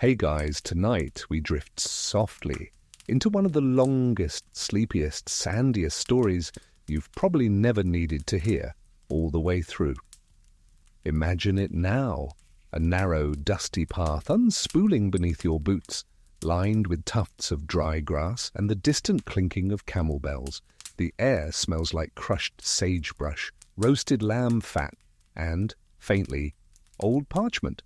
Hey guys, tonight we drift softly into one of the longest, sleepiest, sandiest stories you've probably never needed to hear all the way through. Imagine it now, a narrow, dusty path unspooling beneath your boots, lined with tufts of dry grass and the distant clinking of camel bells. The air smells like crushed sagebrush, roasted lamb fat, and, faintly, old parchment.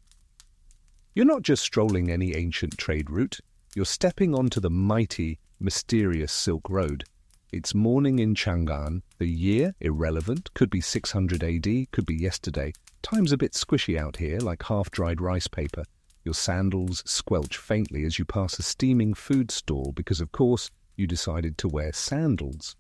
You're not just strolling any ancient trade route, you're stepping onto the mighty, mysterious Silk Road. It's morning in Chang'an, the year irrelevant, could be 600 AD, could be yesterday. Time's a bit squishy out here, like half-dried rice paper. Your sandals squelch faintly as you pass a steaming food stall because, of course, you decided to wear sandals.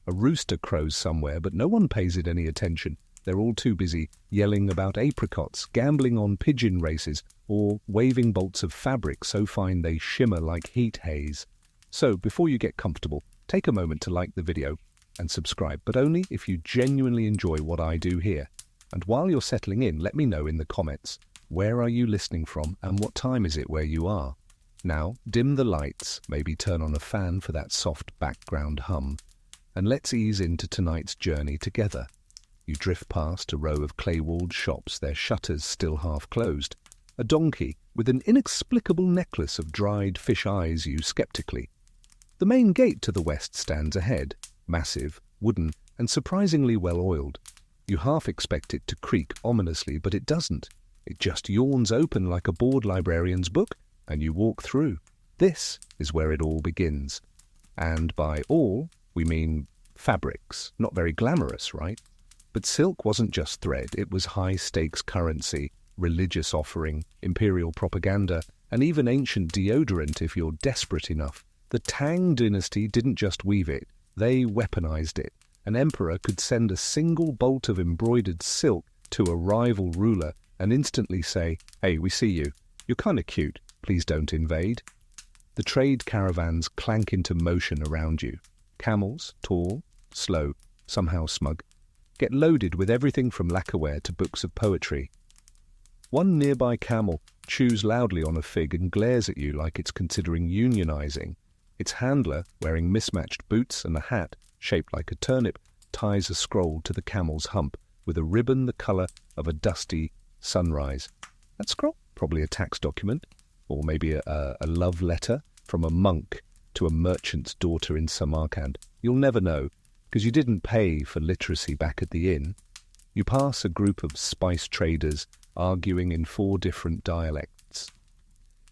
A rooster crows somewhere, but no one pays it any attention. They're all too busy yelling about apricots, gambling on pigeon races, or waving bolts of fabric so fine they shimmer like heat haze. So, before you get comfortable, take a moment to like the video and subscribe, but only if you genuinely enjoy what I do here. And while you're settling in, let me know in the comments, where are you listening from and what time is it where you are? Now, dim the lights, maybe turn on a fan for that soft background hum, and let's ease into tonight's journey together. You drift past a row of clay-walled shops, their shutters still half closed. A donkey with an inexplicable necklace of dried fish eyes you skeptically. The main gate to the west stands ahead, massive, wooden, and surprisingly well-oiled. You half expect it to creak ominously, but it doesn't. It just yawns open like a bored librarian's book, and you walk through. This is where it all begins. And by all, we mean fabrics. Not very glamorous, right? But silk wasn't just thread, it was high-stakes currency, religious offering, imperial propaganda, and even ancient deodorant if you're desperate enough. The Tang dynasty didn't just weave it, they weaponized it. An emperor could send a single bolt of embroidered silk to a rival ruler and instantly say, "Hey, we see you. You're kind of cute. Please don't invade." The trade caravans clank into motion around you. Camels, tall, slow, somehow smug, get loaded with everything from lacquerware to books of poetry. One nearby camel chews loudly on a fig and glares at you like it's considering unionizing. Its handler, wearing mismatched boots and a hat shaped like a turnip, ties a scroll to the camel's hump with a ribbon the color of a dusty sunrise. That scroll? Probably a tax document, or maybe a love letter from a monk to a merchant's daughter in Samarkand. You'll never know, because you didn't pay for literacy back at the inn. You pass a group of spice traders arguing in 4 different dialects.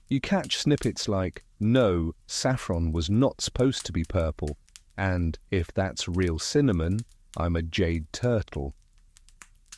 You catch snippets like, "No, saffron was not supposed to be purple," and "If that's real cinnamon, I'm a jade turtle."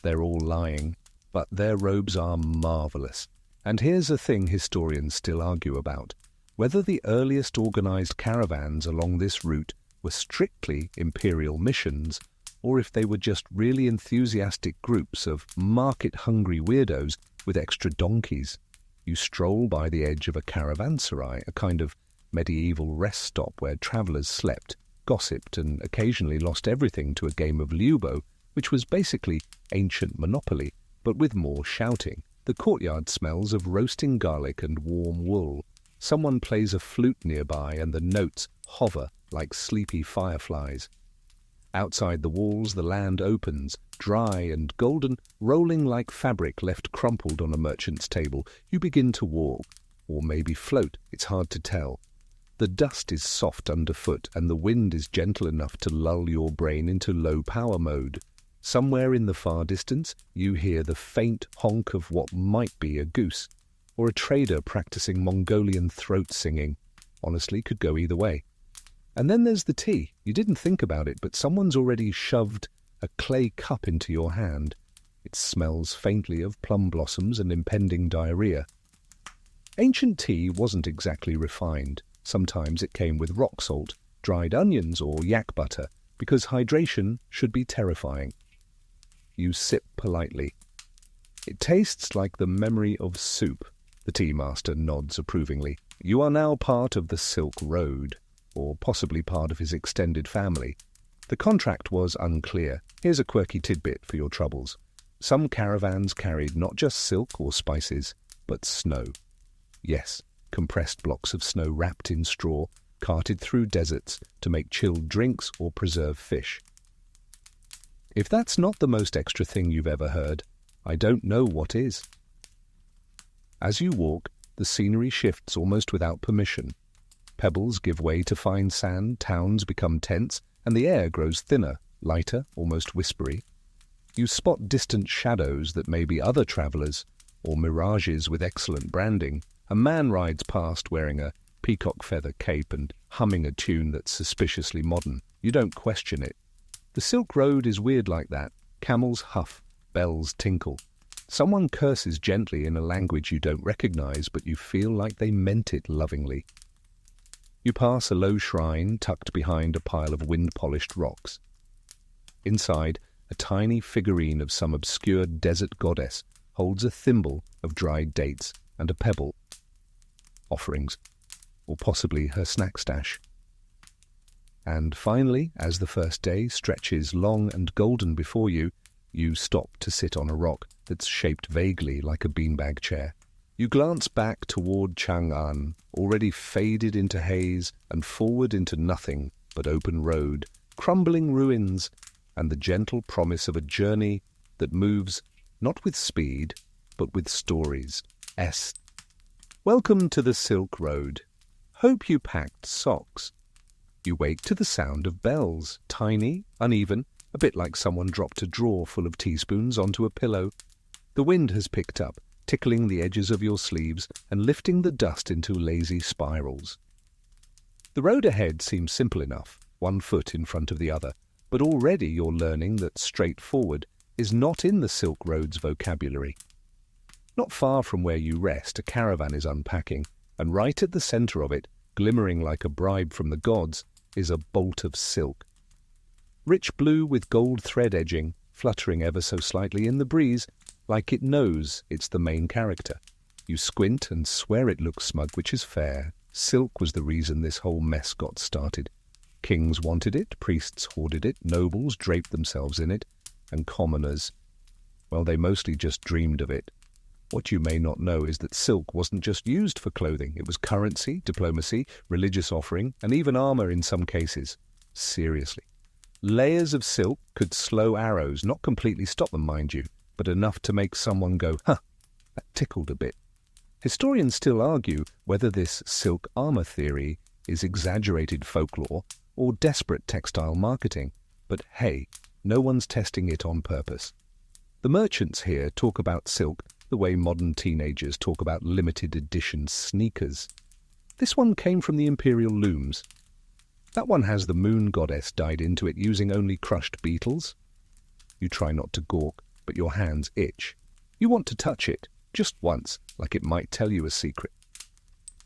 They're all lying, but their robes are marvelous. And here's a thing historians still argue about: whether the earliest organized caravans along this route were strictly imperial missions, or if they were just really enthusiastic groups of market-hungry weirdos with extra donkeys. You stroll by the edge of a caravanserai, a kind of medieval rest stop where travellers slept, gossiped, and occasionally lost everything to a game of Ludo, which was basically ancient Monopoly, but with more shouting. The courtyard smells of roasting garlic and warm wool. Someone plays a flute nearby, and the notes hover like sleepy fireflies. Outside the walls, the land opens, dry and golden, rolling like fabric left crumpled on a merchant's table. You begin to walk, or maybe float, it's hard to tell. The dust is soft underfoot, and the wind is gentle enough to lull your brain into low-power mode. Somewhere in the far distance, you hear the faint honk of what might be a goose, or a trader practicing Mongolian throat singing. Honestly, could go either way. And then there's the tea. You didn't think about it, but someone's already shoved a clay cup into your hand. It smells faintly of plum blossoms and impending diarrhea. Ancient tea wasn't exactly refined. Sometimes it came with rock salt, dried onions, or yak butter, because hydration should be terrifying. You sip politely. It tastes like the memory of soup. The tea master nods approvingly. You are now part of the Silk Road, or possibly part of his extended family. The contract was unclear. Here's a quirky tidbit for your troubles. Some caravans carried not just silk or spices, but snow. Yes, compressed blocks of snow wrapped in straw, carted through deserts to make chilled drinks or preserve fish. If that's not the most extra thing you've ever heard, I don't know what is. As you walk, the scenery shifts almost without permission. Pebbles give way to fine sand, towns become tents, and the air grows thinner, lighter, almost whispery. You spot distant shadows that may be other travellers, or mirages with excellent branding. A man rides past wearing a peacock feather cape and humming a tune that's suspiciously modern. You don't question it. The Silk Road is weird like that. Camels huff, bells tinkle. Someone curses gently in a language you don't recognize, but you feel like they meant it lovingly. You pass a low shrine tucked behind a pile of wind-polished rocks. Inside, a tiny figurine of some obscure desert goddess holds a thimble of dried dates and a pebble. Offerings, or possibly her snack stash. And finally, as the first day stretches long and golden before you, you stop to sit on a rock that's shaped vaguely like a beanbag chair. You glance back toward Chang'an, already faded into haze, and forward into nothing but open road, crumbling ruins, and the gentle promise of a journey that moves not with speed, but with stories. Welcome to the Silk Road. Hope you packed socks. You wake to the sound of bells, tiny, uneven, a bit like someone dropped a drawer full of teaspoons onto a pillow. The wind has picked up, tickling the edges of your sleeves and lifting the dust into lazy spirals. The road ahead seems simple enough, one foot in front of the other, but already you're learning that straightforward is not in the Silk Road's vocabulary. Not far from where you rest, a caravan is unpacking, and right at the center of it, glimmering like a bribe from the gods, is a bolt of silk. Rich blue with gold thread edging, fluttering ever so slightly in the breeze, like it knows it's the main character. You squint and swear it looks smug, which is fair. Silk was the reason this whole mess got started. Kings wanted it, priests hoarded it, nobles draped themselves in it, and commoners, well, they mostly just dreamed of it. What you may not know is that silk wasn't just used for clothing. It was currency, diplomacy, religious offering, and even armor in some cases. Seriously. Layers of silk could slow arrows, not completely stop them, mind you, but enough to make someone go, huh, that tickled a bit. Historians still argue whether this silk armor theory is exaggerated folklore or desperate textile marketing, but hey, no one's testing it on purpose. The merchants here talk about silk the way modern teenagers talk about limited edition sneakers. This one came from the imperial looms. That one has the moon goddess dyed into it using only crushed beetles. You try not to gawk, but your hands itch. You want to touch it, just once, like it might tell you a secret.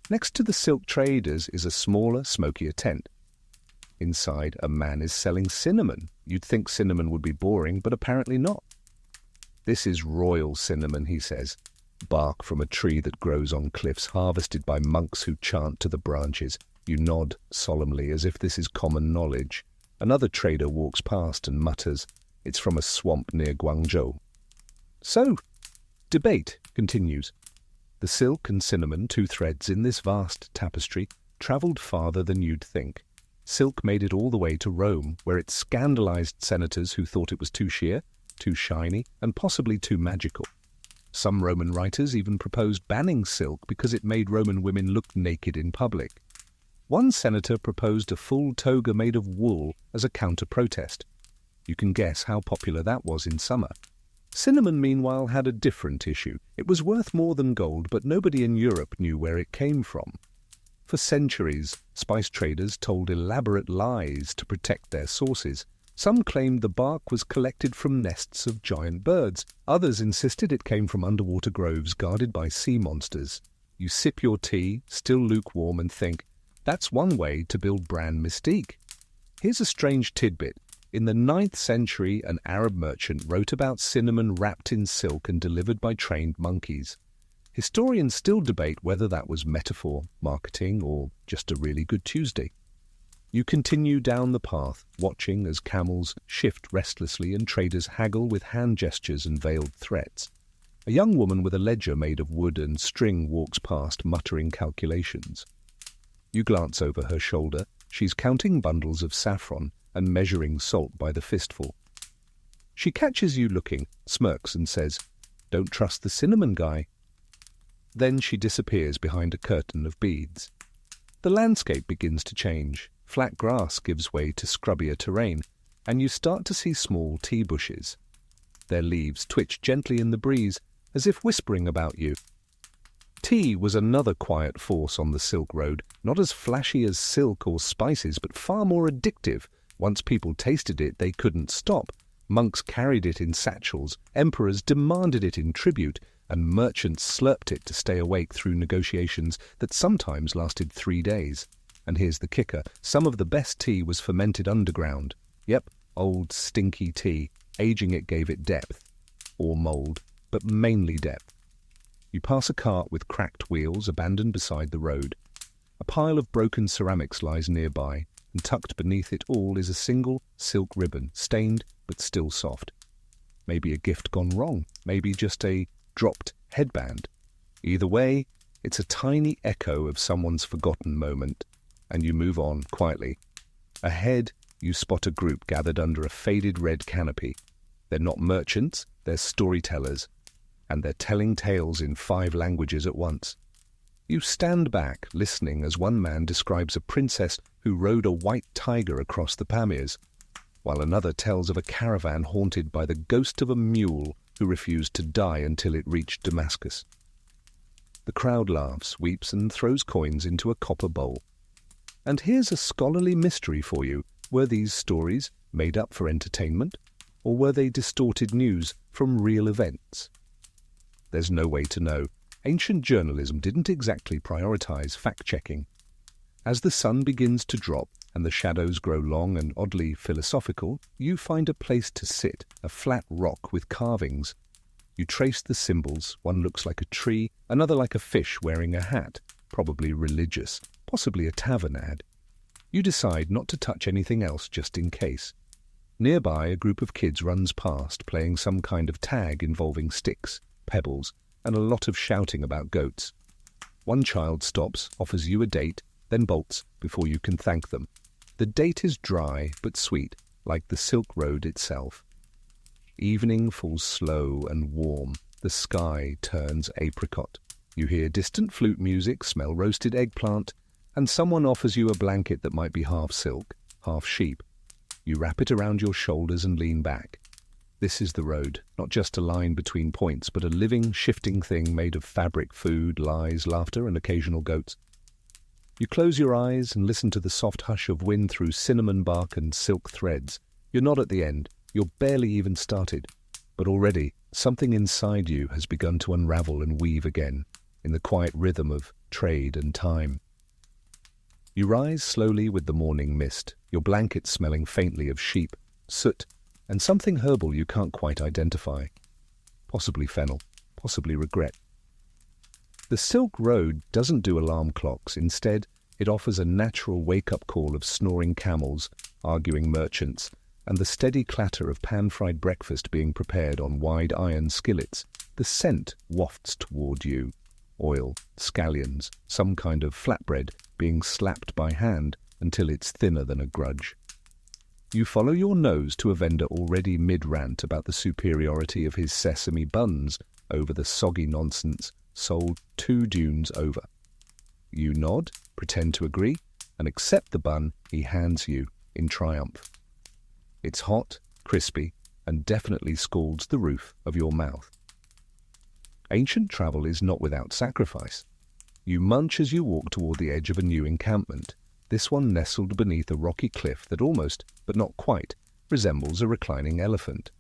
Next to the silk traders is a smaller, smokier tent. Inside, a man is selling cinnamon. You'd think cinnamon would be boring, but apparently not. This is royal cinnamon, he says, bark from a tree that grows on cliffs, harvested by monks who chant to the branches. You nod solemnly as if this is common knowledge. Another trader walks past and mutters, it's from a swamp near Guangzhou. So, debate continues. The silk and cinnamon, two threads in this vast tapestry, travelled farther than you'd think. Silk made it all the way to Rome, where it scandalized senators who thought it was too sheer, too shiny, and possibly too magical. Some Roman writers even proposed banning silk because it made Roman women look naked in public. One senator proposed a full toga made of wool as a counter-protest. You can guess how popular that was in summer. Cinnamon, meanwhile, had a different issue. It was worth more than gold, but nobody in Europe knew where it came from. For centuries, spice traders told elaborate lies to protect their sources. Some claimed the bark was collected from nests of giant birds. Others insisted it came from underwater groves guarded by sea monsters. You sip your tea, still lukewarm, and think, that's one way to build brand mystique. Here's a strange tidbit. In the 9th century, an Arab merchant wrote about cinnamon wrapped in silk and delivered by trained monkeys. Historians still debate whether that was metaphor, marketing, or just a really good Tuesday. You continue down the path, watching as camels shift restlessly and traders haggle with hand gestures and veiled threats. A young woman with a ledger made of wood and string walks past, muttering calculations. You glance over her shoulder. She's counting bundles of saffron and measuring salt by the fistful. She catches you looking, smirks and says, "Don't trust the cinnamon guy." Then she disappears behind a curtain of beads. The landscape begins to change. Flat grass gives way to scrubbier terrain, and you start to see small tea bushes. Their leaves twitch gently in the breeze, as if whispering about you. Tea was another quiet force on the Silk Road, not as flashy as silk or spices, but far more addictive. Once people tasted it, they couldn't stop. Monks carried it in satchels, emperors demanded it in tribute, and merchants slurped it to stay awake through negotiations that sometimes lasted 3 days. And here's the kicker, some of the best tea was fermented underground. Yep, old stinky tea. Aging it gave it depth. Or mould, but mainly depth. You pass a cart with cracked wheels abandoned beside the road. A pile of broken ceramics lies nearby, and tucked beneath it all is a single silk ribbon, stained but still soft. Maybe a gift gone wrong, maybe just a dropped headband. Either way, it's a tiny echo of someone's forgotten moment, and you move on quietly. Ahead, you spot a group gathered under a faded red canopy. They're not merchants, they're storytellers, and they're telling tales in 5 languages at once. You stand back, listening as one man describes a princess who rode a white tiger across the Pamirs, while another tells of a caravan haunted by the ghost of a mule who refused to die until it reached Damascus. The crowd laughs, weeps, and throws coins into a copper bowl. And here's a scholarly mystery for you. Were these stories made up for entertainment, or were they distorted news from real events? There's no way to know. Ancient journalism didn't exactly prioritize fact-checking. As the sun begins to drop and the shadows grow long and oddly philosophical, you find a place to sit, a flat rock with carvings. You trace the symbols. One looks like a tree, another like a fish wearing a hat, probably religious, possibly a tavern ad. You decide not to touch anything else just in case. Nearby, a group of kids runs past, playing some kind of tag involving sticks, pebbles, and a lot of shouting about goats. One child stops, offers you a date, then bolts before you can thank them. The date is dry but sweet, like the Silk Road itself. Evening falls slow and warm. The sky turns apricot. You hear distant flute music, smell roasted eggplant, and someone offers you a blanket that might be half silk, half sheep. You wrap it around your shoulders and lean back. This is the road, not just a line between points, but a living, shifting thing made of fabric, food, lies, laughter, and occasional goats. You close your eyes and listen to the soft hush of wind through cinnamon bark and silk threads. You're not at the end. You're barely even started. But already, something inside you has begun to unravel and weave again, in the quiet rhythm of trade and time. You rise slowly with the morning mist, your blanket smelling faintly of sheep, soot, and something herbal you can't quite identify. Possibly fennel, possibly regret. The Silk Road doesn't do alarm clocks. Instead, it offers a natural wake-up call of snoring camels, arguing merchants, and the steady clatter of pan-fried breakfast being prepared on wide iron skillets. The scent wafts toward you. Oil, scallions, some kind of flatbread being slapped by hand until it's thinner than a grudge. You follow your nose to a vendor already mid-rant about the superiority of his sesame buns over the soggy nonsense sold 2 dunes over. You nod, pretend to agree, and accept the bun he hands you in triumph. It's hot, crispy, and definitely scalds the roof of your mouth. Ancient travel is not without sacrifice. You munch as you walk toward the edge of a new encampment, this one nestled beneath a rocky cliff that almost, but not quite, resembles a reclining elephant.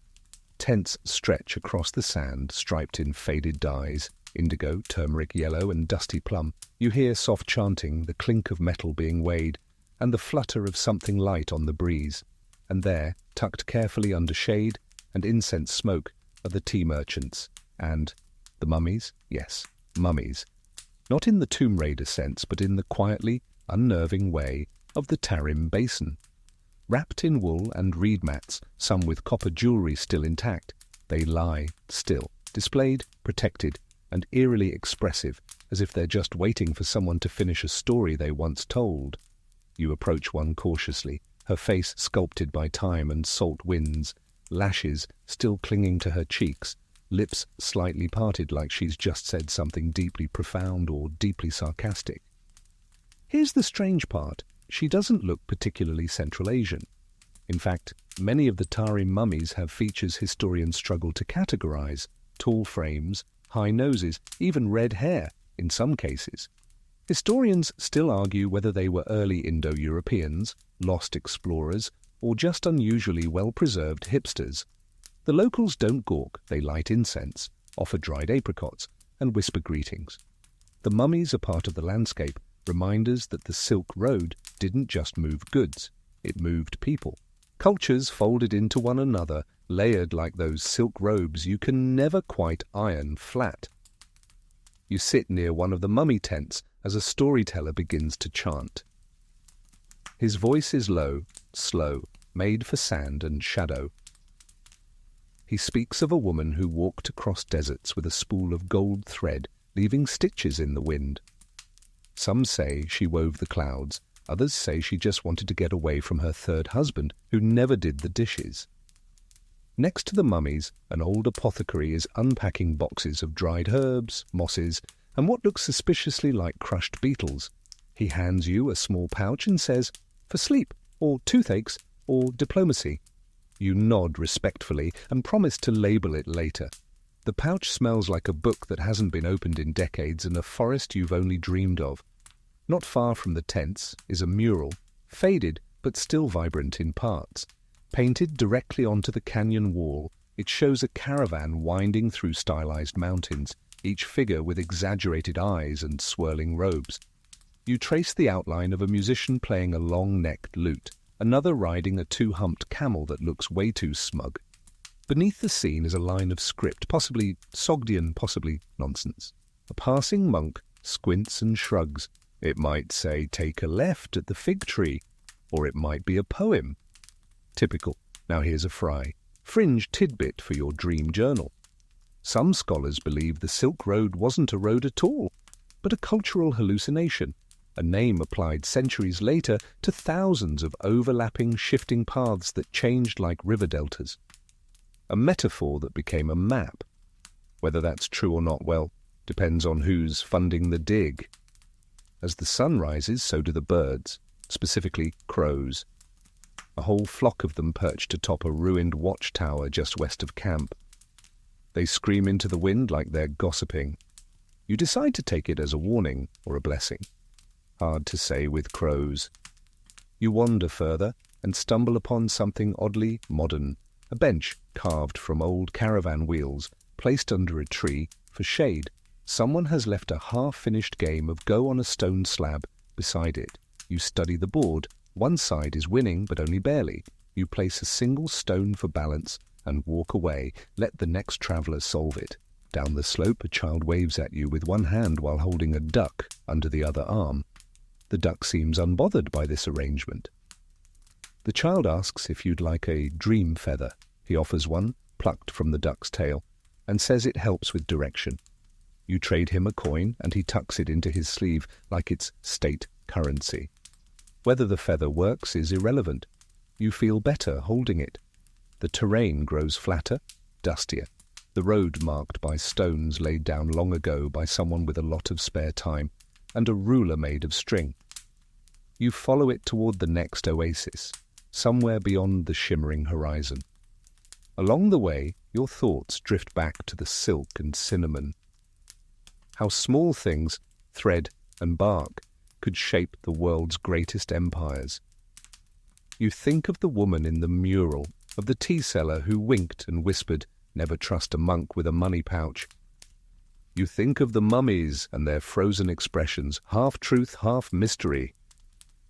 Tents stretch across the sand, striped in faded dyes, indigo, turmeric yellow, and dusty plum. You hear soft chanting, the clink of metal being weighed, and the flutter of something light on the breeze. And there, tucked carefully under shade and incense smoke, are the tea merchants. And the mummies? Yes, mummies. Not in the Tomb Raider sense, but in the quietly unnerving way of the Tarim Basin. Wrapped in wool and reed mats, some with copper jewellery still intact, they lie still, displayed, protected, and eerily expressive, as if they're just waiting for someone to finish a story they once told. You approach one cautiously, her face sculpted by time and salt winds, lashes still clinging to her cheeks, lips slightly parted like she's just said something deeply profound or deeply sarcastic. Here's the strange part. She doesn't look particularly Central Asian. In fact, many of the Tari mummies have features historians struggle to categorize: tall frames, high noses, even red hair in some cases. Historians still argue whether they were early Indo-Europeans, lost explorers, or just unusually well-preserved hipsters. The locals don't gawk, they light incense, offer dried apricots, and whisper greetings. The mummies are part of the landscape, reminders that the Silk Road didn't just move goods, it moved people. Cultures folded into one another, layered like those silk robes you can never quite iron flat. You sit near one of the mummy tents as a storyteller begins to chant. His voice is low, slow, made for sand and shadow. He speaks of a woman who walked across deserts with a spool of gold thread, leaving stitches in the wind. Some say she wove the clouds, others say she just wanted to get away from her third husband, who never did the dishes. Next to the mummies, an old apothecary is unpacking boxes of dried herbs, mosses, and what looks suspiciously like crushed beetles. He hands you a small pouch and says, "For sleep, or toothaches, or diplomacy." You nod respectfully and promise to label it later. The pouch smells like a book that hasn't been opened in decades and a forest you've only dreamed of. Not far from the tents is a mural, faded but still vibrant in parts. Painted directly onto the canyon wall, it shows a caravan winding through stylized mountains, each figure with exaggerated eyes and swirling robes. You trace the outline of a musician playing a long-necked lute, another riding a two-humped camel that looks way too smug. Beneath the scene is a line of script, possibly Sogdian, possibly nonsense. A passing monk squints and shrugs. It might say, "Take a left at the fig tree," or it might be a poem. Typical. Now here's a fringe tidbit for your dream journal. Some scholars believe the Silk Road wasn't a road at all, but a cultural hallucination, a name applied centuries later to thousands of overlapping, shifting paths that changed like river deltas. A metaphor that became a map. Whether that's true or not, well, depends on who's funding the dig. As the sun rises, so do the birds, specifically crows. A whole flock of them perched atop a ruined watchtower just west of camp. They scream into the wind like they're gossiping. You decide to take it as a warning or a blessing. Hard to say with crows. You wander further and stumble upon something oddly modern. A bench carved from old caravan wheels, placed under a tree for shade. Someone has left a half-finished game of Go on a stone slab beside it. You study the board. One side is winning, but only barely. You place a single stone for balance and walk away. Let the next traveller solve it. Down the slope, a child waves at you with one hand while holding a duck under the other arm. The duck seems unbothered by this arrangement. The child asks if you'd like a dream feather. He offers one, plucked from the duck's tail, and says it helps with direction. You trade him a coin, and he tucks it into his sleeve like it's state currency. Whether the feather works is irrelevant. You feel better holding it. The terrain grows flatter, dustier. The road marked by stones laid down long ago by someone with a lot of spare time, and a ruler made of string. You follow it toward the next oasis, somewhere beyond the shimmering horizon. Along the way, your thoughts drift back to the silk and cinnamon. How small things, thread and bark, could shape the world's greatest empires. You think of the woman in the mural, of the tea seller who winked and whispered, "Never trust a monk with a money pouch." You think of the mummies and their frozen expressions, half truth, half mystery.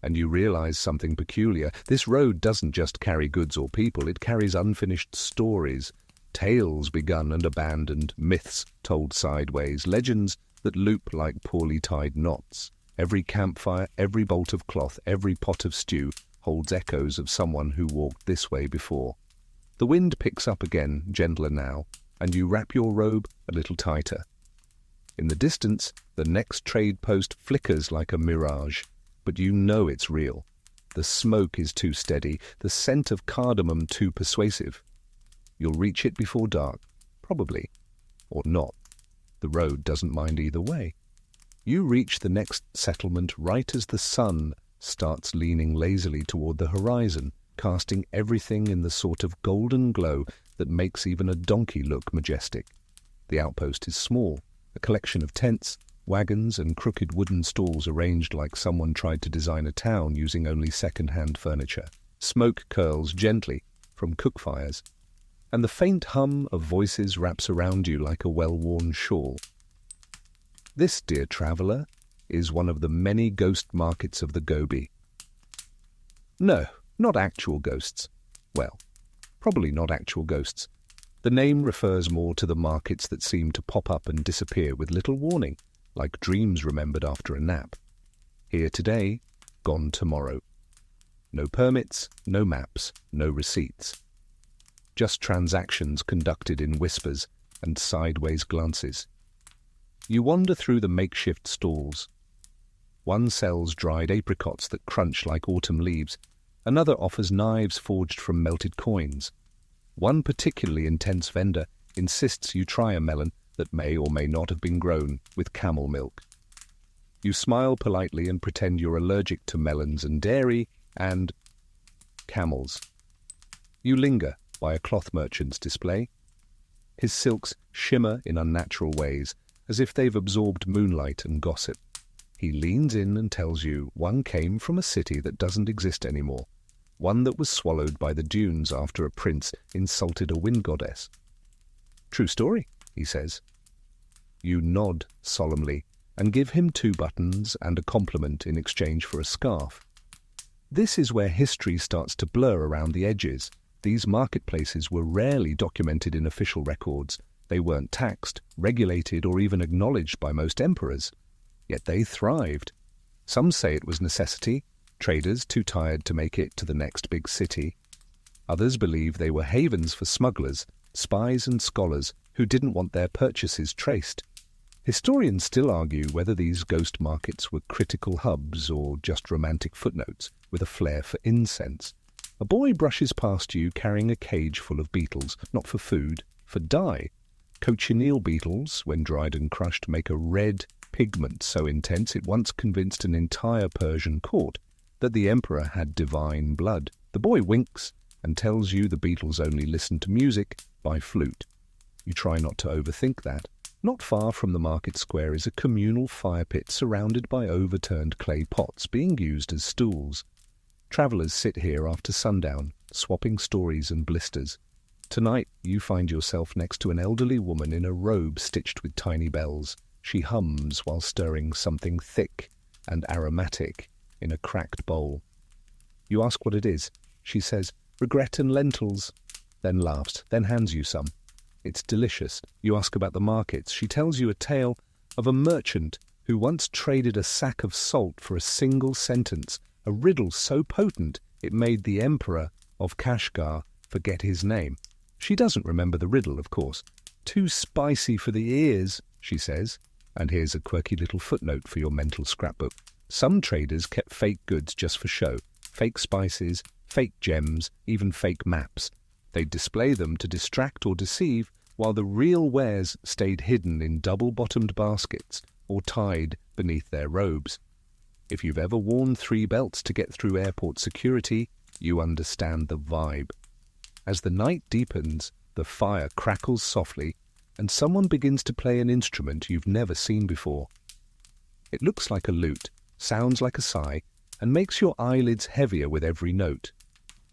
And you realize something peculiar. This road doesn't just carry goods or people, it carries unfinished stories, tales begun and abandoned, myths told sideways, legends that loop like poorly tied knots. Every campfire, every bolt of cloth, every pot of stew holds echoes of someone who walked this way before. The wind picks up again, gentler now, and you wrap your robe a little tighter. In the distance, the next trade post flickers like a mirage, but you know it's real. The smoke is too steady, the scent of cardamom too persuasive. You'll reach it before dark, probably, or not. The road doesn't mind either way. You reach the next settlement right as the sun starts leaning lazily toward the horizon, casting everything in the sort of golden glow that makes even a donkey look majestic. The outpost is small, a collection of tents, wagons and crooked wooden stalls arranged like someone tried to design a town using only second-hand furniture. Smoke curls gently from cook fires, and the faint hum of voices wraps around you like a well-worn shawl. This, dear traveller, is one of the many ghost markets of the Gobi. No, not actual ghosts. Well, probably not actual ghosts. The name refers more to the markets that seem to pop up and disappear with little warning, like dreams remembered after a nap. Here today, gone tomorrow. No permits, no maps, no receipts. Just transactions conducted in whispers and sideways glances. You wander through the makeshift stalls. One sells dried apricots that crunch like autumn leaves. Another offers knives forged from melted coins. One particularly intense vendor insists you try a melon that may or may not have been grown with camel milk. You smile politely and pretend you're allergic to melons and dairy and camels. You linger by a cloth merchant's display. His silks shimmer in unnatural ways, as if they've absorbed moonlight and gossip. He leans in and tells you one came from a city that doesn't exist anymore, one that was swallowed by the dunes after a prince insulted a wind goddess. True story, he says. You nod solemnly and give him 2 buttons and a compliment in exchange for a scarf. This is where history starts to blur around the edges. These marketplaces were rarely documented in official records. They weren't taxed, regulated, or even acknowledged by most emperors. Yet they thrived. Some say it was necessity, traders too tired to make it to the next big city. Others believe they were havens for smugglers, spies and scholars who didn't want their purchases traced. Historians still argue whether these ghost markets were critical hubs or just romantic footnotes with a flair for incense. A boy brushes past you carrying a cage full of beetles, not for food, for dye. Cochineal beetles, when dried and crushed, make a red pigment so intense it once convinced an entire Persian court that the emperor had divine blood. The boy winks and tells you the beetles only listen to music by flute. You try not to overthink that. Not far from the market square is a communal fire pit surrounded by overturned clay pots being used as stools. Travellers sit here after sundown, swapping stories and blisters. Tonight you find yourself next to an elderly woman in a robe stitched with tiny bells. She hums while stirring something thick and aromatic in a cracked bowl. You ask what it is. She says, "Regret and lentils," then laughs, then hands you some. It's delicious. You ask about the markets. She tells you a tale of a merchant who once traded a sack of salt for a single sentence, a riddle so potent it made the emperor of Kashgar forget his name. She doesn't remember the riddle, of course. Too spicy for the ears, she says. And here's a quirky little footnote for your mental scrapbook. Some traders kept fake goods just for show. Fake spices, fake gems, even fake maps. They'd display them to distract or deceive, while the real wares stayed hidden in double-bottomed baskets or tied beneath their robes. If you've ever worn 3 belts to get through airport security, you understand the vibe. As the night deepens, the fire crackles softly, and someone begins to play an instrument you've never seen before. It looks like a lute, sounds like a sigh, and makes your eyelids heavier with every note.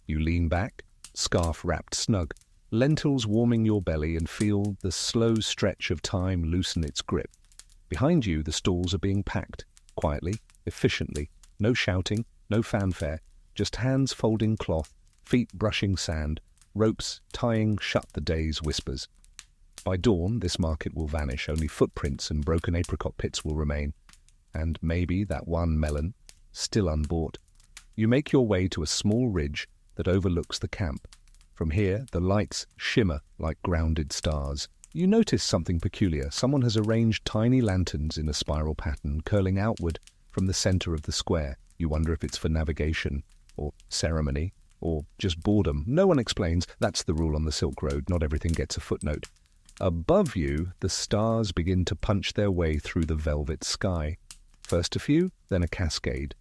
You lean back, scarf wrapped snug, lentils warming your belly, and feel the slow stretch of time loosen its grip. Behind you, the stalls are being packed, quietly, efficiently, no shouting, no fanfare, just hands folding cloth, feet brushing sand, ropes tying shut the day's whispers. By dawn, this market will vanish, only footprints and broken apricot pits will remain, and maybe that one melon, still unbought. You make your way to a small ridge that overlooks the camp. From here, the lights shimmer like grounded stars. You notice something peculiar. Someone has arranged tiny lanterns in a spiral pattern, curling outward from the center of the square. You wonder if it's for navigation, or ceremony, or just boredom. No one explains. That's the rule on the Silk Road. Not everything gets a footnote. Above you, the stars begin to punch their way through the velvet sky. First a few, then a cascade.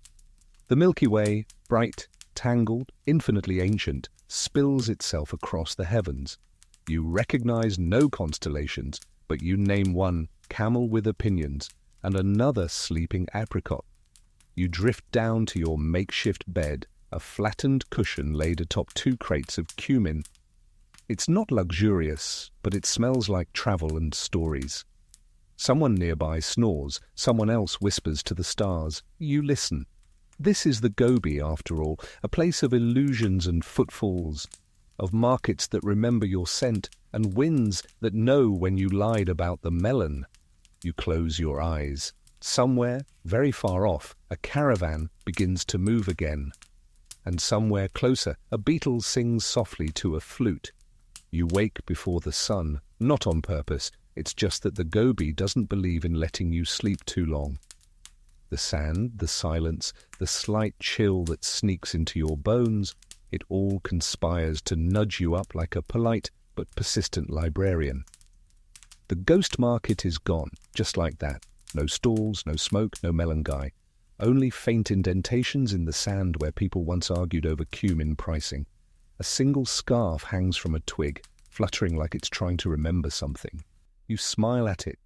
The Milky Way, bright, tangled, infinitely ancient, spills itself across the heavens. You recognize no constellations, but you name one camel with opinions and another sleeping apricot. You drift down to your makeshift bed, a flattened cushion laid atop 2 crates of cumin. It's not luxurious, but it smells like travel and stories. Someone nearby snores, someone else whispers to the stars. You listen. This is the Gobi, after all, a place of illusions and footfalls, of markets that remember your scent and winds that know when you lied about the melon. You close your eyes. Somewhere, very far off, a caravan begins to move again. And somewhere closer, a beetle sings softly to a flute. You wake before the sun, not on purpose. It's just that the Gobi doesn't believe in letting you sleep too long. The sand, the silence, the slight chill that sneaks into your bones, it all conspires to nudge you up like a polite but persistent librarian. The ghost market is gone, just like that. No stalls, no smoke, no melon guy. Only faint indentations in the sand where people once argued over cumin pricing. A single scarf hangs from a twig, fluttering like it's trying to remember something. You smile at it.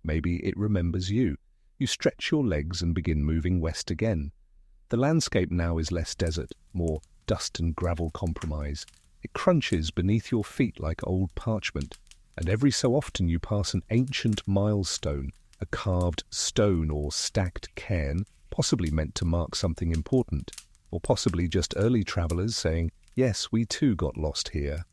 Maybe it remembers you. You stretch your legs and begin moving west again. The landscape now is less desert, more dust and gravel compromise. It crunches beneath your feet like old parchment, and every so often you pass an ancient milestone, a carved stone or stacked cairn, possibly meant to mark something important, or possibly just early travellers saying, "Yes, we too got lost here."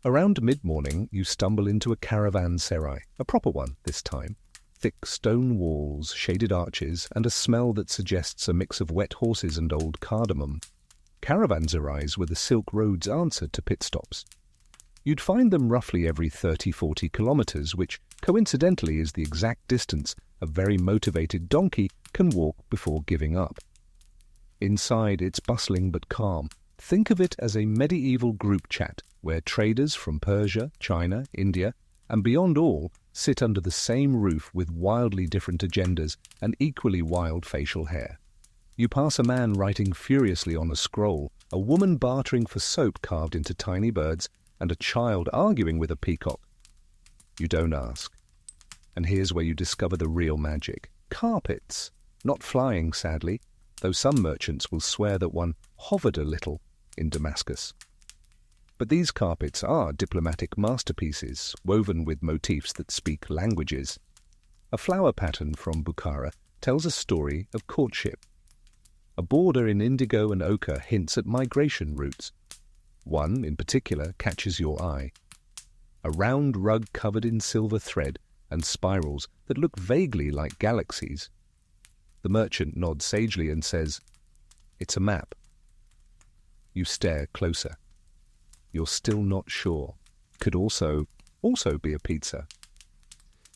Around mid-morning, you stumble into a caravanserai, a proper one this time. Thick stone walls, shaded arches, and a smell that suggests a mix of wet horses and old cardamom. Caravanserais were the Silk Road's answer to pit stops. You'd find them roughly every 30-40 kilometers, which coincidentally is the exact distance a very motivated donkey can walk before giving up. Inside, it's bustling but calm. Think of it as a medieval group chat where traders from Persia, China, India, and beyond all, sit under the same roof with wildly different agendas and equally wild facial hair. You pass a man writing furiously on a scroll, a woman bartering for soap carved into tiny birds, and a child arguing with a peacock. You don't ask. And here's where you discover the real magic. Carpets. Not flying, sadly, though some merchants will swear that one hovered a little in Damascus. But these carpets are diplomatic masterpieces, woven with motifs that speak languages. A flower pattern from Bukhara tells a story of courtship. A border in indigo and ochre hints at migration routes. One, in particular, catches your eye. A round rug covered in silver thread and spirals that look vaguely like galaxies. The merchant nods sagely and says, "It's a map." You stare closer. You're still not sure. Could also be a pizza.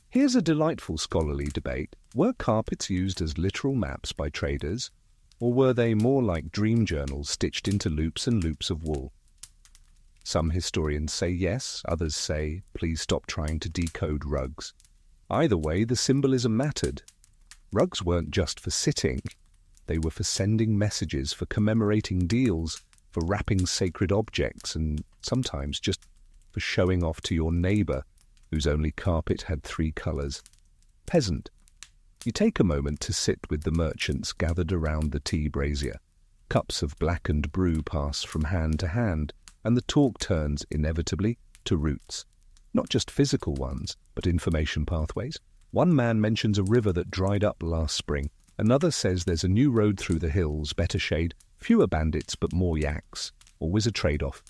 Here's a delightful scholarly debate. Were carpets used as literal maps by traders, or were they more like dream journals stitched into loops and loops of wool? Some historians say yes, others say, please stop trying to decode rugs. Either way, the symbolism mattered. Rugs weren't just for sitting. They were for sending messages, for commemorating deals, for wrapping sacred objects, and sometimes just for showing off to your neighbour, whose only carpet had 3 colours. Peasant. You take a moment to sit with the merchants gathered around the tea brazier. Cups of blackened brew pass from hand to hand, and the talk turns inevitably to roots. Not just physical ones, but information pathways. One man mentions a river that dried up last spring. Another says there's a new road through the hills, better shade, fewer bandits but more yaks. Always a trade-off.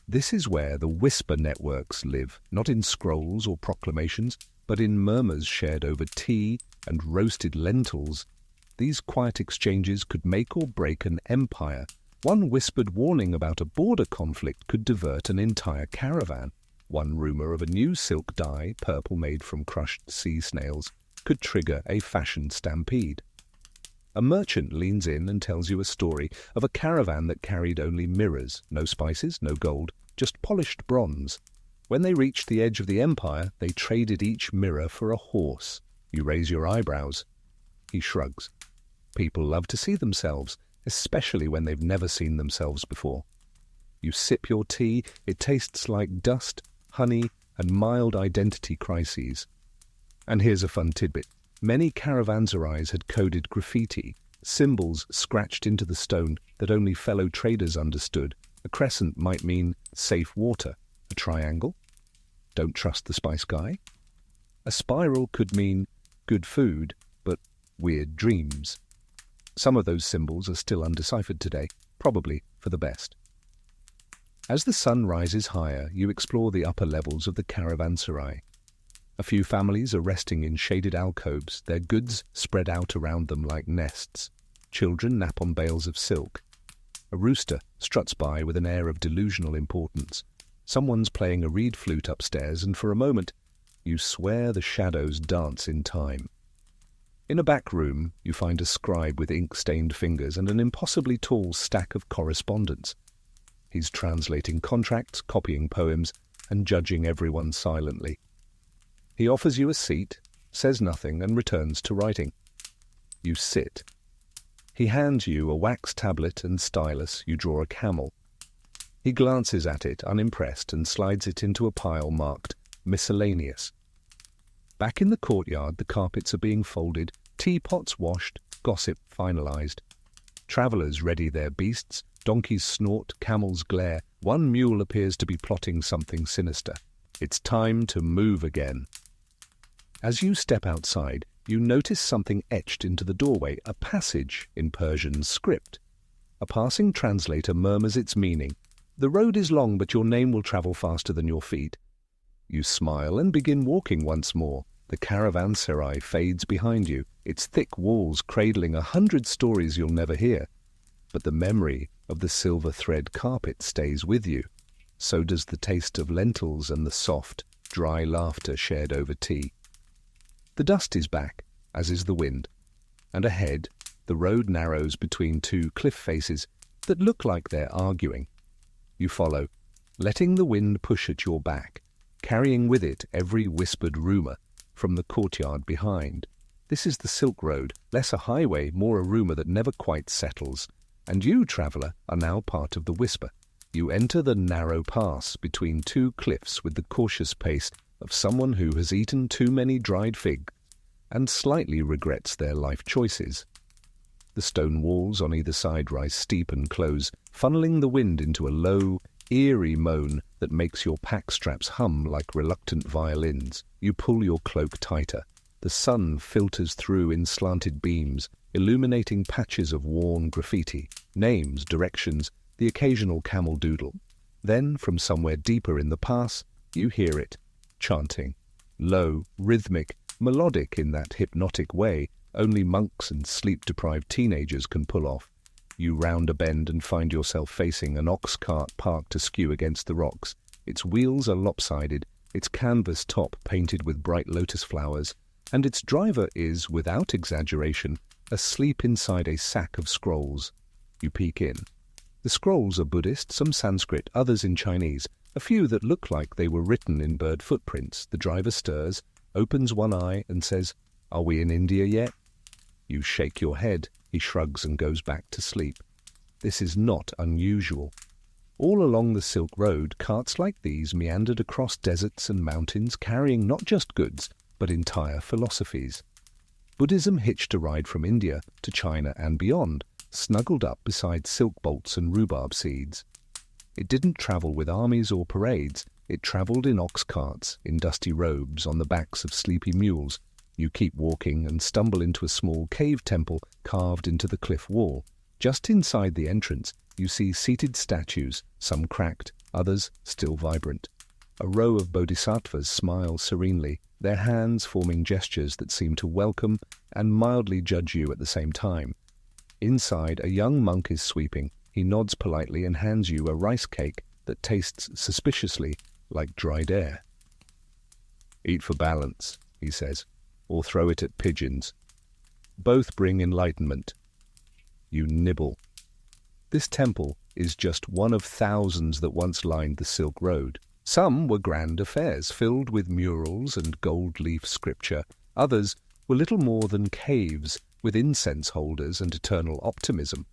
This is where the whisper networks live, not in scrolls or proclamations, but in murmurs shared over tea and roasted lentils. These quiet exchanges could make or break an empire, One whispered warning about a border conflict could divert an entire caravan. One rumor of a new silk dye, purple made from crushed sea snails, could trigger a fashion stampede. A merchant leans in and tells you a story of a caravan that carried only mirrors, no spices, no gold, just polished bronze. When they reached the edge of the empire, they traded each mirror for a horse. You raise your eyebrows. He shrugs. People love to see themselves, especially when they've never seen themselves before. You sip your tea, it tastes like dust, honey, and mild identity crises. And here's a fun tidbit. Many caravanserais had coded graffiti, symbols scratched into the stone that only fellow traders understood. A crescent might mean safe water. A triangle? Don't trust the spice guy. A spiral could mean good food, but weird dreams. Some of those symbols are still undeciphered today, probably for the best. As the sun rises higher, you explore the upper levels of the caravanserai. A few families are resting in shaded alcoves, their goods spread out around them like nests. Children nap on bales of silk. A rooster struts by with an air of delusional importance. Someone's playing a reed flute upstairs, and for a moment, you swear the shadows dance in time. In a back room, you find a scribe with ink-stained fingers and an impossibly tall stack of correspondence. He's translating contracts, copying poems, and judging everyone silently. He offers you a seat, says nothing, and returns to writing. You sit. He hands you a wax tablet and stylus. You draw a camel. He glances at it, unimpressed, and slides it into a pile marked miscellaneous. Back in the courtyard, the carpets are being folded, teapots washed, gossip finalized. Travellers ready their beasts, donkeys snort, camels glare. One mule appears to be plotting something sinister. It's time to move again. As you step outside, you notice something etched into the doorway, a passage in Persian script. A passing translator murmurs its meaning. The road is long, but your name will travel faster than your feet. You smile and begin walking once more. The caravanserai fades behind you, its thick walls cradling 100 stories you'll never hear. But the memory of the silver thread carpet stays with you. So does the taste of lentils and the soft, dry laughter shared over tea. The dust is back, as is the wind. And ahead, the road narrows between two cliff faces that look like they're arguing. You follow, letting the wind push at your back, carrying with it every whispered rumor from the courtyard behind. This is the Silk Road, less a highway, more a rumor that never quite settles. And you, traveller, are now part of the whisper. You enter the narrow pass between two cliffs with the cautious pace of someone who has eaten too many dried figs and slightly regrets their life choices. The stone walls on either side rise steep and close, funneling the wind into a low, eerie moan that makes your pack straps hum like reluctant violins. You pull your cloak tighter. The sun filters through in slanted beams, illuminating patches of worn graffiti, names, directions, the occasional camel doodle. Then, from somewhere deeper in the pass, you hear it, chanting. Low, rhythmic, melodic in that hypnotic way only monks and sleep-deprived teenagers can pull off. You round a bend and find yourself facing an ox cart parked askew against the rocks. Its wheels are lopsided, its canvas top painted with bright lotus flowers, and its driver is, without exaggeration, asleep inside a sack of scrolls. You peek in. The scrolls are Buddhist, some Sanskrit, others in Chinese, a few that look like they were written in bird footprints. The driver stirs, opens one eye, and says, "Are we in India yet?" You shake your head. He shrugs and goes back to sleep. This is not unusual. All along the Silk Road, carts like these meandered across deserts and mountains, carrying not just goods, but entire philosophies. Buddhism hitched a ride from India to China and beyond, snuggled up beside silk bolts and rhubarb seeds. It didn't travel with armies or parades. It traveled in ox carts, in dusty robes, on the backs of sleepy mules. You keep walking and stumble into a small cave temple carved into the cliff wall. Just inside the entrance, you see seated statues, some cracked, others still vibrant. A row of bodhisattvas smile serenely, their hands forming gestures that seem to welcome and mildly judge you at the same time. Inside, a young monk is sweeping, He nods politely and hands you a rice cake that tastes suspiciously like dried air. "Eat for balance," he says, "or throw it at pigeons. Both bring enlightenment." You nibble. This temple is just one of thousands that once lined the Silk Road. Some were grand affairs, filled with murals and gold-leaf scripture. Others were little more than caves, with incense holders and eternal optimism.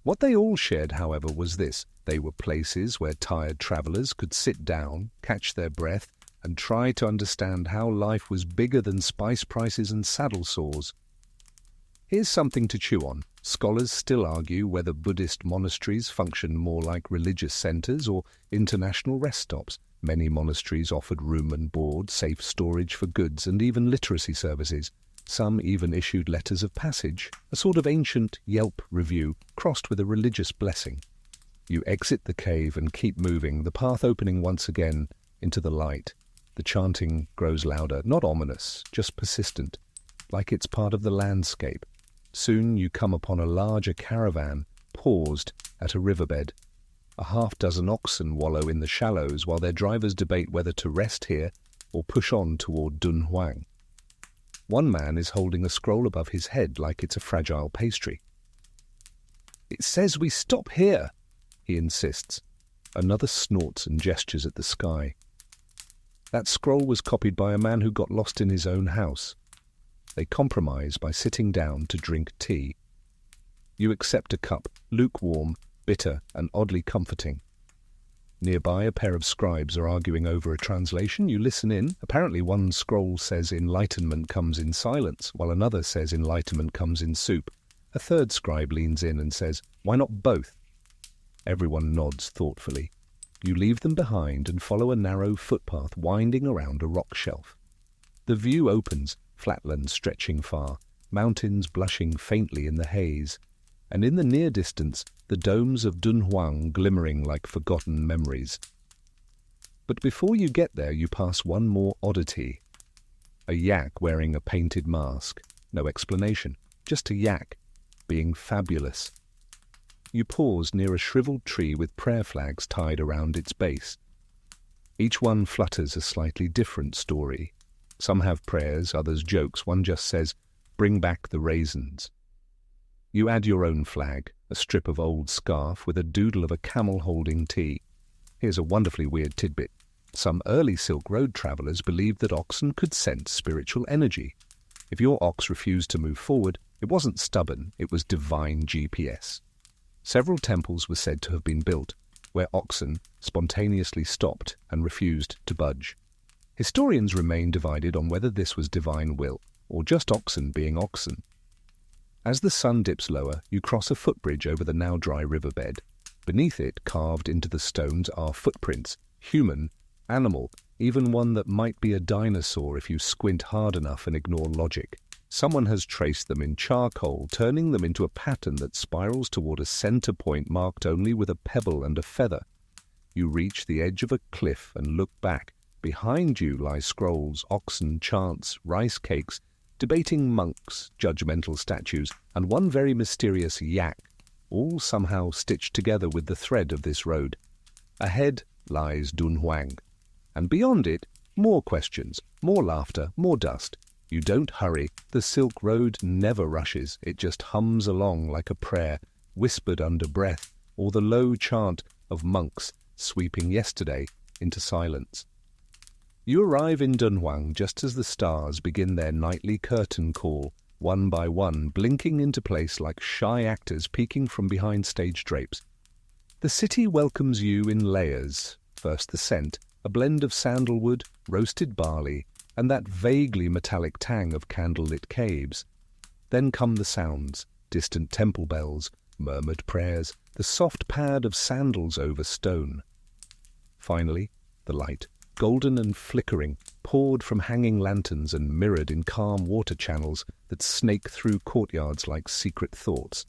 What they all shared, however, was this: they were places where tired travellers could sit down, catch their breath, and try to understand how life was bigger than spice prices and saddle sores. Here's something to chew on. Scholars still argue whether Buddhist monasteries function more like religious centres or international rest stops. Many monasteries offered room and board, safe storage for goods, and even literacy services. Some even issued letters of passage, a sort of ancient Yelp review crossed with a religious blessing. You exit the cave and keep moving, the path opening once again into the light. The chanting grows louder, not ominous, just persistent, like it's part of the landscape. Soon you come upon a larger caravan, paused at a riverbed. A half-dozen oxen wallow in the shallows while their drivers debate whether to rest here or push on toward Dunhuang. One man is holding a scroll above his head like it's a fragile pastry. "It says we stop here," he insists. Another snorts and gestures at the sky. That scroll was copied by a man who got lost in his own house. They compromise by sitting down to drink tea. You accept a cup, lukewarm, bitter, and oddly comforting. Nearby, a pair of scribes are arguing over a translation. You listen in. Apparently one scroll says enlightenment comes in silence, while another says enlightenment comes in soup. A third scribe leans in and says, "Why not both?" Everyone nods thoughtfully. You leave them behind and follow a narrow footpath winding around a rock shelf. The view opens, flatland stretching far, mountains blushing faintly in the haze, and in the near distance the domes of Dunhuang glimmering like forgotten memories. But before you get there you pass one more oddity. A yak wearing a painted mask. No explanation, just a yak, being fabulous. You pause near a shriveled tree with prayer flags tied around its base. Each one flutters a slightly different story. Some have prayers, others jokes. One just says, "Bring back the raisins." You add your own flag, a strip of old scarf with a doodle of a camel holding tea. Here's a wonderfully weird tidbit. Some early Silk Road travellers believed that oxen could sense spiritual energy. If your ox refused to move forward, it wasn't stubborn, it was divine GPS. Several temples were said to have been built, where oxen spontaneously stopped and refused to budge. Historians remain divided on whether this was divine will, or just oxen being oxen. As the sun dips lower, you cross a footbridge over the now dry riverbed. Beneath it, carved into the stones, are footprints, human, animal, even one that might be a dinosaur if you squint hard enough and ignore logic. Someone has traced them in charcoal, turning them into a pattern that spirals toward a center point marked only with a pebble and a feather. You reach the edge of a cliff and look back. Behind you lie scrolls, oxen, chants, rice cakes, debating monks, judgmental statues, and one very mysterious yak, all somehow stitched together with the thread of this road. Ahead lies Dunhuang, and beyond it, more questions, more laughter, more dust. You don't hurry. The Silk Road never rushes. It just hums along like a prayer, whispered under breath, or the low chant of monks sweeping yesterday into silence. You arrive in Dunhuang just as the stars begin their nightly curtain call, one by one, blinking into place like shy actors peeking from behind stage drapes. The city welcomes you in layers. First the scent, a blend of sandalwood, roasted barley, and that vaguely metallic tang of candlelit caves. Then come the sounds, distant temple bells, murmured prayers, the soft pad of sandals over stone. Finally, the light, golden and flickering, poured from hanging lanterns and mirrored in calm water channels that snake through courtyards like secret thoughts.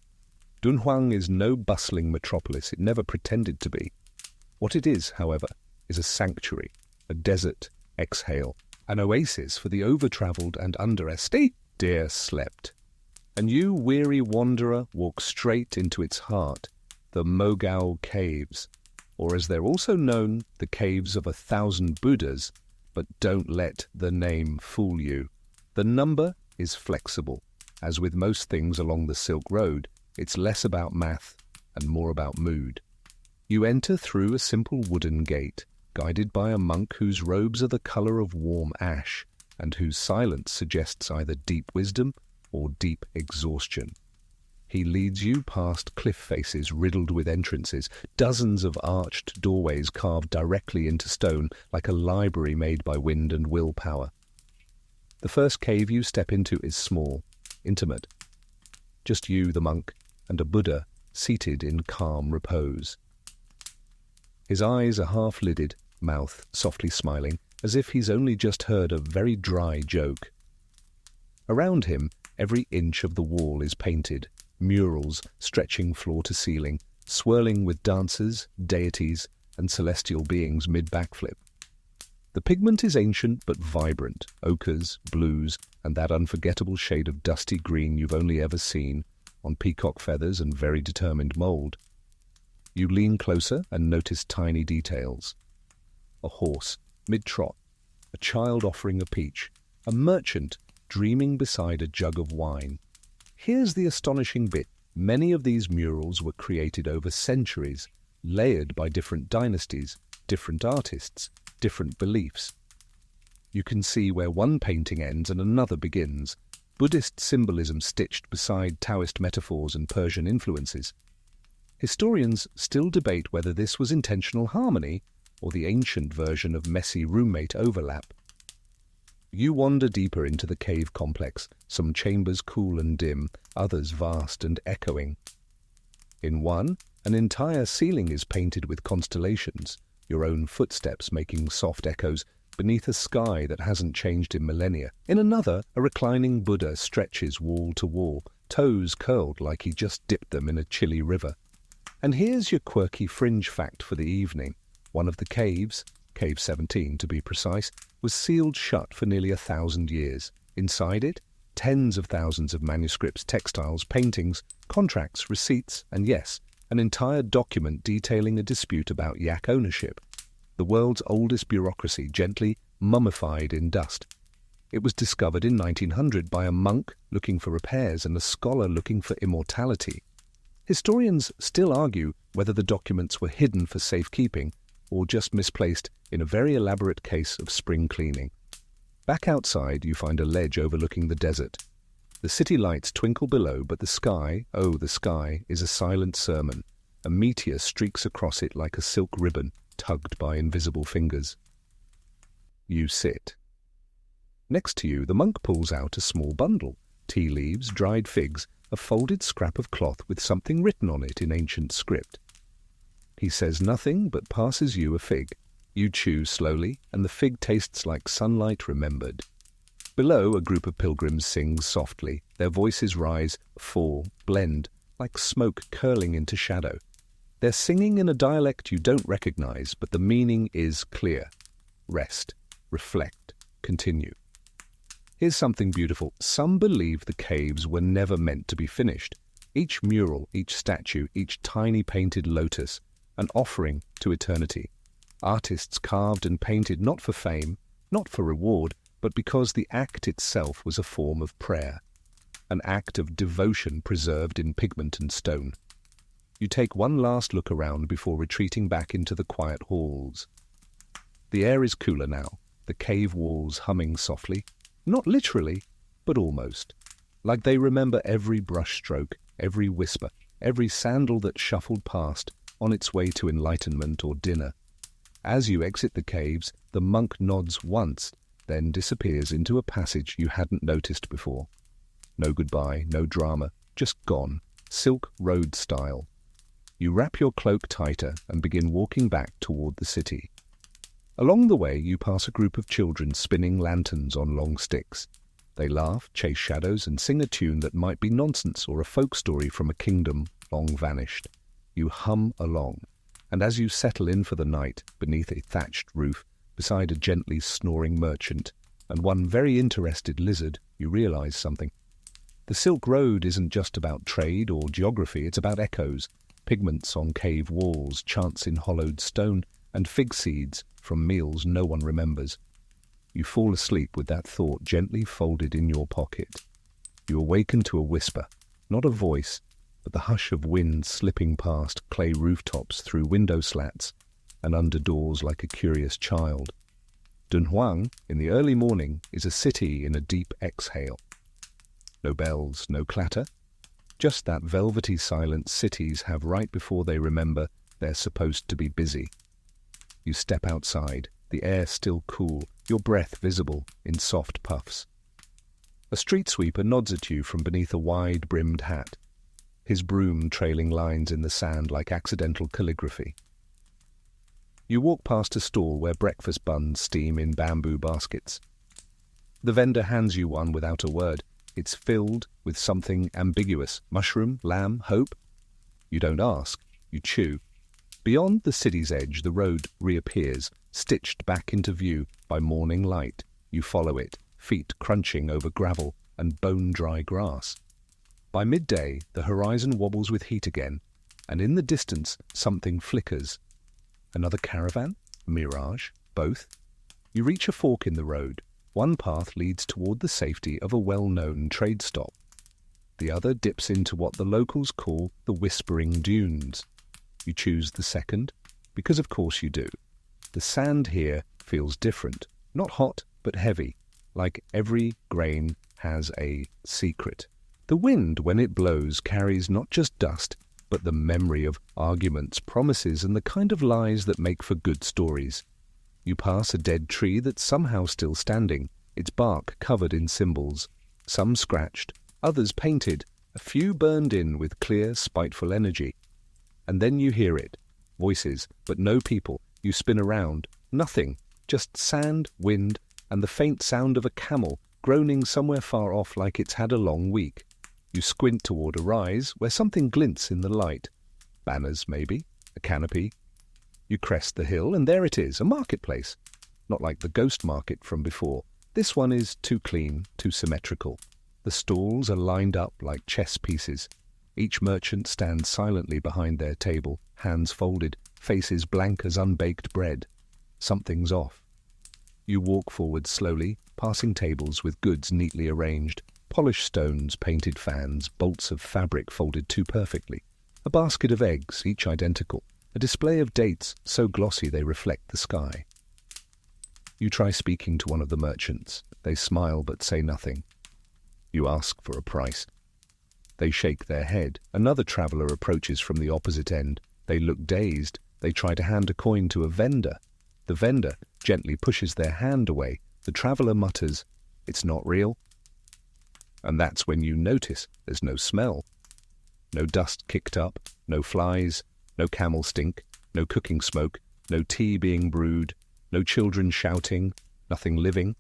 Dunhuang is no bustling metropolis. It never pretended to be. What it is, however, is a sanctuary, a desert exhale, an oasis for the over-travelled and underestimated. Deer slept, and you, weary wanderer, walk straight into its heart. the Mogao Caves, or as they're also known, the Caves of 1,000 Buddhas, but don't let the name fool you. The number is flexible. As with most things along the Silk Road, it's less about math and more about mood. You enter through a simple wooden gate, guided by a monk whose robes are the color of warm ash, and whose silence suggests either deep wisdom or deep exhaustion. He leads you past cliff faces riddled with entrances, dozens of arched doorways carved directly into stone like a library made by wind and willpower. The first cave you step into is small, intimate. Just you, the monk, and a Buddha seated in calm repose. His eyes are half-lidded, mouth softly smiling, as if he's only just heard a very dry joke. Around him, every inch of the wall is painted, murals stretching floor to ceiling, swirling with dancers, deities, and celestial beings mid-backflip. The pigment is ancient but vibrant, ochres, blues, and that unforgettable shade of dusty green you've only ever seen on peacock feathers and very determined mould. You lean closer and notice tiny details. A horse, mid-trot, a child offering a peach, a merchant dreaming beside a jug of wine. Here's the astonishing bit. Many of these murals were created over centuries, layered by different dynasties, different artists, different beliefs. You can see where one painting ends and another begins, Buddhist symbolism stitched beside Taoist metaphors and Persian influences. Historians still debate whether this was intentional harmony or the ancient version of messy roommate overlap. You wander deeper into the cave complex, some chambers cool and dim, others vast and echoing. In one, an entire ceiling is painted with constellations, your own footsteps making soft echoes beneath a sky that hasn't changed in millennia. In another, a reclining Buddha stretches wall to wall, toes curled like he just dipped them in a chilly river. And here's your quirky fringe fact for the evening. One of the caves, Cave 17 to be precise, was sealed shut for nearly 1,000 years. Inside it, tens of thousands of manuscripts, textiles, paintings, contracts, receipts, and yes, an entire document detailing a dispute about yak ownership, the world's oldest bureaucracy gently mummified in dust. It was discovered in 1900 by a monk looking for repairs and a scholar looking for immortality. Historians still argue whether the documents were hidden for safekeeping or just misplaced in a very elaborate case of spring cleaning. Back outside, you find a ledge overlooking the desert. The city lights twinkle below, but the sky, oh, the sky, is a silent sermon. A meteor streaks across it like a silk ribbon tugged by invisible fingers. You sit. Next to you, the monk pulls out a small bundle, tea leaves, dried figs, a folded scrap of cloth with something written on it in ancient script. He says nothing but passes you a fig. You chew slowly, and the fig tastes like sunlight remembered. Below, a group of pilgrims sings softly. Their voices rise, fall, blend, like smoke curling into shadow. They're singing in a dialect you don't recognize, but the meaning is clear. Rest, reflect, continue. Here's something beautiful. Some believe the caves were never meant to be finished. Each mural, each statue, each tiny painted lotus, an offering to eternity. Artists carved and painted not for fame, not for reward, but because the act itself was a form of prayer, an act of devotion preserved in pigment and stone. You take one last look around before retreating back into the quiet halls. The air is cooler now, the cave walls humming softly, not literally, but almost, like they remember every brushstroke, every whisper, every sandal that shuffled past on its way to enlightenment or dinner. As you exit the caves, the monk nods once, then disappears into a passage you hadn't noticed before. No goodbye, no drama, just gone, Silk Road style. You wrap your cloak tighter and begin walking back toward the city. Along the way, you pass a group of children spinning lanterns on long sticks. They laugh, chase shadows, and sing a tune that might be nonsense or a folk story from a kingdom long vanished. You hum along, and as you settle in for the night beneath a thatched roof, beside a gently snoring merchant and one very interested lizard, you realize something. The Silk Road isn't just about trade or geography, it's about echoes, pigments on cave walls, chants in hollowed stone, and fig seeds from meals no one remembers. You fall asleep with that thought gently folded in your pocket. You awaken to a whisper, not a voice, but the hush of wind slipping past clay rooftops through window slats and under doors like a curious child. Dunhuang, in the early morning, is a city in a deep exhale. No bells, no clatter, just that velvety silence cities have right before they remember they're supposed to be busy. You step outside, the air still cool, your breath visible in soft puffs. A street sweeper nods at you from beneath a wide-brimmed hat, his broom trailing lines in the sand like accidental calligraphy. You walk past a stall where breakfast buns steam in bamboo baskets. The vendor hands you one without a word. It's filled with something ambiguous. Mushroom, lamb, hope? You don't ask, you chew. Beyond the city's edge, the road reappears, stitched back into view by morning light. You follow it, feet crunching over gravel and bone-dry grass. By midday, the horizon wobbles with heat again, and in the distance, something flickers. Another caravan? Mirage? Both? You reach a fork in the road. One path leads toward the safety of a well-known trade stop. The other dips into what the locals call the Whispering Dunes. You choose the second, because of course you do. The sand here feels different, not hot, but heavy, like every grain has a secret. The wind, when it blows, carries not just dust, but the memory of arguments, promises, and the kind of lies that make for good stories. You pass a dead tree that's somehow still standing, its bark covered in symbols, some scratched, others painted, a few burned in with clear, spiteful energy. And then you hear it. Voices, but no people. You spin around. Nothing. Just sand, wind, and the faint sound of a camel groaning somewhere far off like it's had a long week. You squint toward a rise where something glints in the light. Banners, maybe. A canopy. You crest the hill, and there it is, a marketplace. Not like the ghost market from before. This one is too clean, too symmetrical. The stalls are lined up like chess pieces. Each merchant stands silently behind their table, hands folded, faces blank as unbaked bread. Something's off. You walk forward slowly, passing tables with goods neatly arranged, polished stones, painted fans, bolts of fabric folded too perfectly, a basket of eggs, each identical, a display of dates so glossy they reflect the sky. You try speaking to one of the merchants. They smile but say nothing. You ask for a price. They shake their head. Another traveller approaches from the opposite end. They look dazed. They try to hand a coin to a vendor. The vendor gently pushes their hand away. The traveller mutters, "It's not real." And that's when you notice there's no smell. No dust kicked up, no flies, no camel stink, no cooking smoke, no tea being brewed, no children shouting, nothing living.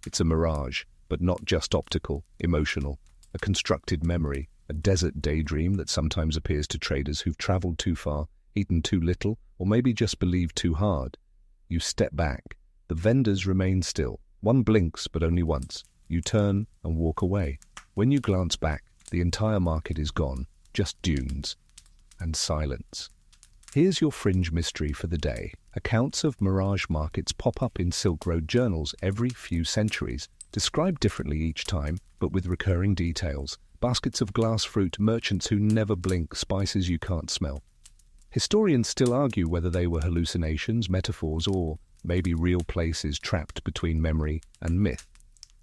It's a mirage, but not just optical, emotional, a constructed memory, a desert daydream that sometimes appears to traders who've travelled too far, eaten too little, or maybe just believed too hard. You step back. The vendors remain still. One blinks, but only once. You turn and walk away. When you glance back, the entire market is gone, just dunes and silence. Here's your fringe mystery for the day. Accounts of mirage markets pop up in Silk Road journals every few centuries, described differently each time, but with recurring details. Baskets of glass fruit, merchants who never blink, spices you can't smell. Historians still argue whether they were hallucinations, metaphors, or maybe real places trapped between memory and myth.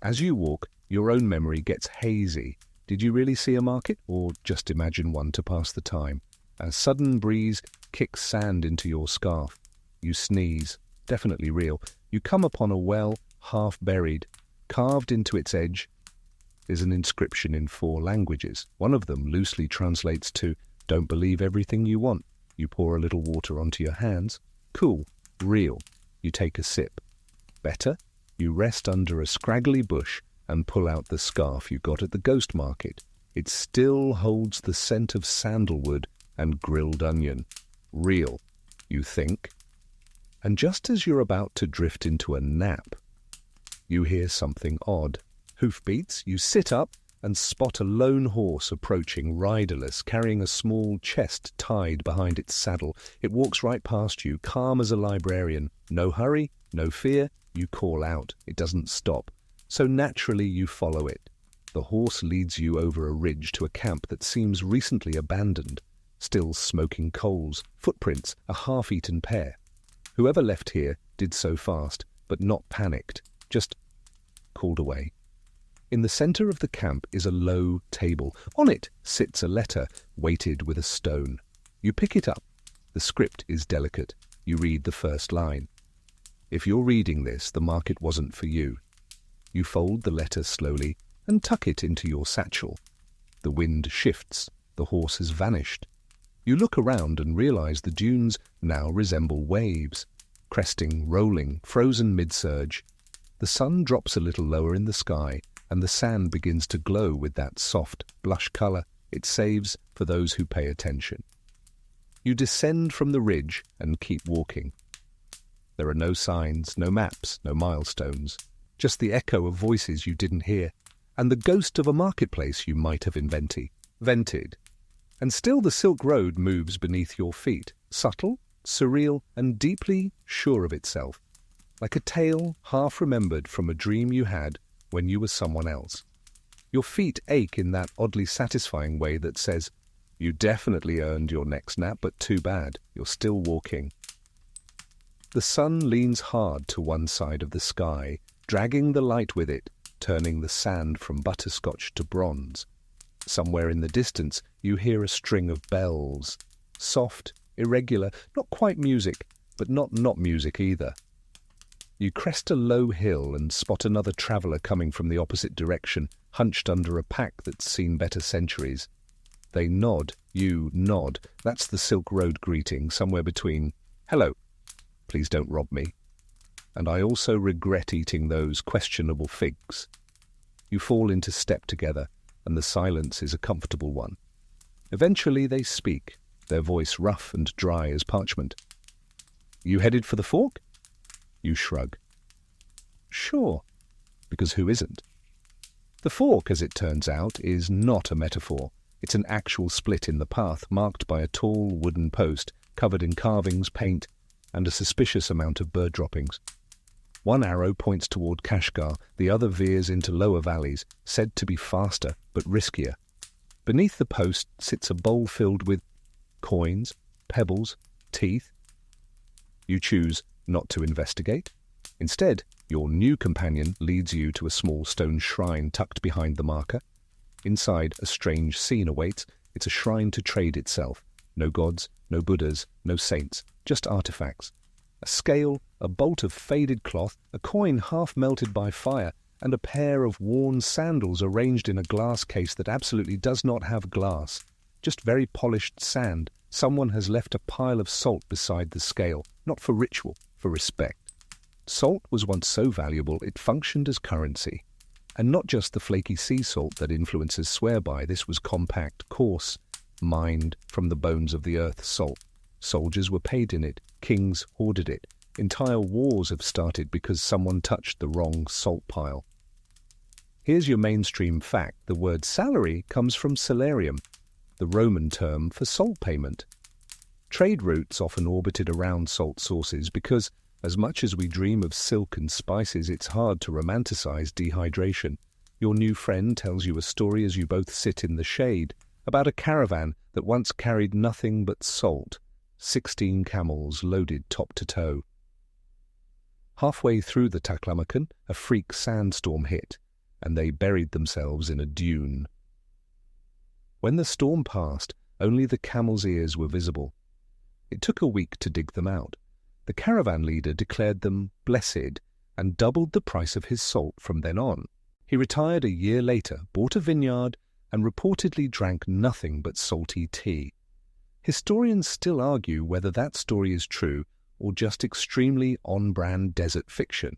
As you walk, your own memory gets hazy. Did you really see a market, or just imagine one to pass the time? A sudden breeze kicks sand into your scarf. You sneeze. Definitely real. You come upon a well, half buried. Carved into its edge is an inscription in 4 languages. One of them loosely translates to, "Don't believe everything you want." You pour a little water onto your hands. Cool. Real. You take a sip. Better? You rest under a scraggly bush and pull out the scarf you got at the ghost market. It still holds the scent of sandalwood and grilled onion. Real, you think. And just as you're about to drift into a nap, you hear something odd. Hoofbeats, you sit up, and spot a lone horse approaching riderless, carrying a small chest tied behind its saddle. It walks right past you, calm as a librarian. No hurry, no fear. You call out. It doesn't stop. So naturally you follow it. The horse leads you over a ridge to a camp that seems recently abandoned. Still smoking coals, footprints, a half-eaten pear. Whoever left here did so fast, but not panicked, just called away. In the center of the camp is a low table. On it sits a letter, weighted with a stone. You pick it up. The script is delicate. You read the first line. If you're reading this, the market wasn't for you. You fold the letter slowly and tuck it into your satchel. The wind shifts. The horse has vanished. You look around and realize the dunes now resemble waves, cresting, rolling, frozen mid-surge. The sun drops a little lower in the sky, and the sand begins to glow with that soft, blush color it saves for those who pay attention. You descend from the ridge and keep walking. There are no signs, no maps, no milestones, just the echo of voices you didn't hear, and the ghost of a marketplace you might have vented. And still the Silk Road moves beneath your feet, subtle, surreal, and deeply sure of itself, like a tale half-remembered from a dream you had when you were someone else. Your feet ache in that oddly satisfying way that says, you definitely earned your next nap, but too bad, you're still walking. The sun leans hard to one side of the sky, dragging the light with it, turning the sand from butterscotch to bronze. Somewhere in the distance, you hear a string of bells. Soft, irregular, not quite music, but not music either. You crest a low hill and spot another traveller coming from the opposite direction, hunched under a pack that's seen better centuries. They nod, you nod. That's the Silk Road greeting, somewhere between, hello, please don't rob me, and I also regret eating those questionable figs. You fall into step together, and the silence is a comfortable one. Eventually they speak, their voice rough and dry as parchment. You headed for the fork? You shrug. Sure, because who isn't? The fork, as it turns out, is not a metaphor. It's an actual split in the path, marked by a tall wooden post, covered in carvings, paint, and a suspicious amount of bird droppings. One arrow points toward Kashgar, the other veers into lower valleys, said to be faster, but riskier. Beneath the post sits a bowl filled with coins, pebbles, teeth. You choose not to investigate. Instead, your new companion leads you to a small stone shrine tucked behind the marker. Inside, a strange scene awaits. It's a shrine to trade itself. No gods, no Buddhas, no saints, just artifacts. A scale, a bolt of faded cloth, a coin half melted by fire, and a pair of worn sandals arranged in a glass case that absolutely does not have glass. Just very polished sand. Someone has left a pile of salt beside the scale, not for ritual, for respect. Salt was once so valuable it functioned as currency. And not just the flaky sea salt that influencers swear by. This was compact, coarse, mined from the bones of the earth salt. Soldiers were paid in it. Kings hoarded it. Entire wars have started because someone touched the wrong salt pile. Here's your mainstream fact. The word salary comes from salarium, the Roman term for salt payment. Trade routes often orbited around salt sources because, as much as we dream of silk and spices, it's hard to romanticize dehydration. Your new friend tells you a story as you both sit in the shade about a caravan that once carried nothing but salt, 16 camels loaded top to toe. Halfway through the Taklamakan, a freak sandstorm hit, and they buried themselves in a dune. When the storm passed, only the camels' ears were visible. It took a week to dig them out. The caravan leader declared them blessed and doubled the price of his salt from then on. He retired a year later, bought a vineyard, and reportedly drank nothing but salty tea. Historians still argue whether that story is true or just extremely on-brand desert fiction.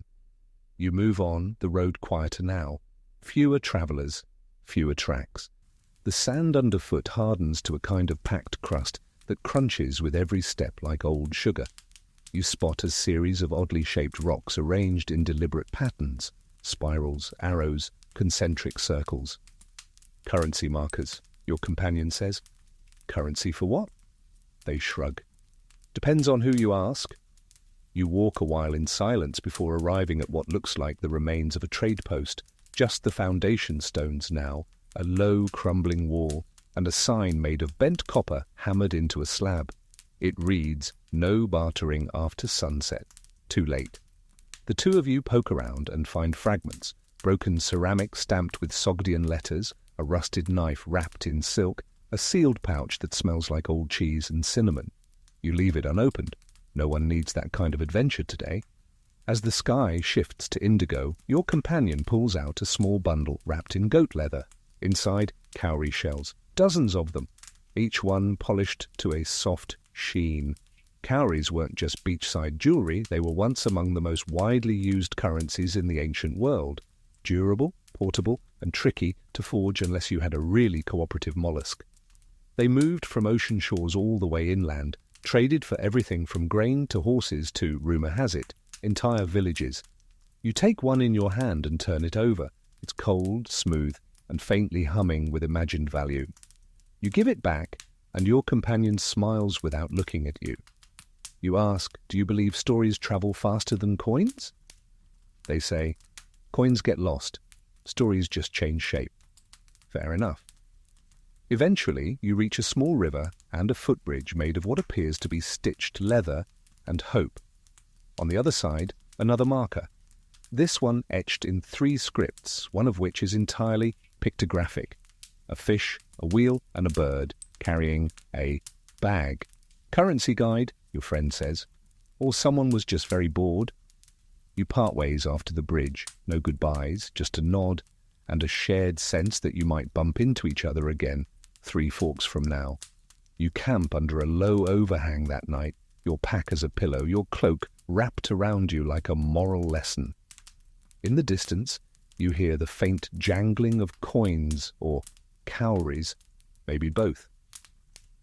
You move on, the road quieter now. Fewer travellers, fewer tracks. The sand underfoot hardens to a kind of packed crust that crunches with every step like old sugar. You spot a series of oddly shaped rocks arranged in deliberate patterns, spirals, arrows, concentric circles. Currency markers, your companion says. Currency for what? They shrug. Depends on who you ask. You walk a while in silence before arriving at what looks like the remains of a trade post, just the foundation stones now, a low crumbling wall, and a sign made of bent copper hammered into a slab. It reads, "No bartering after sunset." Too late. The two of you poke around and find fragments, broken ceramic stamped with Sogdian letters, a rusted knife wrapped in silk, a sealed pouch that smells like old cheese and cinnamon. You leave it unopened. No one needs that kind of adventure today. As the sky shifts to indigo, your companion pulls out a small bundle wrapped in goat leather. Inside, cowrie shells, dozens of them, each one polished to a soft sheen. Cowries weren't just beachside jewelry, they were once among the most widely used currencies in the ancient world. Durable, portable, and tricky to forge unless you had a really cooperative mollusk. They moved from ocean shores all the way inland, traded for everything from grain to horses to, rumour has it, entire villages. You take one in your hand and turn it over. It's cold, smooth, and faintly humming with imagined value. You give it back, and your companion smiles without looking at you. You ask, do you believe stories travel faster than coins? They say, coins get lost. Stories just change shape. Fair enough. Eventually, you reach a small river and a footbridge made of what appears to be stitched leather and hope. On the other side, another marker. This one etched in 3 scripts, one of which is entirely pictographic. A fish, a wheel, and a bird carrying a bag. Currency guide, your friend says. Or someone was just very bored. You part ways after the bridge, no goodbyes, just a nod, and a shared sense that you might bump into each other again 3 forks from now. You camp under a low overhang that night, your pack as a pillow, your cloak wrapped around you like a moral lesson. In the distance, you hear the faint jangling of coins or cowries, maybe both.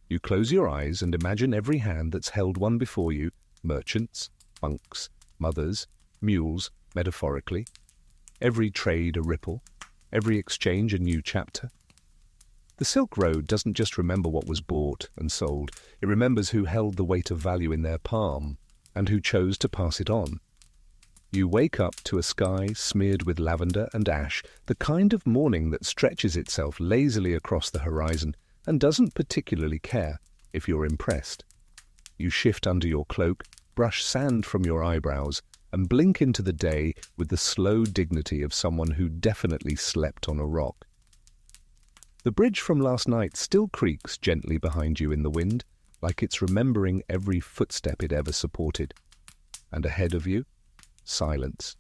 You close your eyes and imagine every hand that's held one before you, merchants, monks, mothers, mules, metaphorically. Every trade a ripple, every exchange a new chapter. The Silk Road doesn't just remember what was bought and sold, it remembers who held the weight of value in their palm and who chose to pass it on. You wake up to a sky smeared with lavender and ash, the kind of morning that stretches itself lazily across the horizon and doesn't particularly care if you're impressed. You shift under your cloak, brush sand from your eyebrows, and blink into the day with the slow dignity of someone who definitely slept on a rock. The bridge from last night still creaks gently behind you in the wind, like it's remembering every footstep it ever supported. And ahead of you, silence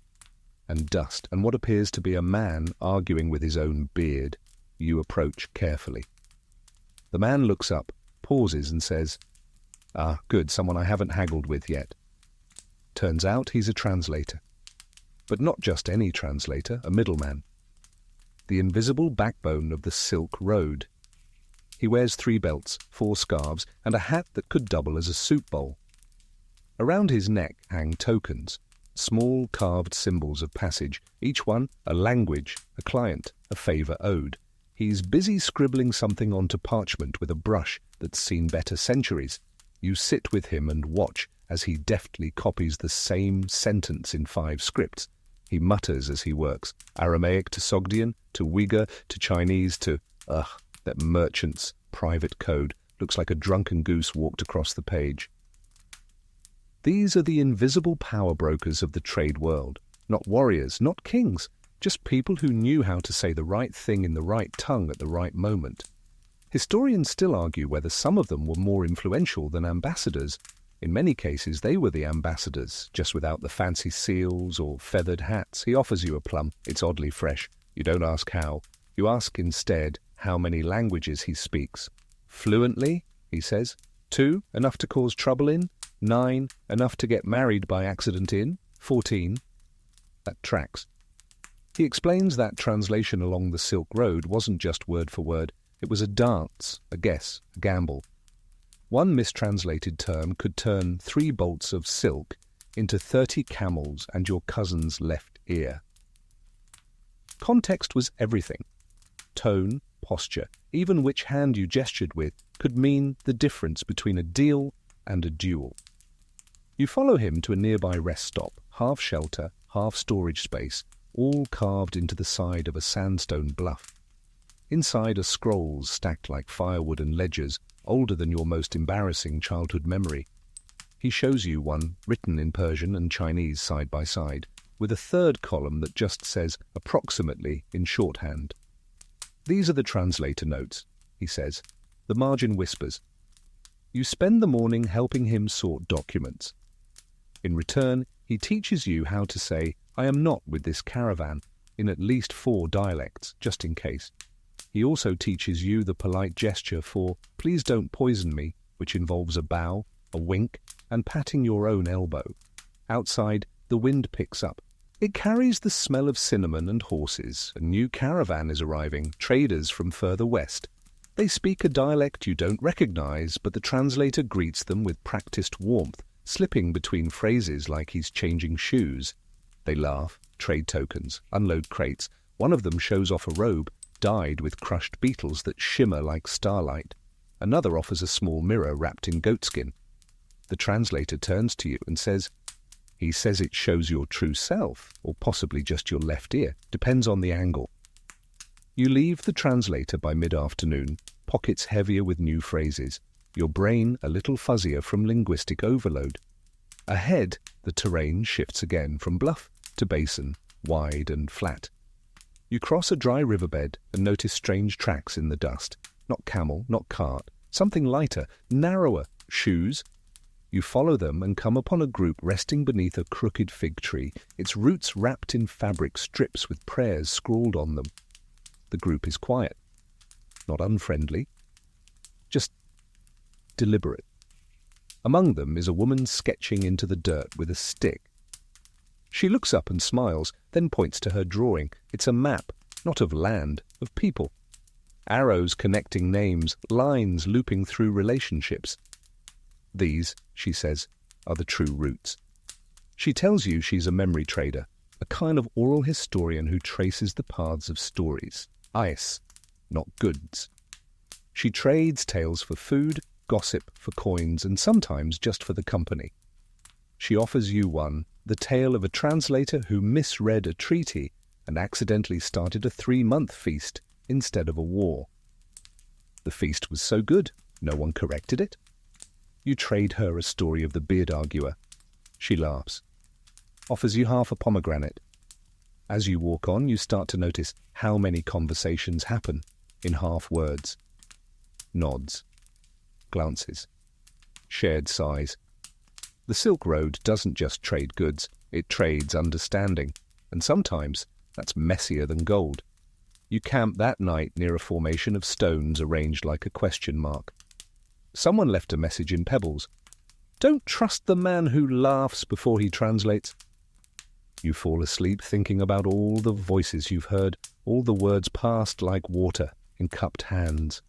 and dust, and what appears to be a man arguing with his own beard. You approach carefully. The man looks up, pauses, and says, "Ah, good, someone I haven't haggled with yet." Turns out he's a translator. But not just any translator, a middleman. The invisible backbone of the Silk Road. He wears 3 belts, 4 scarves, and a hat that could double as a soup bowl. Around his neck hang tokens, small carved symbols of passage, each one a language, a client, a favour owed. He's busy scribbling something onto parchment with a brush that's seen better centuries. You sit with him and watch as he deftly copies the same sentence in 5 scripts. He mutters as he works, Aramaic to Sogdian, to Uyghur, to Chinese, to, that merchant's private code. Looks like a drunken goose walked across the page. These are the invisible power brokers of the trade world. Not warriors, not kings, just people who knew how to say the right thing in the right tongue at the right moment. Historians still argue whether some of them were more influential than ambassadors. In many cases, they were the ambassadors, just without the fancy seals or feathered hats. He offers you a plum. It's oddly fresh. You don't ask how. You ask instead how many languages he speaks. Fluently, he says. 2, enough to cause trouble in. 9, enough to get married by accident in. 14. That tracks. He explains that translation along the Silk Road wasn't just word for word. It was a dance, a guess, a gamble. One mistranslated term could turn 3 bolts of silk into 30 camels and your cousin's left ear. Context was everything. Tone, posture, even which hand you gestured with, could mean the difference between a deal and a duel. You follow him to a nearby rest stop, half shelter, half storage space, all carved into the side of a sandstone bluff. Inside are scrolls stacked like firewood and ledgers, older than your most embarrassing childhood memory. He shows you one written in Persian and Chinese side by side, with a third column that just says approximately in shorthand. These are the translator notes, he says. The margin whispers. You spend the morning helping him sort documents. In return, he teaches you how to say, I am not with this caravan, in at least 4 dialects, just in case. He also teaches you the polite gesture for, please don't poison me, which involves a bow, a wink, and patting your own elbow. Outside, the wind picks up. It carries the smell of cinnamon and horses. A new caravan is arriving, traders from further west. They speak a dialect you don't recognize, but the translator greets them with practiced warmth, slipping between phrases like he's changing shoes. They laugh, trade tokens, unload crates. One of them shows off a robe, dyed with crushed beetles that shimmer like starlight. Another offers a small mirror wrapped in goatskin. The translator turns to you and says, he says it shows your true self, or possibly just your left ear, depends on the angle. You leave the translator by mid-afternoon, pockets heavier with new phrases, your brain a little fuzzier from linguistic overload. Ahead, the terrain shifts again from bluff to basin, wide and flat. You cross a dry riverbed and notice strange tracks in the dust. Not camel, not cart, something lighter, narrower, shoes. You follow them and come upon a group resting beneath a crooked fig tree, its roots wrapped in fabric strips with prayers scrawled on them. The group is quiet, not unfriendly, just deliberate. Among them is a woman sketching into the dirt with a stick. She looks up and smiles, then points to her drawing. It's a map, not of land, of people. Arrows connecting names, lines looping through relationships. These, she says, are the true roots. She tells you she's a memory trader, a kind of oral historian who traces the paths of stories. Ice, not goods. She trades tales for food, gossip for coins, and sometimes just for the company. She offers you one, the tale of a translator who misread a treaty and accidentally started a 3-month feast instead of a war. The feast was so good, no one corrected it. You trade her a story of the beard arguer. She laughs, offers you half a pomegranate. As you walk on, you start to notice how many conversations happen in half words. Nods, glances, shared sighs. The Silk Road doesn't just trade goods, it trades understanding, and sometimes that's messier than gold. You camp that night near a formation of stones arranged like a question mark. Someone left a message in pebbles. Don't trust the man who laughs before he translates. You fall asleep thinking about all the voices you've heard, all the words passed like water in cupped hands.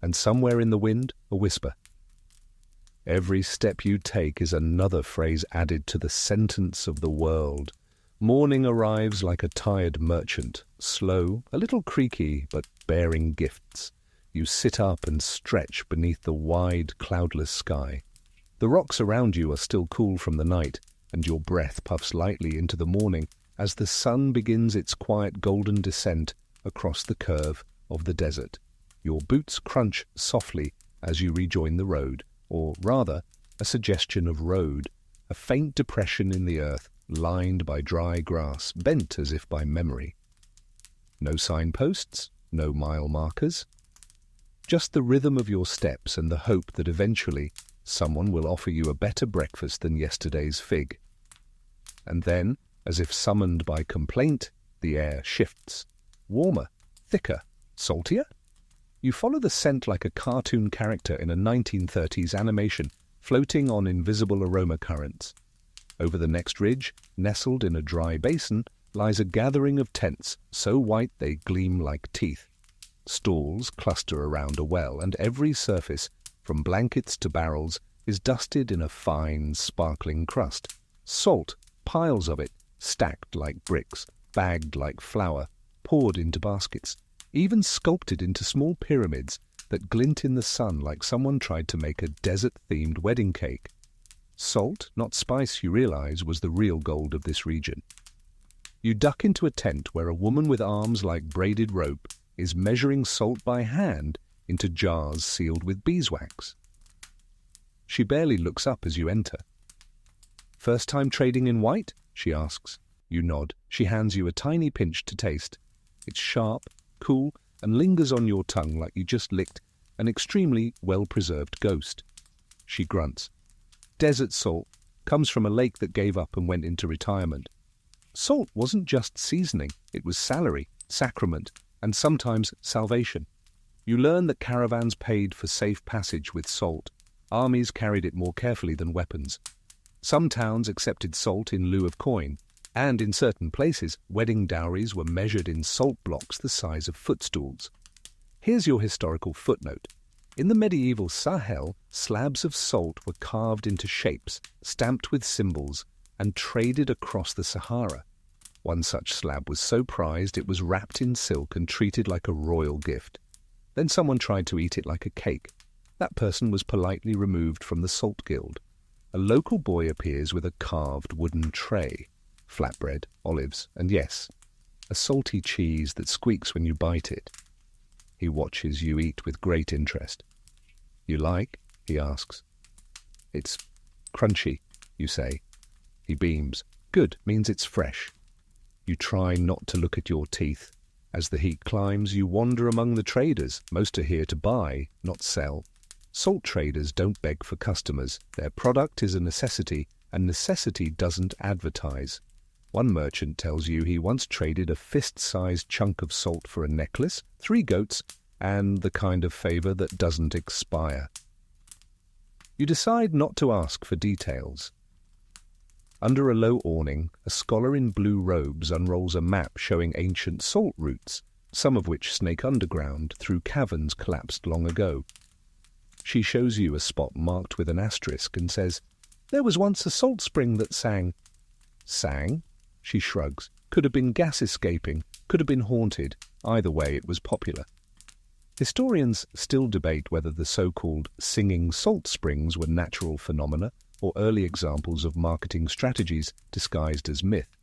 And somewhere in the wind, a whisper. Every step you take is another phrase added to the sentence of the world. Morning arrives like a tired merchant, slow, a little creaky, but bearing gifts. You sit up and stretch beneath the wide, cloudless sky. The rocks around you are still cool from the night, and your breath puffs lightly into the morning as the sun begins its quiet golden descent across the curve of the desert. Your boots crunch softly as you rejoin the road, or rather, a suggestion of road, a faint depression in the earth, lined by dry grass, bent as if by memory. No signposts, no mile markers. Just the rhythm of your steps and the hope that eventually someone will offer you a better breakfast than yesterday's fig. And then, as if summoned by complaint, the air shifts. Warmer, thicker, saltier? You follow the scent like a cartoon character in a 1930s animation, floating on invisible aroma currents. Over the next ridge, nestled in a dry basin, lies a gathering of tents, so white they gleam like teeth. Stalls cluster around a well, and every surface, from blankets to barrels, is dusted in a fine, sparkling crust. Salt, piles of it, stacked like bricks, bagged like flour, poured into baskets. even sculpted into small pyramids that glint in the sun like someone tried to make a desert-themed wedding cake. Salt, not spice, you realize, was the real gold of this region. You duck into a tent where a woman with arms like braided rope is measuring salt by hand into jars sealed with beeswax. She barely looks up as you enter. "First time trading in white?" she asks. You nod. She hands you a tiny pinch to taste. It's sharp, cool, and lingers on your tongue like you just licked an extremely well-preserved ghost. She grunts. Desert salt comes from a lake that gave up and went into retirement. Salt wasn't just seasoning, it was salary, sacrament, and sometimes salvation. You learn that caravans paid for safe passage with salt. Armies carried it more carefully than weapons. Some towns accepted salt in lieu of coin, and in certain places, wedding dowries were measured in salt blocks the size of footstools. Here's your historical footnote. In the medieval Sahel, slabs of salt were carved into shapes, stamped with symbols, and traded across the Sahara. One such slab was so prized it was wrapped in silk and treated like a royal gift. Then someone tried to eat it like a cake. That person was politely removed from the salt guild. A local boy appears with a carved wooden tray, flatbread, olives, and yes, a salty cheese that squeaks when you bite it. He watches you eat with great interest. "You like?" he asks. "It's crunchy," you say. He beams. "Good, means it's fresh." You try not to look at your teeth. As the heat climbs, you wander among the traders. Most are here to buy, not sell. Salt traders don't beg for customers. Their product is a necessity, and necessity doesn't advertise. One merchant tells you he once traded a fist-sized chunk of salt for a necklace, 3 goats, and the kind of favor that doesn't expire. You decide not to ask for details. Under a low awning, a scholar in blue robes unrolls a map showing ancient salt routes, some of which snake underground through caverns collapsed long ago. She shows you a spot marked with an asterisk and says, "There was once a salt spring that sang." Sang? She shrugs. Could have been gas escaping, could have been haunted. Either way, it was popular. Historians still debate whether the so-called singing salt springs were natural phenomena or early examples of marketing strategies disguised as myth.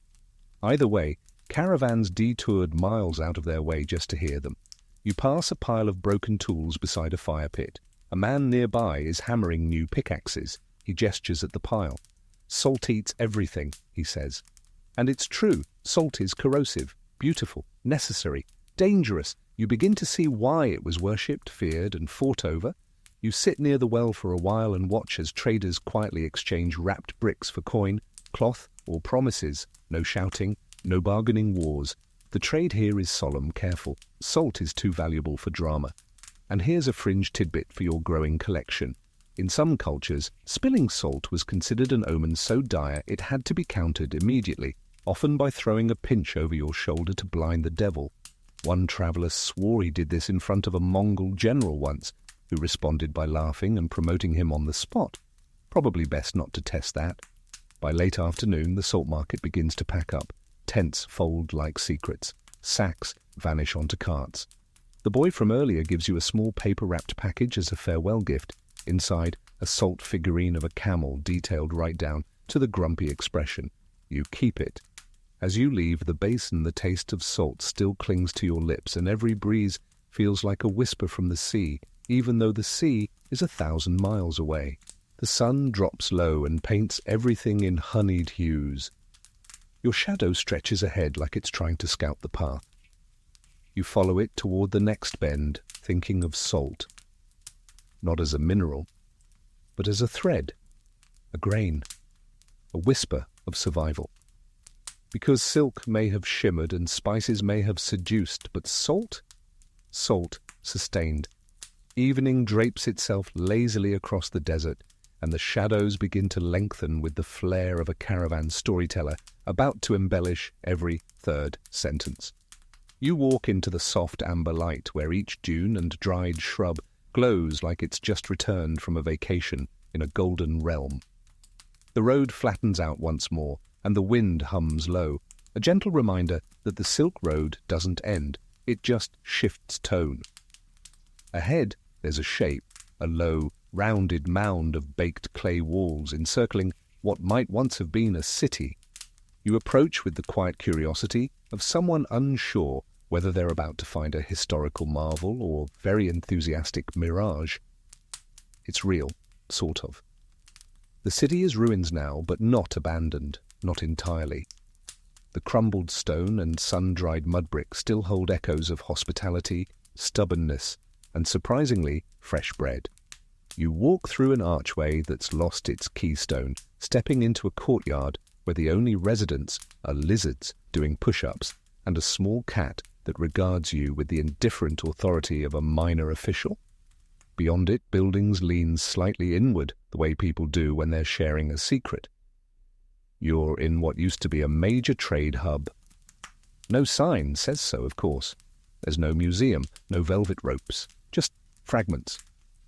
Either way, caravans detoured miles out of their way just to hear them. You pass a pile of broken tools beside a fire pit. A man nearby is hammering new pickaxes. He gestures at the pile. "Salt eats everything," he says. And it's true, salt is corrosive, beautiful, necessary, dangerous. You begin to see why it was worshipped, feared, and fought over. You sit near the well for a while and watch as traders quietly exchange wrapped bricks for coin, cloth, or promises. No shouting, no bargaining wars. The trade here is solemn, careful. Salt is too valuable for drama. And here's a fringe tidbit for your growing collection. In some cultures, spilling salt was considered an omen so dire it had to be countered immediately, often by throwing a pinch over your shoulder to blind the devil. One traveller swore he did this in front of a Mongol general once, who responded by laughing and promoting him on the spot. Probably best not to test that. By late afternoon, the salt market begins to pack up. Tents fold like secrets. Sacks vanish onto carts. The boy from earlier gives you a small paper-wrapped package as a farewell gift. Inside, a salt figurine of a camel detailed right down to the grumpy expression. You keep it. As you leave the basin, the taste of salt still clings to your lips, and every breeze feels like a whisper from the sea, even though the sea is 1,000 miles away. The sun drops low and paints everything in honeyed hues. Your shadow stretches ahead like it's trying to scout the path. You follow it toward the next bend, thinking of salt. Not as a mineral, but as a thread, a grain, a whisper of survival. Because silk may have shimmered and spices may have seduced, but salt sustained. Evening drapes itself lazily across the desert, and the shadows begin to lengthen with the flair of a caravan storyteller about to embellish every third sentence. You walk into the soft amber light where each dune and dried shrub glows like it's just returned from a vacation in a golden realm. The road flattens out once more, and the wind hums low, a gentle reminder that the Silk Road doesn't end, It just shifts tone. Ahead, there's a shape, a low, rounded mound of baked clay walls encircling what might once have been a city. You approach with the quiet curiosity of someone unsure whether they're about to find a historical marvel or very enthusiastic mirage. It's real, sort of. The city is ruins now, but not abandoned, not entirely. The crumbled stone and sun-dried mud brick still hold echoes of hospitality, stubbornness, and surprisingly, fresh bread. You walk through an archway that's lost its keystone, stepping into a courtyard where the only residents are lizards doing push-ups and a small cat that regards you with the indifferent authority of a minor official. Beyond it, buildings lean slightly inward, the way people do when they're sharing a secret. You're in what used to be a major trade hub. No sign says so, of course. There's no museum, no velvet ropes, just fragments.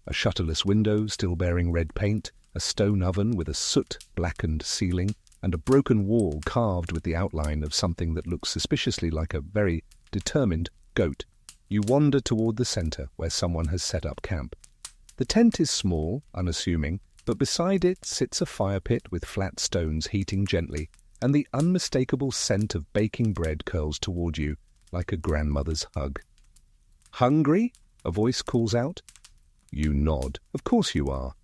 A shutterless window still bearing red paint, a stone oven with a soot-blackened ceiling, and a broken wall carved with the outline of something that looks suspiciously like a very determined goat. You wander toward the center where someone has set up camp. The tent is small, unassuming, but beside it sits a fire pit with flat stones heating gently, and the unmistakable scent of baking bread curls toward you like a grandmother's hug. "Hungry?" a voice calls out. You nod. Of course you are.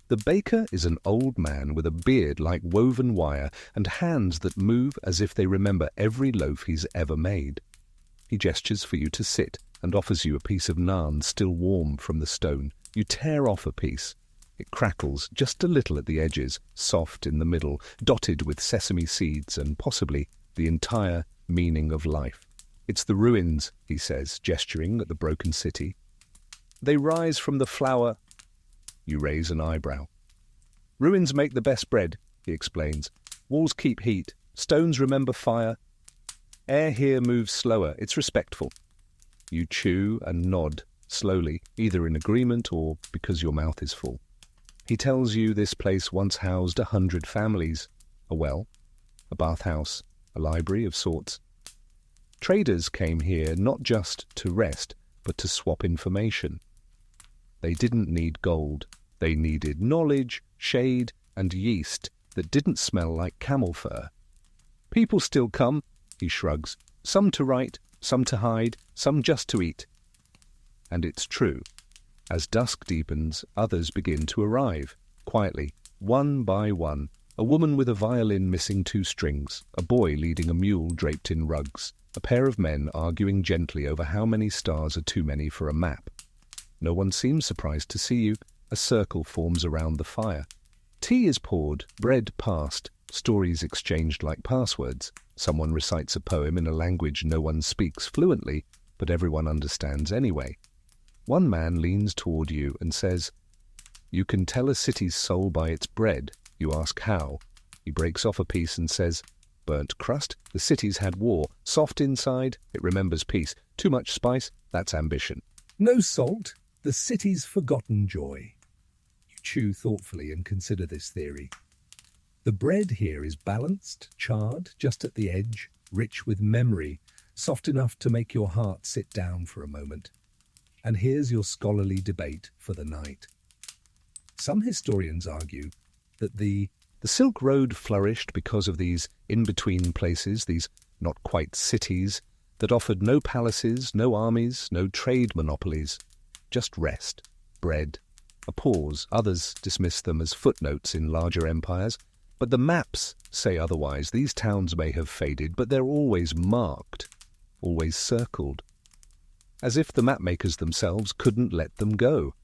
The baker is an old man with a beard like woven wire and hands that move as if they remember every loaf he's ever made. He gestures for you to sit and offers you a piece of naan still warm from the stone. You tear off a piece. It crackles just a little at the edges, soft in the middle, dotted with sesame seeds and possibly the entire meaning of life. "It's the ruins," he says, gesturing at the broken city. "They rise from the flour." You raise an eyebrow. "Ruins make the best bread," he explains. "Walls keep heat. Stones remember fire. Air here moves slower. It's respectful." You chew and nod, slowly, either in agreement or because your mouth is full. He tells you this place once housed 100 families. A well, a bathhouse, a library of sorts. Traders came here not just to rest, but to swap information. They didn't need gold. They needed knowledge, shade, and yeast that didn't smell like camel fur. "People still come," he shrugs. "Some to write, some to hide, some just to eat." And it's true. As dusk deepens, others begin to arrive, quietly, one by one. A woman with a violin missing 2 strings, a boy leading a mule draped in rugs, a pair of men arguing gently over how many stars are too many for a map. No one seems surprised to see you. A circle forms around the fire. Tea is poured, bread passed, stories exchanged like passwords. Someone recites a poem in a language no one speaks fluently, but everyone understands anyway. One man leans toward you and says, "You can tell a city's soul by its bread." You ask how. He breaks off a piece and says, "Burnt crust, the city's had war. Soft inside, it remembers peace. Too much spice, that's ambition. No salt, the city's forgotten joy." You chew thoughtfully and consider this theory. The bread here is balanced, charred, just at the edge, rich with memory, soft enough to make your heart sit down for a moment. And here's your scholarly debate for the night. Some historians argue that the Silk Road flourished because of these in-between places, these not quite cities, that offered no palaces, no armies, no trade monopolies, just rest, bread, a pause. Others dismiss them as footnotes in larger empires. But the maps say otherwise. These towns may have faded, but they're always marked, always circled, as if the mapmakers themselves couldn't let them go.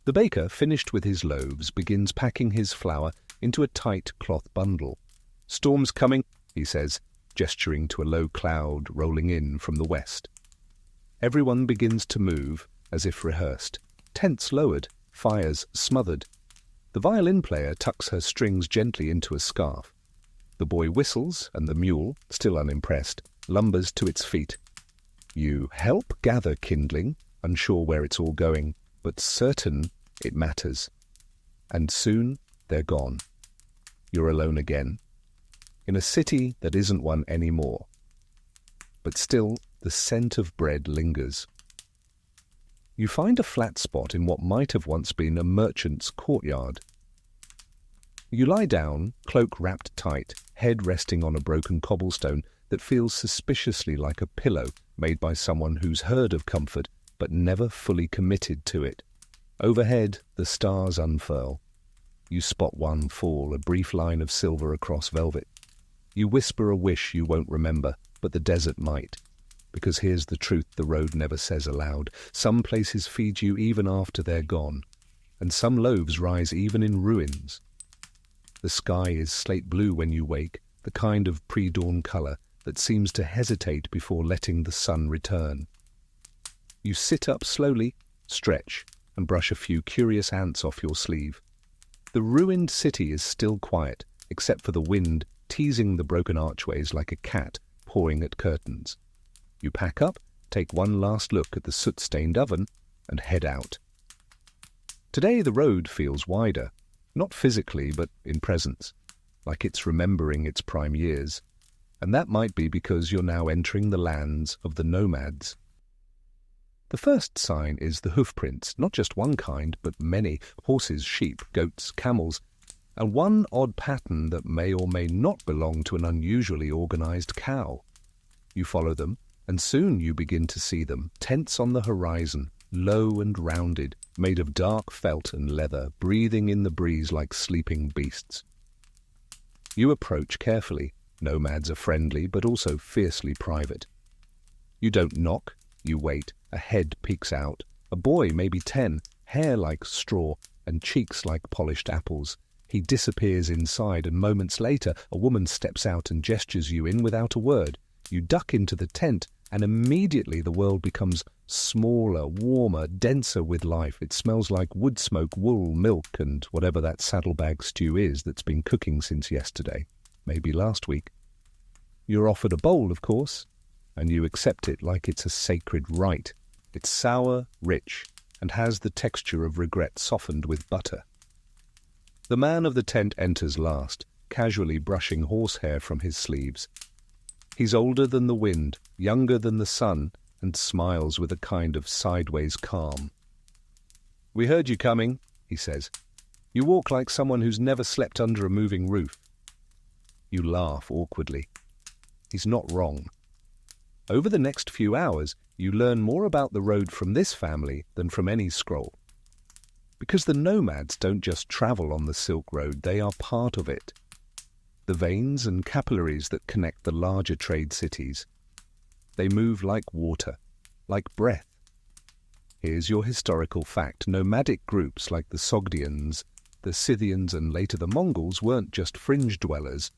The baker, finished with his loaves, begins packing his flour into a tight cloth bundle. "Storm's coming," he says, gesturing to a low cloud rolling in from the west. Everyone begins to move, as if rehearsed. Tents lowered, fires smothered. The violin player tucks her strings gently into a scarf. The boy whistles, and the mule, still unimpressed, lumbers to its feet. You help gather kindling, unsure where it's all going, but certain it matters. And soon they're gone. You're alone again, in a city that isn't one anymore. But still, the scent of bread lingers. You find a flat spot in what might have once been a merchant's courtyard. You lie down, cloak wrapped tight, head resting on a broken cobblestone that feels suspiciously like a pillow made by someone who's heard of comfort but never fully committed to it. Overhead, the stars unfurl. You spot one fall, a brief line of silver across velvet. You whisper a wish you won't remember, but the desert might. Because here's the truth the road never says aloud. Some places feed you even after they're gone, and some loaves rise even in ruins. The sky is slate blue when you wake, the kind of pre-dawn color that seems to hesitate before letting the sun return. You sit up slowly, stretch, and brush a few curious ants off your sleeve. The ruined city is still quiet, except for the wind teasing the broken archways like a cat pawing at curtains. You pack up, take one last look at the soot-stained oven, and head out. Today the road feels wider, not physically but in presence, like it's remembering its prime years. And that might be because you're now entering the lands of the nomads. The first sign is the hoofprints, not just one kind, but many: horses, sheep, goats, camels, and one odd pattern that may or may not belong to an unusually organized cow. You follow them, and soon you begin to see them, tents on the horizon, low and rounded, made of dark felt and leather, breathing in the breeze like sleeping beasts. You approach carefully. Nomads are friendly, but also fiercely private. You don't knock, you wait. A head peeks out. A boy, maybe 10, hair like straw and cheeks like polished apples. He disappears inside, and moments later a woman steps out and gestures you in without a word. You duck into the tent, and immediately the world becomes smaller, warmer, denser with life. It smells like wood smoke, wool, milk, and whatever that saddlebag stew is that's been cooking since yesterday, maybe last week. You're offered a bowl, of course, and you accept it like it's a sacred rite. It's sour, rich, and has the texture of regret softened with butter. The man of the tent enters last, casually brushing horsehair from his sleeves. He's older than the wind, younger than the sun, and smiles with a kind of sideways calm. "We heard you coming," he says. "You walk like someone who's never slept under a moving roof." You laugh awkwardly. He's not wrong. Over the next few hours, you learn more about the road from this family than from any scroll. Because the nomads don't just travel on the Silk Road, they are part of it. The veins and capillaries that connect the larger trade cities. They move like water, like breath. Here's your historical fact. Nomadic groups like the Sogdians, the Scythians, and later the Mongols weren't just fringe dwellers.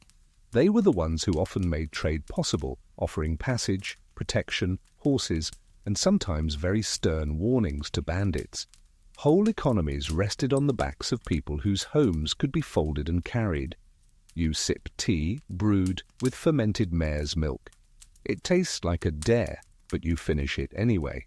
They were the ones who often made trade possible, offering passage, protection, horses, and sometimes very stern warnings to bandits. Whole economies rested on the backs of people whose homes could be folded and carried. You sip tea brewed with fermented mare's milk. It tastes like a dare, but you finish it anyway.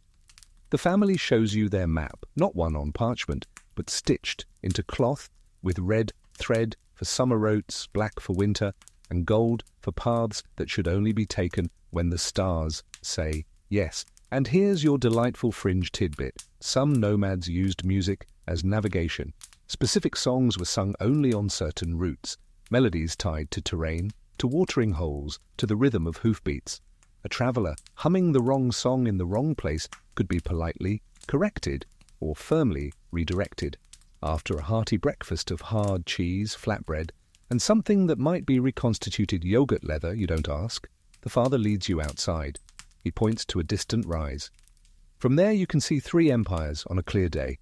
The family shows you their map, not one on parchment, but stitched into cloth with red thread for summer roads, black for winter, and gold for paths that should only be taken when the stars say yes. And here's your delightful fringe tidbit. Some nomads used music as navigation. Specific songs were sung only on certain routes, melodies tied to terrain, to watering holes, to the rhythm of hoofbeats. A traveller humming the wrong song in the wrong place could be politely corrected or firmly redirected. After a hearty breakfast of hard cheese, flatbread, and something that might be reconstituted yogurt leather, you don't ask, the father leads you outside. He points to a distant rise. From there you can see 3 empires on a clear day.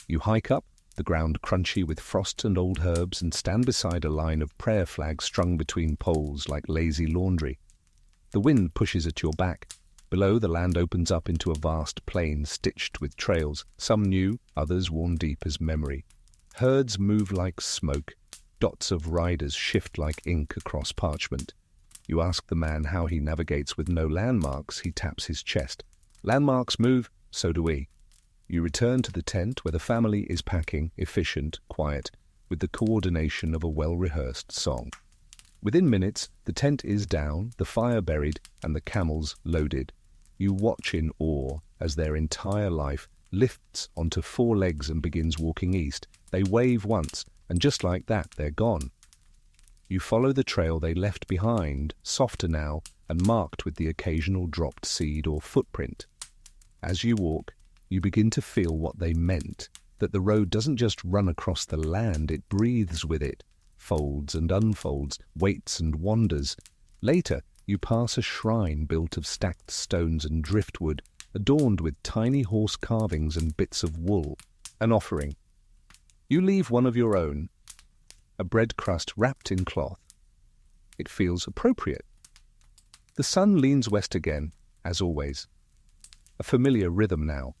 You hike up, the ground crunchy with frost and old herbs, and stand beside a line of prayer flags strung between poles like lazy laundry. The wind pushes at your back. Below, the land opens up into a vast plain stitched with trails, some new, others worn deep as memory. Herds move like smoke. Dots of riders shift like ink across parchment. You ask the man how he navigates with no landmarks. He taps his chest. Landmarks move, so do we. You return to the tent where the family is packing, efficient, quiet, with the coordination of a well-rehearsed song. Within minutes, the tent is down, the fire buried, and the camels loaded. You watch in awe as their entire life lifts onto four legs and begins walking east. They wave once, and just like that, they're gone. You follow the trail they left behind, softer now and marked with the occasional dropped seed or footprint. As you walk, you begin to feel what they meant, that the road doesn't just run across the land, it breathes with it, folds and unfolds, waits and wanders. Later, you pass a shrine built of stacked stones and driftwood, adorned with tiny horse carvings and bits of wool, an offering. You leave one of your own, a bread crust wrapped in cloth. It feels appropriate. The sun leans west again, as always. A familiar rhythm now.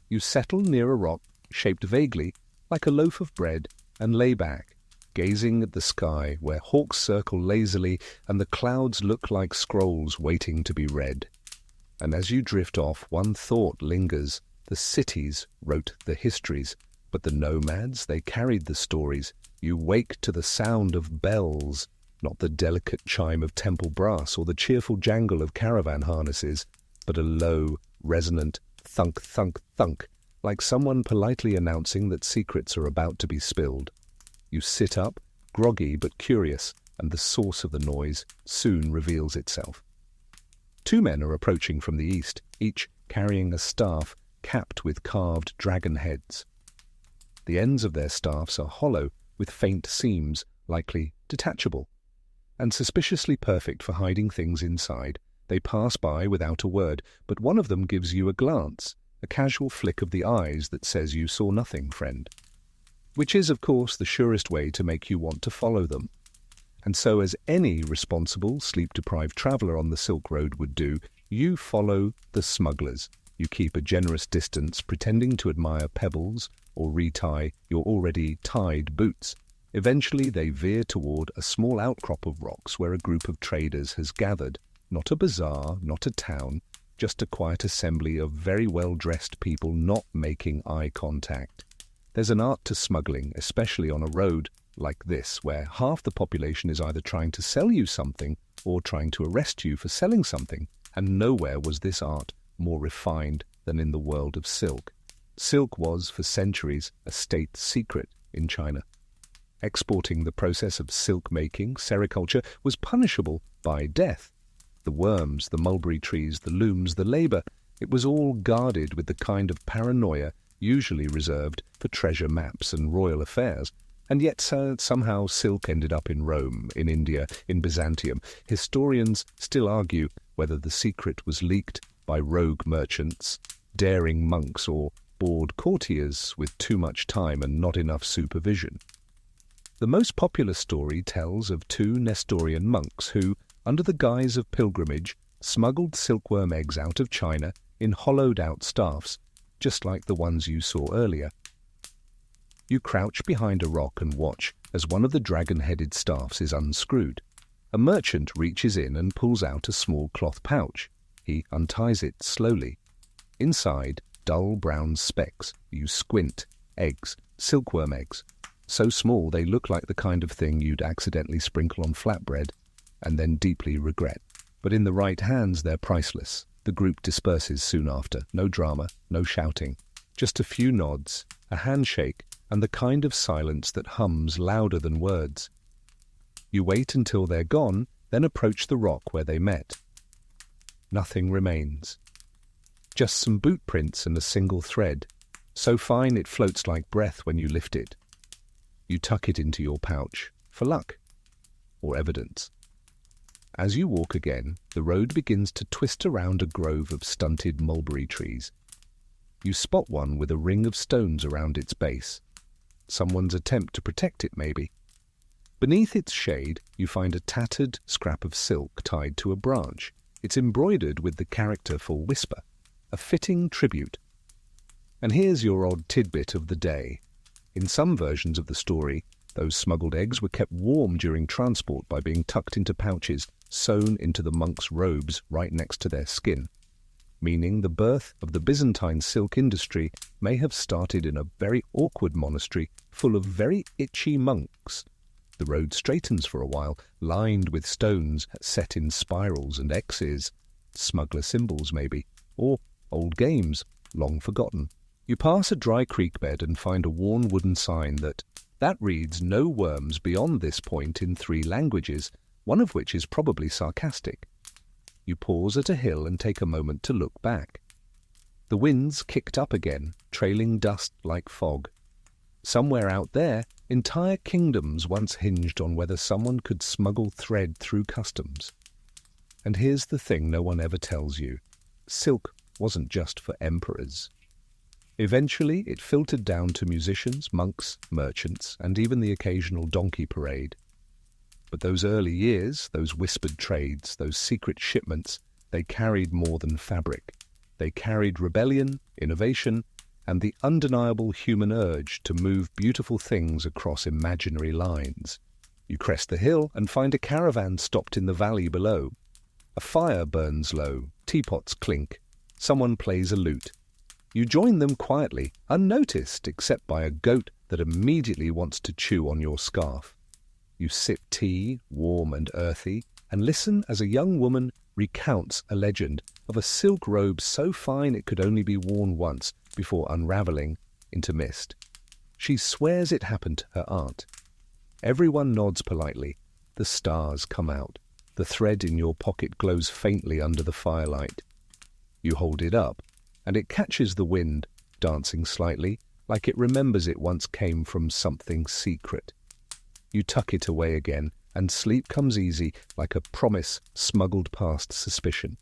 You settle near a rock shaped vaguely like a loaf of bread and lay back, gazing at the sky where hawks circle lazily and the clouds look like scrolls waiting to be read. And as you drift off, one thought lingers. The cities wrote the histories, but the nomads, they carried the stories. You wake to the sound of bells, not the delicate chime of temple brass or the cheerful jangle of caravan harnesses, but a low, resonant thunk, thunk, thunk, like someone politely announcing that secrets are about to be spilled. You sit up, groggy but curious, and the source of the noise soon reveals itself. Two men are approaching from the east, each carrying a staff capped with carved dragon heads. The ends of their staffs are hollow, with faint seams, likely detachable, and suspiciously perfect for hiding things inside. They pass by without a word, but one of them gives you a glance, a casual flick of the eyes that says you saw nothing, friend. Which is, of course, the surest way to make you want to follow them. And so, as any responsible, sleep-deprived traveller on the Silk Road would do, you follow the smugglers. You keep a generous distance, pretending to admire pebbles or retie your already tied boots. Eventually, they veer toward a small outcrop of rocks where a group of traders has gathered. Not a bazaar, not a town, just a quiet assembly of very well-dressed people not making eye contact. There's an art to smuggling, especially on a road like this, where half the population is either trying to sell you something or trying to arrest you for selling something, and nowhere was this art more refined than in the world of silk. Silk was, for centuries, a state secret in China. Exporting the process of silk-making, sericulture, was punishable by death. The worms, the mulberry trees, the looms, the labour, it was all guarded with the kind of paranoia usually reserved for treasure maps and royal affairs. And yet somehow silk ended up in Rome, in India, in Byzantium. Historians still argue whether the secret was leaked by rogue merchants, daring monks, or bored courtiers with too much time and not enough supervision. The most popular story tells of two Nestorian monks who, under the guise of pilgrimage, smuggled silkworm eggs out of China in hollowed-out staffs, just like the ones you saw earlier. You crouch behind a rock and watch as one of the dragon-headed staffs is unscrewed. A merchant reaches in and pulls out a small cloth pouch. He unties it slowly. Inside, dull brown specks. You squint. Eggs. Silkworm eggs. So small they look like the kind of thing you'd accidentally sprinkle on flatbread and then deeply regret. But in the right hands they're priceless. The group disperses soon after. No drama, no shouting. Just a few nods, a handshake, and the kind of silence that hums louder than words. You wait until they're gone, then approach the rock where they met. Nothing remains. Just some boot prints and a single thread, so fine it floats like breath when you lift it. You tuck it into your pouch, for luck, or evidence. As you walk again, the road begins to twist around a grove of stunted mulberry trees. You spot one with a ring of stones around its base. Someone's attempt to protect it, maybe. Beneath its shade, you find a tattered scrap of silk tied to a branch. It's embroidered with the character for Whisper, a fitting tribute. And here's your odd tidbit of the day. In some versions of the story, those smuggled eggs were kept warm during transport by being tucked into pouches sewn into the monks' robes right next to their skin, meaning the birth of the Byzantine silk industry may have started in a very awkward monastery full of very itchy monks. The road straightens for a while, lined with stones set in spirals and X's. smuggler symbols maybe, or old games, long forgotten. You pass a dry creek bed and find a worn wooden sign that reads "No worms beyond this point" in 3 languages, one of which is probably sarcastic. You pause at a hill and take a moment to look back. The wind's kicked up again, trailing dust like fog. Somewhere out there, entire kingdoms once hinged on whether someone could smuggle thread through customs. And here's the thing no one ever tells you. Silk wasn't just for emperors. Eventually, it filtered down to musicians, monks, merchants, and even the occasional donkey parade. But those early years, those whispered trades, those secret shipments, they carried more than fabric. They carried rebellion, innovation, and the undeniable human urge to move beautiful things across imaginary lines. You crest the hill and find a caravan stopped in the valley below. A fire burns low, teapots clink, someone plays a lute. You join them quietly, unnoticed except by a goat that immediately wants to chew on your scarf. You sip tea, warm and earthy, and listen as a young woman recounts a legend of a silk robe so fine it could only be worn once before unravelling into mist. She swears it happened to her aunt. Everyone nods politely. The stars come out. The thread in your pocket glows faintly under the firelight. You hold it up, and it catches the wind, dancing slightly, like it remembers it once came from something secret. You tuck it away again, and sleep comes easy like a promise smuggled past suspicion.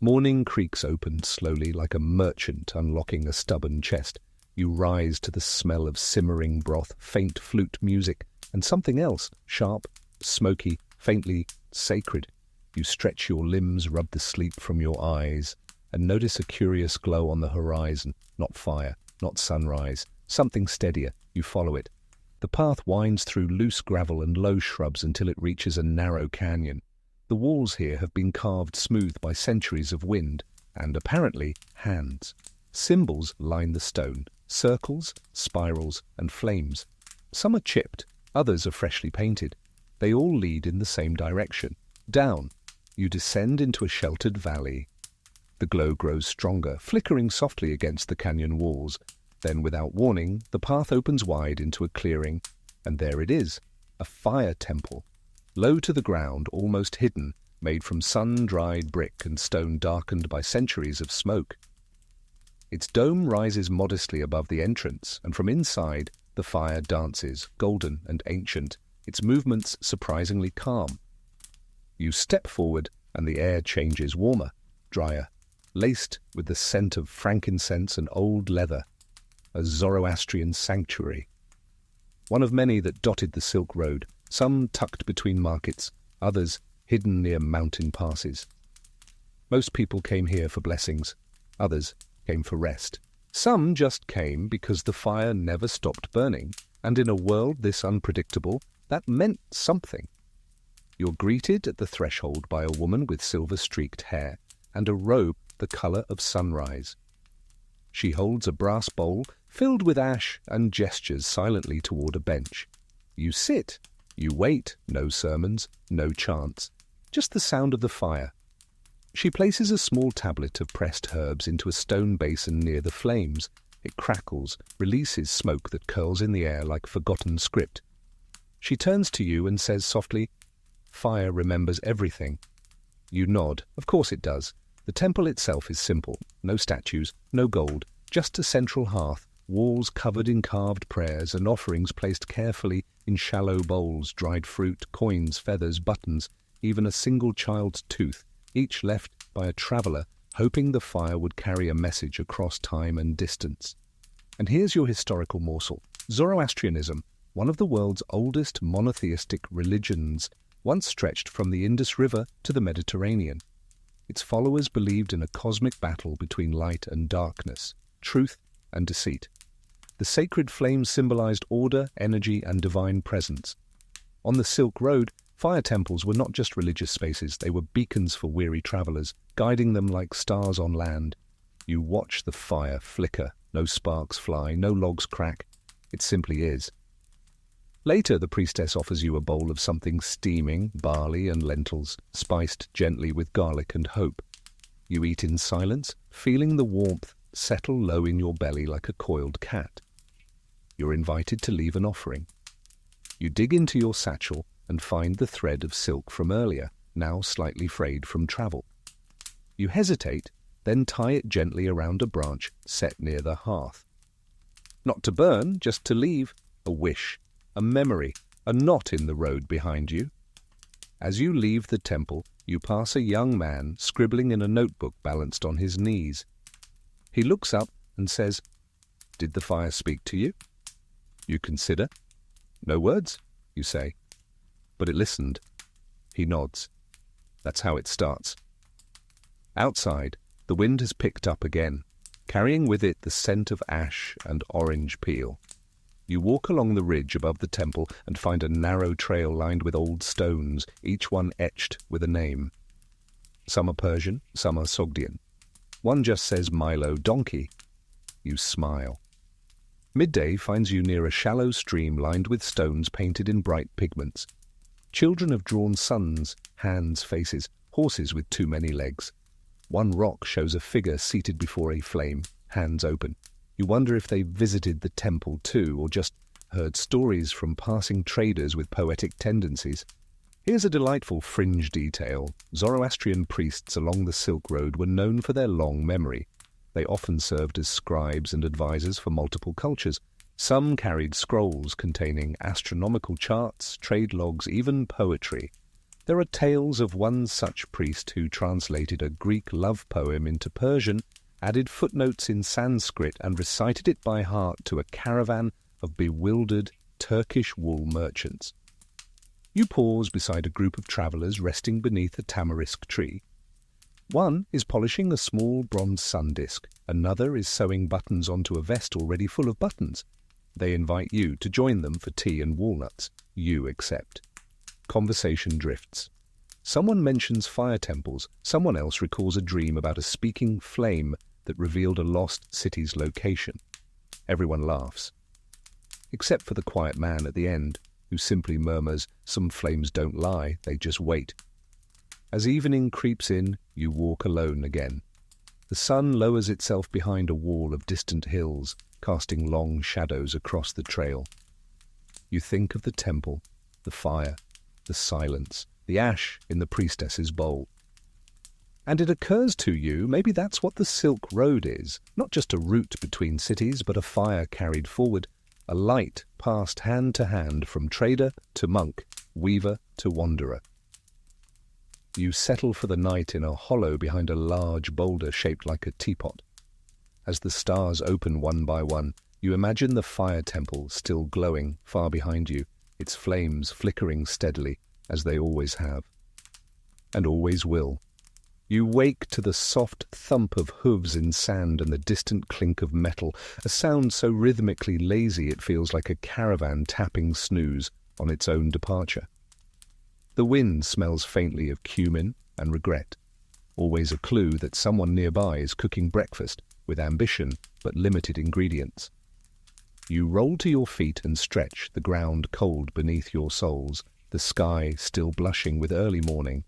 Morning creaks open slowly like a merchant unlocking a stubborn chest. You rise to the smell of simmering broth, faint flute music, and something else, sharp, smoky, faintly sacred. You stretch your limbs, rub the sleep from your eyes, and notice a curious glow on the horizon. Not fire, not sunrise, something steadier. You follow it. The path winds through loose gravel and low shrubs until it reaches a narrow canyon. The walls here have been carved smooth by centuries of wind and, apparently, hands. Symbols line the stone, circles, spirals, and flames. Some are chipped, others are freshly painted. They all lead in the same direction. Down, you descend into a sheltered valley. The glow grows stronger, flickering softly against the canyon walls. Then, without warning, the path opens wide into a clearing, and there it is, a fire temple. Low to the ground, almost hidden, made from sun-dried brick and stone darkened by centuries of smoke. Its dome rises modestly above the entrance, and from inside the fire dances, golden and ancient, its movements surprisingly calm. You step forward, and the air changes warmer, drier, laced with the scent of frankincense and old leather. A Zoroastrian sanctuary. One of many that dotted the Silk Road, some tucked between markets, others hidden near mountain passes. Most people came here for blessings, others came for rest. Some just came because the fire never stopped burning, and in a world this unpredictable, that meant something. You're greeted at the threshold by a woman with silver-streaked hair and a robe the colour of sunrise. She holds a brass bowl filled with ash and gestures silently toward a bench. You sit. You wait. No sermons, no chants, just the sound of the fire. She places a small tablet of pressed herbs into a stone basin near the flames. It crackles, releases smoke that curls in the air like forgotten script. She turns to you and says softly, "Fire remembers everything." You nod. Of course it does. The temple itself is simple. No statues, no gold, just a central hearth, walls covered in carved prayers and offerings placed carefully in shallow bowls, dried fruit, coins, feathers, buttons, even a single child's tooth, each left by a traveller hoping the fire would carry a message across time and distance. And here's your historical morsel. Zoroastrianism, one of the world's oldest monotheistic religions, once stretched from the Indus River to the Mediterranean. Its followers believed in a cosmic battle between light and darkness, truth and deceit. The sacred flames symbolized order, energy, and divine presence. On the Silk Road, fire temples were not just religious spaces, they were beacons for weary travelers, guiding them like stars on land. You watch the fire flicker, no sparks fly, no logs crack. It simply is. Later, the priestess offers you a bowl of something steaming, barley and lentils, spiced gently with garlic and hope. You eat in silence, feeling the warmth settle low in your belly like a coiled cat. You're invited to leave an offering. You dig into your satchel and find the thread of silk from earlier, now slightly frayed from travel. You hesitate, then tie it gently around a branch set near the hearth. Not to burn, just to leave, a wish, a memory, a knot in the road behind you. As you leave the temple, you pass a young man scribbling in a notebook balanced on his knees. He looks up and says, "Did the fire speak to you?" You consider. "No words," you say. "But it listened." He nods. That's how it starts. Outside, the wind has picked up again, carrying with it the scent of ash and orange peel. You walk along the ridge above the temple and find a narrow trail lined with old stones, each one etched with a name. Some are Persian, some are Sogdian. One just says Milo Donkey. You smile. Midday finds you near a shallow stream lined with stones painted in bright pigments. Children have drawn suns, hands, faces, horses with too many legs. One rock shows a figure seated before a flame, hands open. You wonder if they visited the temple too, or just heard stories from passing traders with poetic tendencies. Here's a delightful fringe detail. Zoroastrian priests along the Silk Road were known for their long memory. They often served as scribes and advisors for multiple cultures. Some carried scrolls containing astronomical charts, trade logs, even poetry. There are tales of one such priest who translated a Greek love poem into Persian, added footnotes in Sanskrit, and recited it by heart to a caravan of bewildered Turkish wool merchants. You pause beside a group of travellers resting beneath a tamarisk tree. One is polishing a small bronze sun disk. Another is sewing buttons onto a vest already full of buttons. They invite you to join them for tea and walnuts. You accept. Conversation drifts. Someone mentions fire temples. Someone else recalls a dream about a speaking flame that revealed a lost city's location. Everyone laughs. Except for the quiet man at the end, who simply murmurs, "Some flames don't lie, they just wait." As evening creeps in, you walk alone again. The sun lowers itself behind a wall of distant hills, casting long shadows across the trail. You think of the temple, the fire, the silence, the ash in the priestess's bowl. And it occurs to you, maybe that's what the Silk Road is, not just a route between cities, but a fire carried forward, a light passed hand to hand from trader to monk, weaver to wanderer. You settle for the night in a hollow behind a large boulder shaped like a teapot. As the stars open one by one, you imagine the fire temple still glowing far behind you, its flames flickering steadily, as they always have. And always will. You wake to the soft thump of hooves in sand and the distant clink of metal, a sound so rhythmically lazy it feels like a caravan tapping snooze on its own departure. The wind smells faintly of cumin and regret, always a clue that someone nearby is cooking breakfast with ambition but limited ingredients. You roll to your feet and stretch, the ground cold beneath your soles, the sky still blushing with early morning.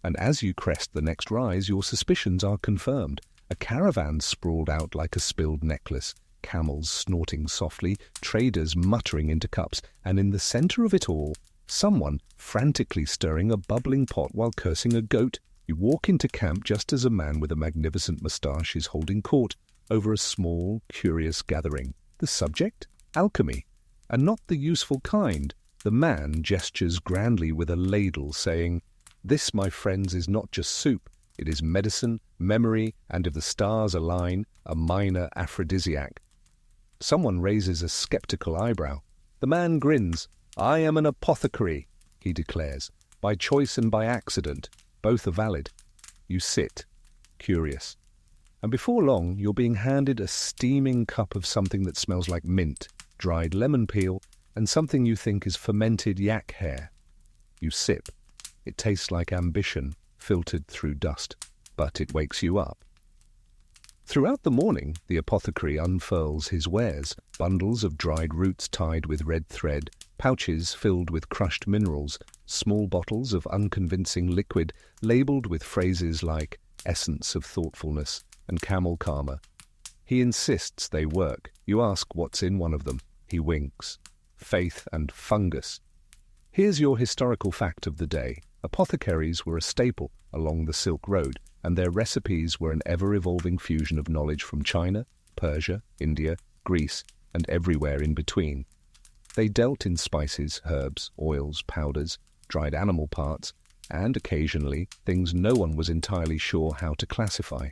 And as you crest the next rise, your suspicions are confirmed. A caravan sprawled out like a spilled necklace, camels snorting softly, traders muttering into cups, and in the centre of it all, someone frantically stirring a bubbling pot while cursing a goat. You walk into camp just as a man with a magnificent moustache is holding court over a small, curious gathering. The subject? Alchemy. And not the useful kind. The man gestures grandly with a ladle, saying, "This, my friends, is not just soup. It is medicine, memory, and if the stars align, a minor aphrodisiac." Someone raises a skeptical eyebrow. The man grins. "I am an apothecary," he declares. "By choice and by accident. Both are valid." You sit, curious. And before long, you're being handed a steaming cup of something that smells like mint, dried lemon peel, and something you think is fermented yak hair. You sip. It tastes like ambition, filtered through dust, but it wakes you up. Throughout the morning, the apothecary unfurls his wares, bundles of dried roots tied with red thread, pouches filled with crushed minerals, small bottles of unconvincing liquid labeled with phrases like essence of thoughtfulness and camel karma. He insists they work. You ask what's in one of them. He winks. Faith and fungus. Here's your historical fact of the day. Apothecaries were a staple along the Silk Road, and their recipes were an ever-evolving fusion of knowledge from China, Persia, India, Greece, and everywhere in between. They dealt in spices, herbs, oils, powders, dried animal parts, and occasionally things no one was entirely sure how to classify.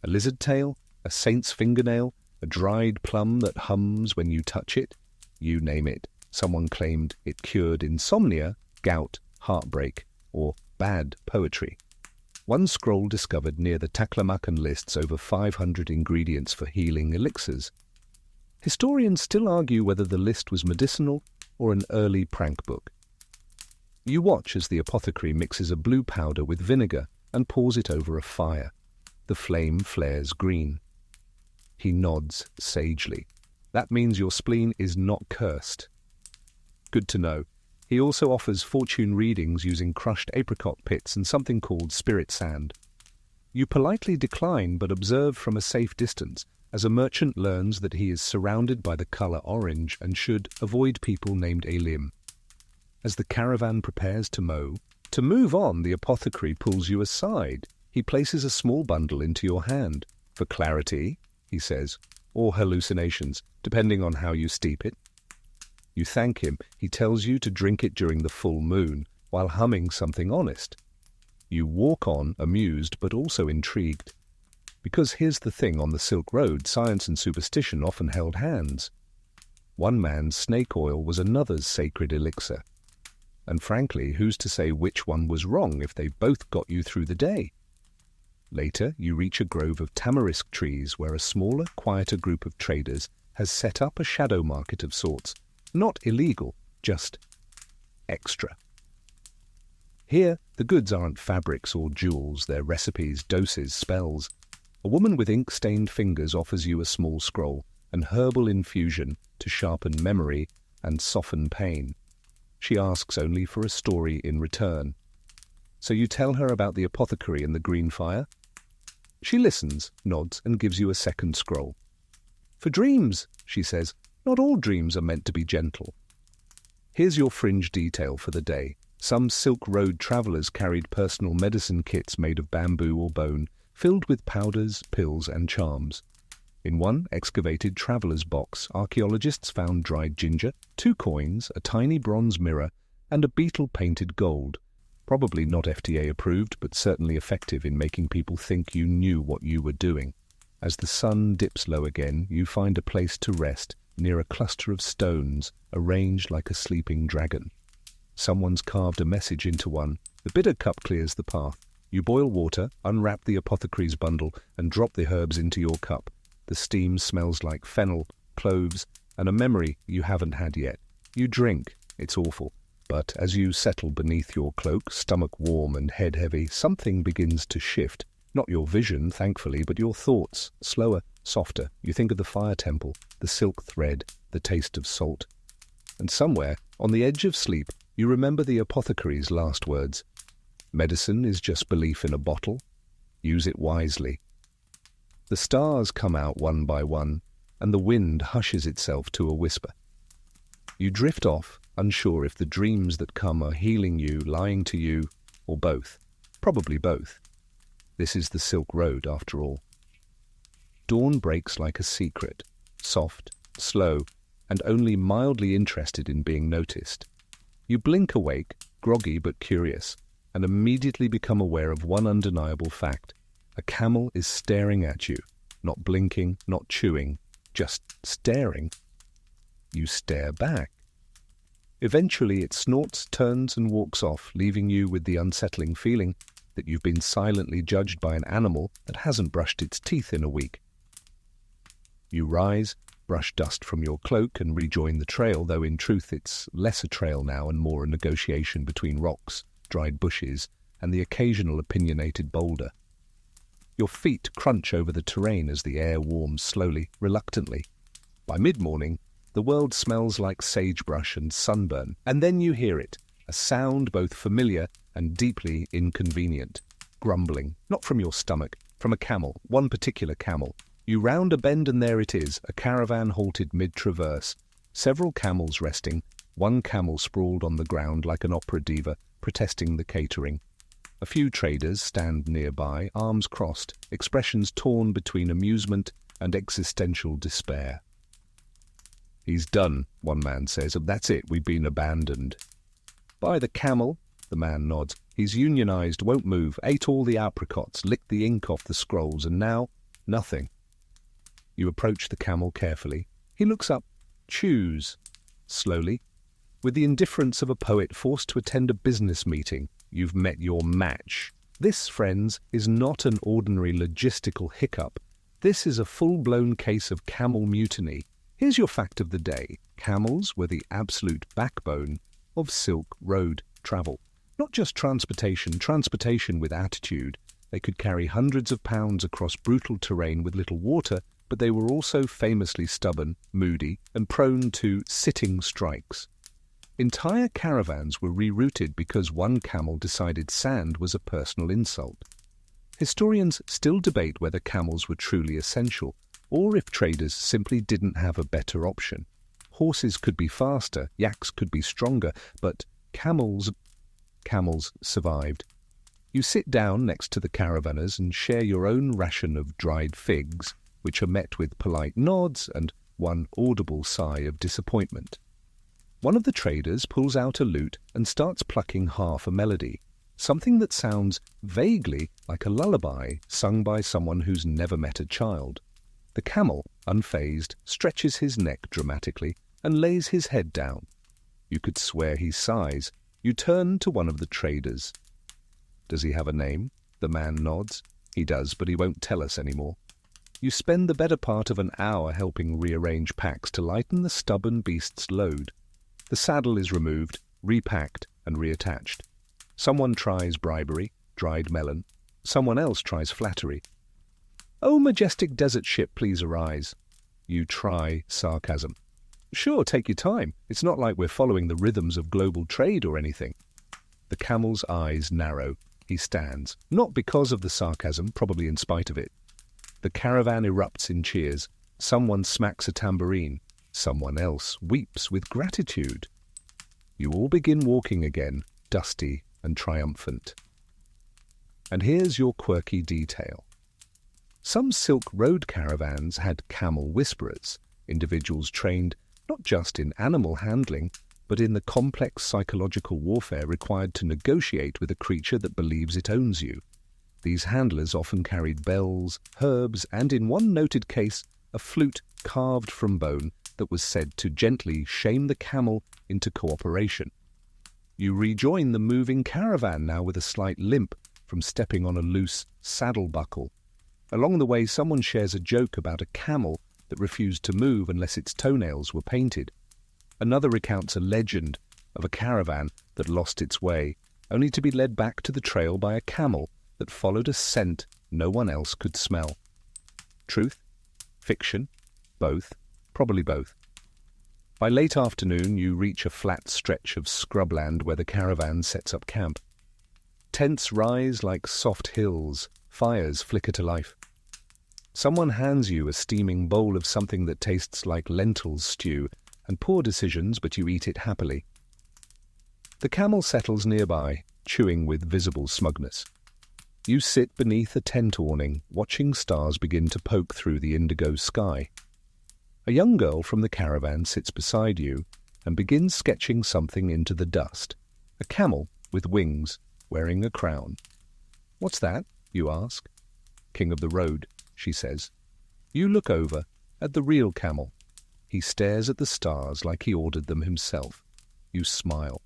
A lizard tail, a saint's fingernail, a dried plum that hums when you touch it. You name it. Someone claimed it cured insomnia, gout, heartbreak, or bad poetry. One scroll discovered near the Taklamakan lists over 500 ingredients for healing elixirs. Historians still argue whether the list was medicinal or an early prank book. You watch as the apothecary mixes a blue powder with vinegar and pours it over a fire. The flame flares green. He nods sagely. That means your spleen is not cursed. Good to know. He also offers fortune readings using crushed apricot pits and something called spirit sand. You politely decline but observe from a safe distance as a merchant learns that he is surrounded by the color orange and should avoid people named Elim. As the caravan prepares to move on, the apothecary pulls you aside. He places a small bundle into your hand. For clarity, he says, or hallucinations, depending on how you steep it. You thank him. He tells you to drink it during the full moon, while humming something honest. You walk on, amused but also intrigued. Because here's the thing, on the Silk Road, science and superstition often held hands. One man's snake oil was another's sacred elixir. And frankly, who's to say which one was wrong if they both got you through the day? Later, you reach a grove of tamarisk trees where a smaller, quieter group of traders has set up a shadow market of sorts. Not illegal, just extra. Here, the goods aren't fabrics or jewels, they're recipes, doses, spells. A woman with ink-stained fingers offers you a small scroll, an herbal infusion to sharpen memory and soften pain. She asks only for a story in return. So you tell her about the apothecary and the green fire? She listens, nods, and gives you a second scroll. For dreams, she says, not all dreams are meant to be gentle. Here's your fringe detail for the day. Some Silk Road travelers carried personal medicine kits made of bamboo or bone, filled with powders, pills, and charms. In one excavated traveler's box, archaeologists found dried ginger, 2 coins, a tiny bronze mirror, and a beetle painted gold. Probably not FDA approved, but certainly effective in making people think you knew what you were doing. As the sun dips low again, you find a place to rest near a cluster of stones arranged like a sleeping dragon. Someone's carved a message into one. The bitter cup clears the path. You boil water, unwrap the apothecary's bundle, and drop the herbs into your cup. The steam smells like fennel, cloves, and a memory you haven't had yet. You drink. It's awful. But as you settle beneath your cloak, stomach warm and head heavy, something begins to shift. Not your vision, thankfully, but your thoughts. Slower, softer. You think of the fire temple, the silk thread, the taste of salt. And somewhere, on the edge of sleep, you remember the apothecary's last words. Medicine is just belief in a bottle. Use it wisely. The stars come out one by one, and the wind hushes itself to a whisper. You drift off, unsure if the dreams that come are healing you, lying to you, or both. Probably both. This is the Silk Road, after all. Dawn breaks like a secret, soft, slow, and only mildly interested in being noticed. You blink awake, groggy but curious, and immediately become aware of one undeniable fact. A camel is staring at you, not blinking, not chewing, just staring. You stare back. Eventually it snorts, turns, and walks off, leaving you with the unsettling feeling that you've been silently judged by an animal that hasn't brushed its teeth in a week. You rise, brush dust from your cloak, and rejoin the trail, though in truth it's less a trail now and more a negotiation between rocks, dried bushes, and the occasional opinionated boulder. Your feet crunch over the terrain as the air warms slowly, reluctantly. By mid-morning, The world smells like sagebrush and sunburn. And then you hear it, a sound both familiar and deeply inconvenient. Grumbling, not from your stomach, from a camel, one particular camel. You round a bend and there it is, a caravan halted mid-traverse. Several camels resting, one camel sprawled on the ground like an opera diva, protesting the catering. A few traders stand nearby, arms crossed, expressions torn between amusement and existential despair. "He's done," one man says. "That's it, we've been abandoned." "By the camel," the man nods. "He's unionized, won't move, ate all the apricots, licked the ink off the scrolls, and now, nothing." You approach the camel carefully. He looks up, chews, slowly. With the indifference of a poet forced to attend a business meeting, you've met your match. This, friends, is not an ordinary logistical hiccup. This is a full-blown case of camel mutiny. Here's your fact of the day. Camels were the absolute backbone of Silk Road travel. Not just transportation with attitude. They could carry hundreds of pounds across brutal terrain with little water, but they were also famously stubborn, moody, and prone to sitting strikes. Entire caravans were rerouted because one camel decided sand was a personal insult. Historians still debate whether camels were truly essential, or if traders simply didn't have a better option. Horses could be faster, yaks could be stronger, but camels survived. You sit down next to the caravanners and share your own ration of dried figs, which are met with polite nods and one audible sigh of disappointment. One of the traders pulls out a lute and starts plucking half a melody, something that sounds vaguely like a lullaby sung by someone who's never met a child. The camel, unfazed, stretches his neck dramatically and lays his head down. You could swear he sighs. You turn to one of the traders. "Does he have a name?" The man nods. "He does, but he won't tell us anymore." You spend the better part of an hour helping rearrange packs to lighten the stubborn beast's load. The saddle is removed, repacked, and reattached. Someone tries bribery, dried melon. Someone else tries flattery. "Oh, majestic desert ship, please arise." You try sarcasm. "Sure, take your time. It's not like we're following the rhythms of global trade or anything." The camel's eyes narrow. He stands, not because of the sarcasm, probably in spite of it. The caravan erupts in cheers. Someone smacks a tambourine. Someone else weeps with gratitude. You all begin walking again, dusty and triumphant. And here's your quirky detail. Some Silk Road caravans had camel whisperers, individuals trained not just in animal handling, but in the complex psychological warfare required to negotiate with a creature that believes it owns you. These handlers often carried bells, herbs, and in one noted case, a flute carved from bone that was said to gently shame the camel into cooperation. You rejoin the moving caravan now with a slight limp from stepping on a loose saddle buckle. Along the way, someone shares a joke about a camel that refused to move unless its toenails were painted. Another recounts a legend of a caravan that lost its way, only to be led back to the trail by a camel that followed a scent no one else could smell. Truth? Fiction? Both? Probably both. By late afternoon, you reach a flat stretch of scrubland where the caravan sets up camp. Tents rise like soft hills, fires flicker to life. Someone hands you a steaming bowl of something that tastes like lentil stew, and poor decisions, but you eat it happily. The camel settles nearby, chewing with visible smugness. You sit beneath a tent awning, watching stars begin to poke through the indigo sky. A young girl from the caravan sits beside you and begins sketching something into the dust. A camel with wings, wearing a crown. "What's that?" you ask. "King of the road," she says. You look over at the real camel. He stares at the stars like he ordered them himself. You smile.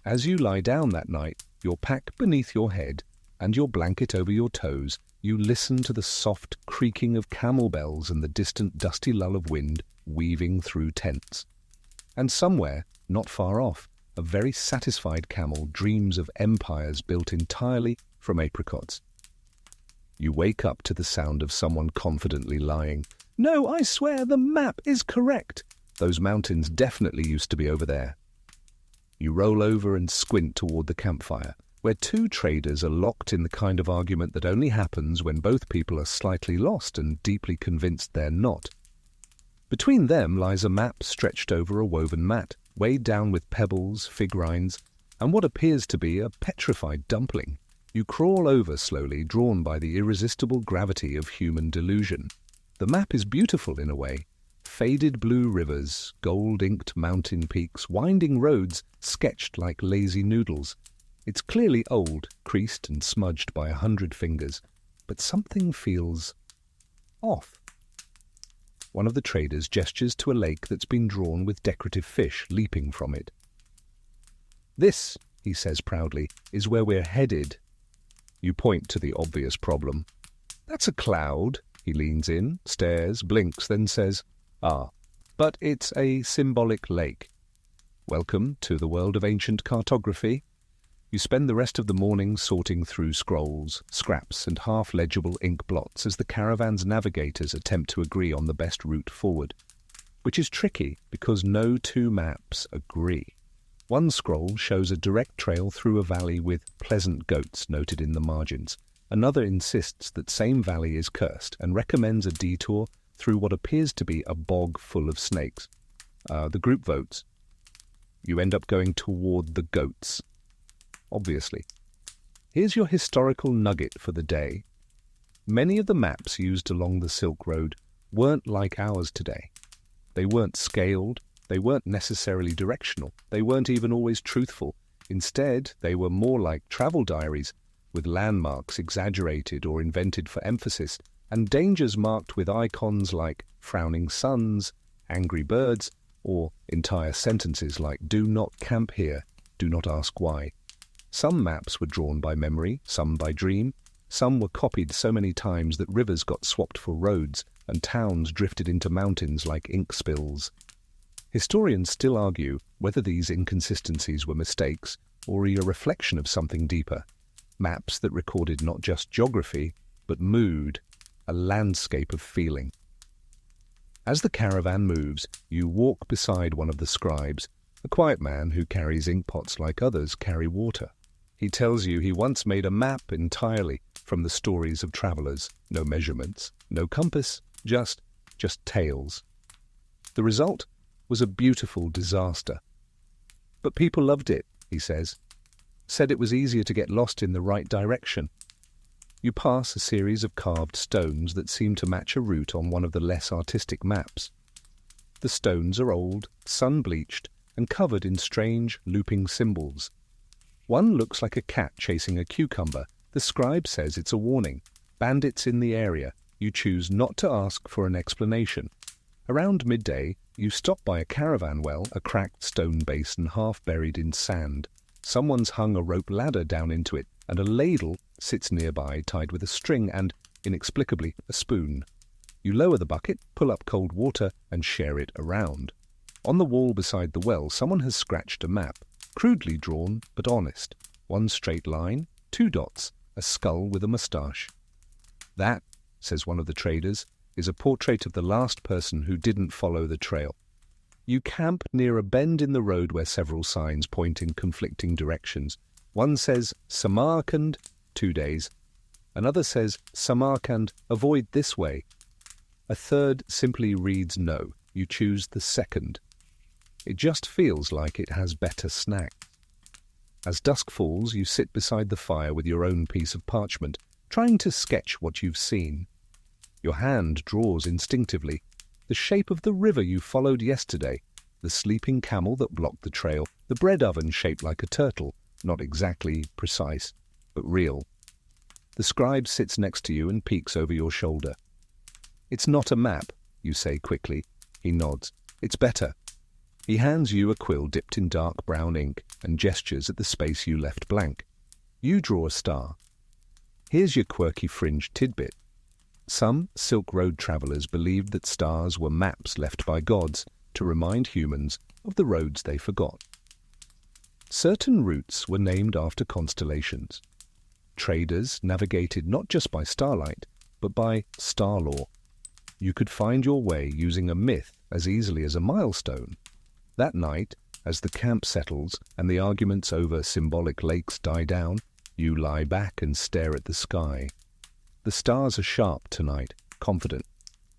As you lie down that night, your pack beneath your head and your blanket over your toes, you listen to the soft creaking of camel bells and the distant dusty lull of wind weaving through tents. And somewhere, not far off, a very satisfied camel dreams of empires built entirely from apricots. You wake up to the sound of someone confidently lying. "No, I swear the map is correct." Those mountains definitely used to be over there. You roll over and squint toward the campfire, where two traders are locked in the kind of argument that only happens when both people are slightly lost and deeply convinced they're not. Between them lies a map stretched over a woven mat, weighed down with pebbles, fig rinds, and what appears to be a petrified dumpling. You crawl over slowly, drawn by the irresistible gravity of human delusion. The map is beautiful in a way. Faded blue rivers, gold-inked mountain peaks, winding roads sketched like lazy noodles. It's clearly old, creased and smudged by 100 fingers, but something feels off. One of the traders gestures to a lake that's been drawn with decorative fish leaping from it. "This," he says proudly, "is where we're headed." You point to the obvious problem. "That's a cloud." He leans in, stares, blinks, then says, "Ah, but it's a symbolic lake." Welcome to the world of ancient cartography. You spend the rest of the morning sorting through scrolls, scraps, and half-legible ink blots as the caravan's navigators attempt to agree on the best route forward, which is tricky because no two maps agree. One scroll shows a direct trail through a valley with pleasant goats noted in the margins. Another insists that same valley is cursed and recommends a detour through what appears to be a bog full of snakes. The group votes. You end up going toward the goats. Obviously. Here's your historical nugget for the day. Many of the maps used along the Silk Road weren't like ours today. They weren't scaled, they weren't necessarily directional, they weren't even always truthful. Instead, they were more like travel diaries, with landmarks exaggerated or invented for emphasis, and dangers marked with icons like frowning suns, angry birds, or entire sentences like "Do not camp here, do not ask why." Some maps were drawn by memory, some by dream. Some were copied so many times that rivers got swapped for roads and towns drifted into mountains like ink spills. Historians still argue whether these inconsistencies were mistakes or a reflection of something deeper. Maps that recorded not just geography, but mood, a landscape of feeling. As the caravan moves, you walk beside one of the scribes, a quiet man who carries ink pots like others carry water. He tells you he once made a map entirely from the stories of travelers. No measurements, no compass, just tales. The result was a beautiful disaster. But people loved it, he says. Said it was easier to get lost in the right direction. You pass a series of carved stones that seem to match a route on one of the less artistic maps. The stones are old, sun-bleached, and covered in strange, looping symbols. One looks like a cat chasing a cucumber. The scribe says it's a warning. Bandits in the area. You choose not to ask for an explanation. Around midday, you stop by a caravan well, a cracked stone basin half buried in sand. Someone's hung a rope ladder down into it, and a ladle sits nearby tied with a string and, inexplicably, a spoon. You lower the bucket, pull up cold water, and share it around. On the wall beside the well, someone has scratched a map, crudely drawn but honest. One straight line, 2 dots, a skull with a moustache. That, says one of the traders, is a portrait of the last person who didn't follow the trail. You camp near a bend in the road where several signs point in conflicting directions. One says, Samarkand, 2 days. Another says, Samarkand, avoid this way. A third simply reads no. You choose the second. It just feels like it has better snacks. As dusk falls, you sit beside the fire with your own piece of parchment, trying to sketch what you've seen. Your hand draws instinctively. The shape of the river you followed yesterday, the sleeping camel that blocked the trail, the bread oven shaped like a turtle, not exactly precise, but real. The scribe sits next to you and peeks over your shoulder. It's not a map, you say quickly. He nods. It's better. He hands you a quill dipped in dark brown ink and gestures at the space you left blank. You draw a star. Here's your quirky fringe tidbit. Some Silk Road travelers believed that stars were maps left by gods to remind humans of the roads they forgot. Certain routes were named after constellations. Traders navigated not just by starlight, but by star law. You could find your way using a myth as easily as a milestone. That night, as the camp settles and the arguments over symbolic lakes die down, you lie back and stare at the sky. The stars are sharp tonight, confident.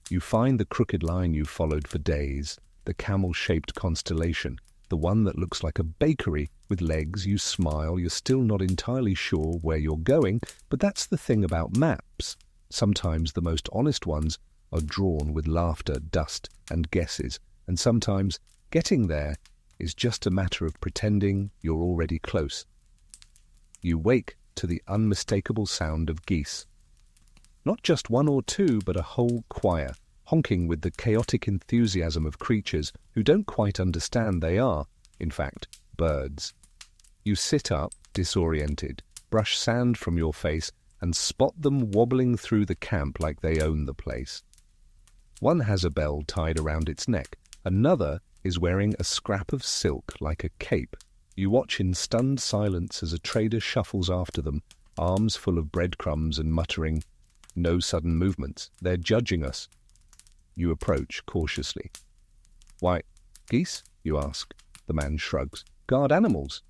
You find the crooked line you've followed for days, the camel-shaped constellation, the one that looks like a bakery with legs. You smile. You're still not entirely sure where you're going, but that's the thing about maps. Sometimes the most honest ones are drawn with laughter, dust, and guesses, and sometimes getting there is just a matter of pretending you're already close. You wake to the unmistakable sound of geese. Not just one or two, but a whole choir, honking with the chaotic enthusiasm of creatures who don't quite understand they are, in fact, birds. You sit up, disoriented, brush sand from your face, and spot them wobbling through the camp like they own the place. One has a bell tied around its neck. Another is wearing a scrap of silk like a cape. You watch in stunned silence as a trader shuffles after them, arms full of breadcrumbs and muttering, "No sudden movements. They're judging us." You approach cautiously. "Why, geese?" you ask. The man shrugs. "Guard animals."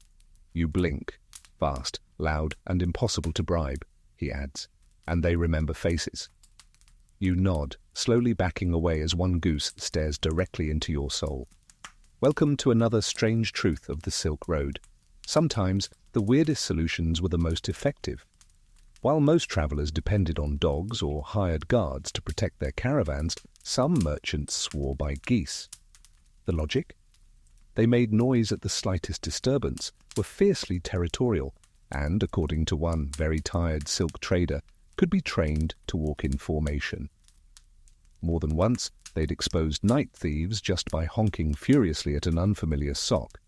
You blink. Fast, loud, and impossible to bribe, he adds. And they remember faces. You nod, slowly backing away as one goose stares directly into your soul. Welcome to another strange truth of the Silk Road. Sometimes the weirdest solutions were the most effective. While most travelers depended on dogs or hired guards to protect their caravans, some merchants swore by geese. The logic? They made noise at the slightest disturbance, were fiercely territorial, and, according to one very tired silk trader, could be trained to walk in formation. More than once, they'd exposed night thieves just by honking furiously at an unfamiliar sock.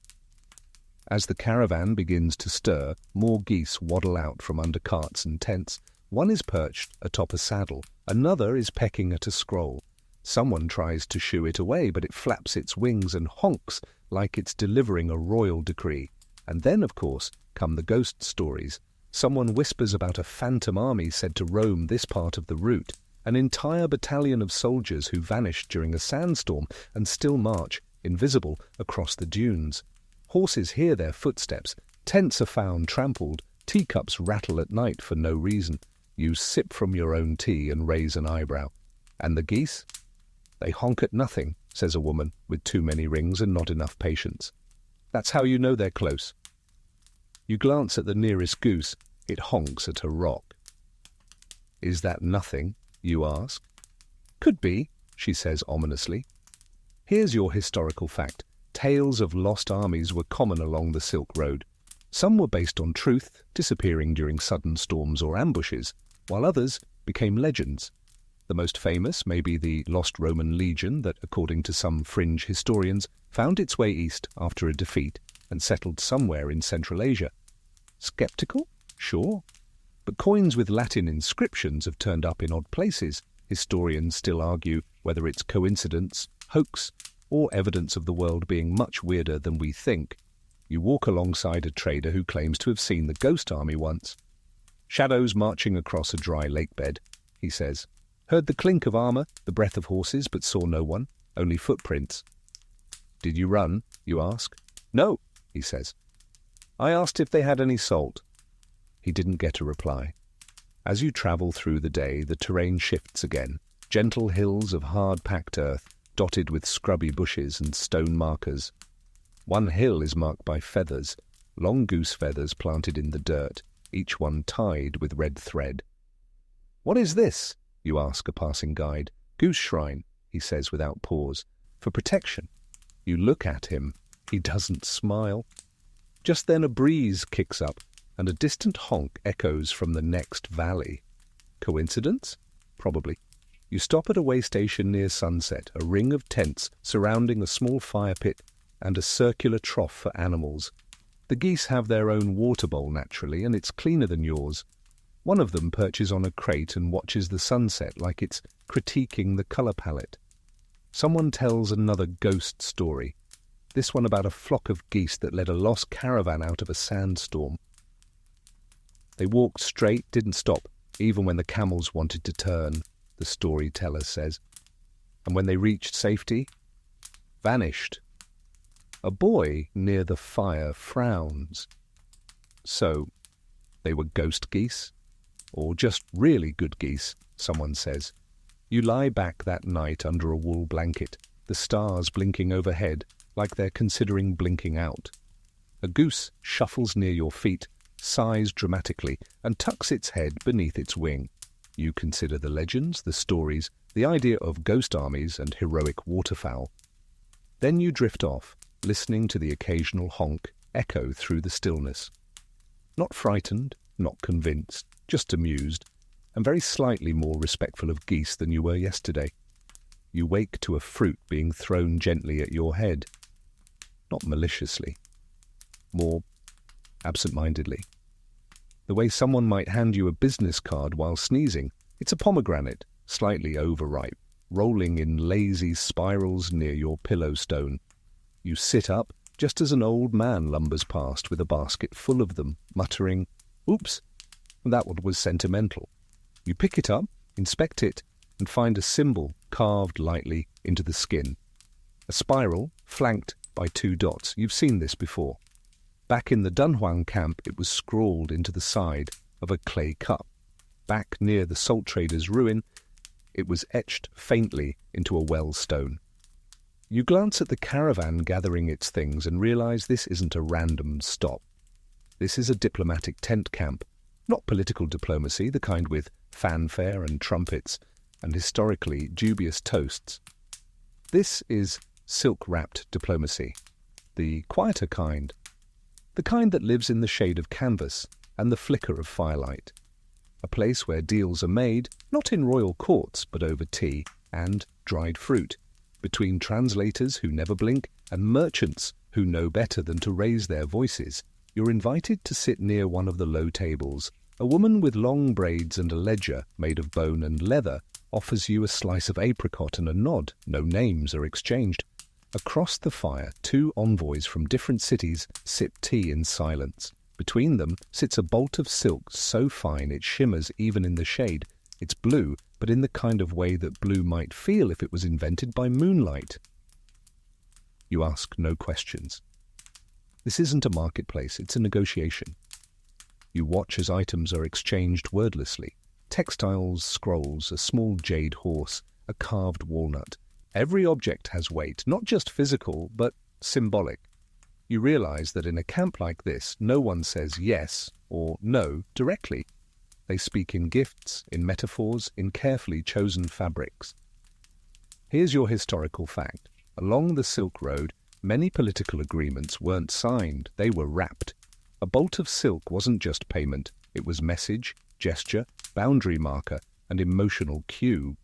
As the caravan begins to stir, more geese waddle out from under carts and tents. One is perched atop a saddle, another is pecking at a scroll. Someone tries to shoo it away, but it flaps its wings and honks like it's delivering a royal decree. And then, of course, come the ghost stories. Someone whispers about a phantom army said to roam this part of the route, an entire battalion of soldiers who vanished during a sandstorm and still march, invisible, across the dunes. Horses hear their footsteps, tents are found trampled, teacups rattle at night for no reason. You sip from your own tea and raise an eyebrow. And the geese? They honk at nothing, says a woman with too many rings and not enough patience. That's how you know they're close. You glance at the nearest goose. It honks at a rock. Is that nothing? You ask. Could be, she says ominously. Here's your historical fact. Tales of lost armies were common along the Silk Road. Some were based on truth, disappearing during sudden storms or ambushes, while others became legends. The most famous may be the lost Roman legion that, according to some fringe historians, found its way east after a defeat and settled somewhere in Central Asia. Skeptical? Sure. But coins with Latin inscriptions have turned up in odd places. Historians still argue whether it's coincidence, hoax, or evidence of the world being much weirder than we think. You walk alongside a trader who claims to have seen the ghost army once. Shadows marching across a dry lake bed, he says. Heard the clink of armor, the breath of horses, but saw no one, only footprints. Did you run? You ask. No, he says. I asked if they had any salt. He didn't get a reply. As you travel through the day, the terrain shifts again. Gentle hills of hard-packed earth, dotted with scrubby bushes and stone markers. One hill is marked by feathers, long goose feathers planted in the dirt, each one tied with red thread. What is this? You ask a passing guide. Goose shrine, he says without pause. For protection. You look at him. He doesn't smile. Just then a breeze kicks up, and a distant honk echoes from the next valley. Coincidence? Probably. You stop at a way station near sunset, a ring of tents surrounding a small fire pit and a circular trough for animals. The geese have their own water bowl naturally, and it's cleaner than yours. One of them perches on a crate and watches the sunset like it's critiquing the colour palette. Someone tells another ghost story, this one about a flock of geese that led a lost caravan out of a sandstorm. They walked straight, didn't stop, even when the camels wanted to turn, the storyteller says. And when they reached safety, vanished. A boy near the fire frowns. So, they were ghost geese? Or just really good geese, someone says. You lie back that night under a wool blanket, the stars blinking overhead like they're considering blinking out. A goose shuffles near your feet, sighs dramatically, and tucks its head beneath its wing. You consider the legends, the stories, the idea of ghost armies and heroic waterfowl. Then you drift off, listening to the occasional honk echo through the stillness. Not frightened, not convinced, just amused, and very slightly more respectful of geese than you were yesterday. You wake to a fruit being thrown gently at your head. Not maliciously. More absent-mindedly. The way someone might hand you a business card while sneezing. It's a pomegranate, slightly overripe, rolling in lazy spirals near your pillow stone. You sit up just as an old man lumbers past with a basket full of them, muttering, "Oops, that one was sentimental." You pick it up, inspect it, and find a symbol carved lightly into the skin. A spiral flanked by 2 dots. You've seen this before. Back in the Dunhuang camp, it was scrawled into the side of a clay cup. Back near the salt trader's ruin, it was etched faintly into a well stone. You glance at the caravan gathering its things and realize this isn't a random stop. This is a diplomatic tent camp, not political diplomacy, the kind with fanfare and trumpets and historically dubious toasts. This is silk-wrapped diplomacy, the quieter kind, the kind that lives in the shade of canvas and the flicker of firelight. A place where deals are made, not in royal courts, but over tea and dried fruit, between translators who never blink and merchants who know better than to raise their voices. You're invited to sit near one of the low tables. A woman with long braids and a ledger made of bone and leather offers you a slice of apricot and a nod. No names are exchanged. Across the fire, 2 envoys from different cities sip tea in silence. Between them sits a bolt of silk so fine it shimmers even in the shade. It's blue, but in the kind of way that blue might feel if it was invented by moonlight. You ask no questions. This isn't a marketplace, it's a negotiation. You watch as items are exchanged wordlessly. Textiles, scrolls, a small jade horse, a carved walnut. Every object has weight, not just physical, but symbolic. You realize that in a camp like this, no one says yes or no directly. They speak in gifts, in metaphors, in carefully chosen fabrics. Here's your historical fact. Along the Silk Road, many political agreements weren't signed, they were wrapped. A bolt of silk wasn't just payment, it was message, gesture, boundary marker, and emotional cue.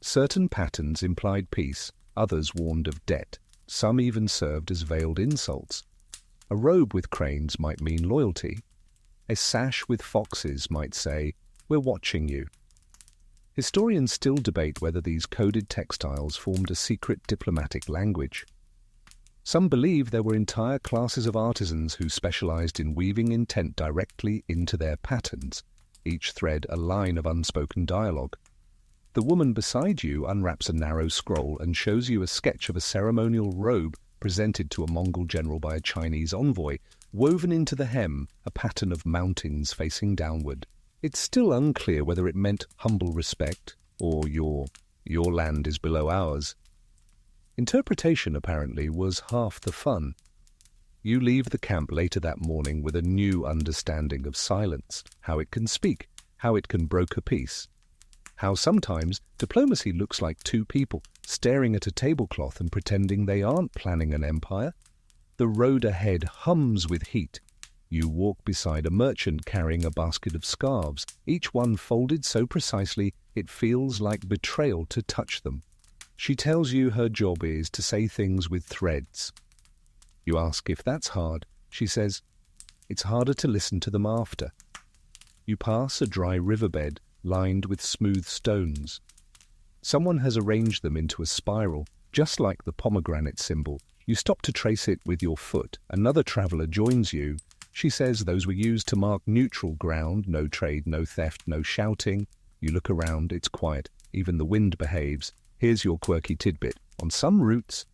Certain patterns implied peace, others warned of debt. Some even served as veiled insults. A robe with cranes might mean loyalty. A sash with foxes might say, "We're watching you." Historians still debate whether these coded textiles formed a secret diplomatic language. Some believe there were entire classes of artisans who specialized in weaving intent directly into their patterns, each thread a line of unspoken dialogue. The woman beside you unwraps a narrow scroll and shows you a sketch of a ceremonial robe presented to a Mongol general by a Chinese envoy, woven into the hem a pattern of mountains facing downward. It's still unclear whether it meant humble respect or your land is below ours. Interpretation, apparently, was half the fun. You leave the camp later that morning with a new understanding of silence, how it can speak, how it can broker peace. How sometimes diplomacy looks like 2 people staring at a tablecloth and pretending they aren't planning an empire. The road ahead hums with heat. You walk beside a merchant carrying a basket of scarves, each one folded so precisely it feels like betrayal to touch them. She tells you her job is to say things with threads. You ask if that's hard. She says, "It's harder to listen to them after." You pass a dry riverbed lined with smooth stones. Someone has arranged them into a spiral, just like the pomegranate symbol. You stop to trace it with your foot. Another traveller joins you. She says those were used to mark neutral ground, no trade, no theft, no shouting. You look around, it's quiet. Even the wind behaves. Here's your quirky tidbit. On some routes,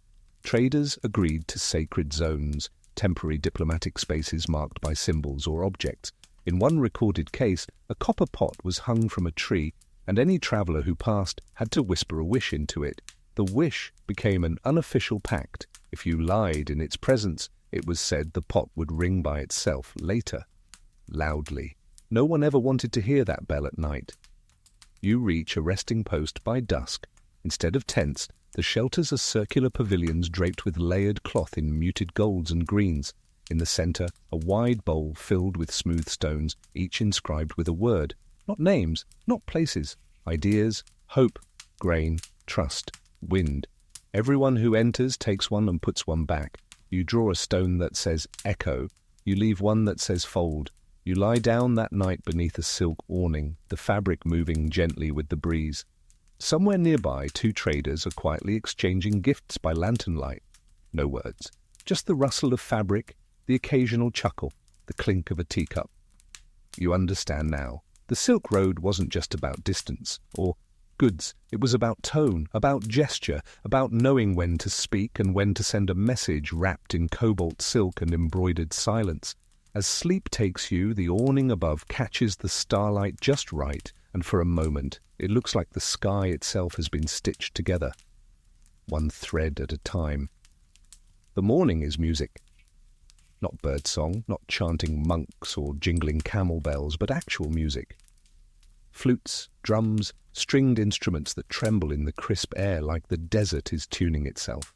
Traders agreed to sacred zones, temporary diplomatic spaces marked by symbols or objects. In one recorded case, a copper pot was hung from a tree, and any traveller who passed had to whisper a wish into it. The wish became an unofficial pact. If you lied in its presence, it was said the pot would ring by itself later, loudly. No one ever wanted to hear that bell at night. You reach a resting post by dusk. Instead of tents, the shelters are circular pavilions draped with layered cloth in muted golds and greens. In the centre, a wide bowl filled with smooth stones, each inscribed with a word. Not names, not places. Ideas, hope, grain, trust, wind. Everyone who enters takes one and puts one back. You draw a stone that says echo. You leave one that says fold. You lie down that night beneath a silk awning, the fabric moving gently with the breeze. Somewhere nearby, two traders are quietly exchanging gifts by lantern light. No words, just the rustle of fabric, the occasional chuckle, the clink of a teacup. You understand now. The Silk Road wasn't just about distance or goods. It was about tone, about gesture, about knowing when to speak and when to send a message wrapped in cobalt silk and embroidered silence. As sleep takes you, the awning above catches the starlight just right, and for a moment it looks like the sky itself has been stitched together, one thread at a time. The morning is music. Not birdsong, not chanting monks or jingling camel bells, but actual music. Flutes, drums, stringed instruments that tremble in the crisp air like the desert is tuning itself.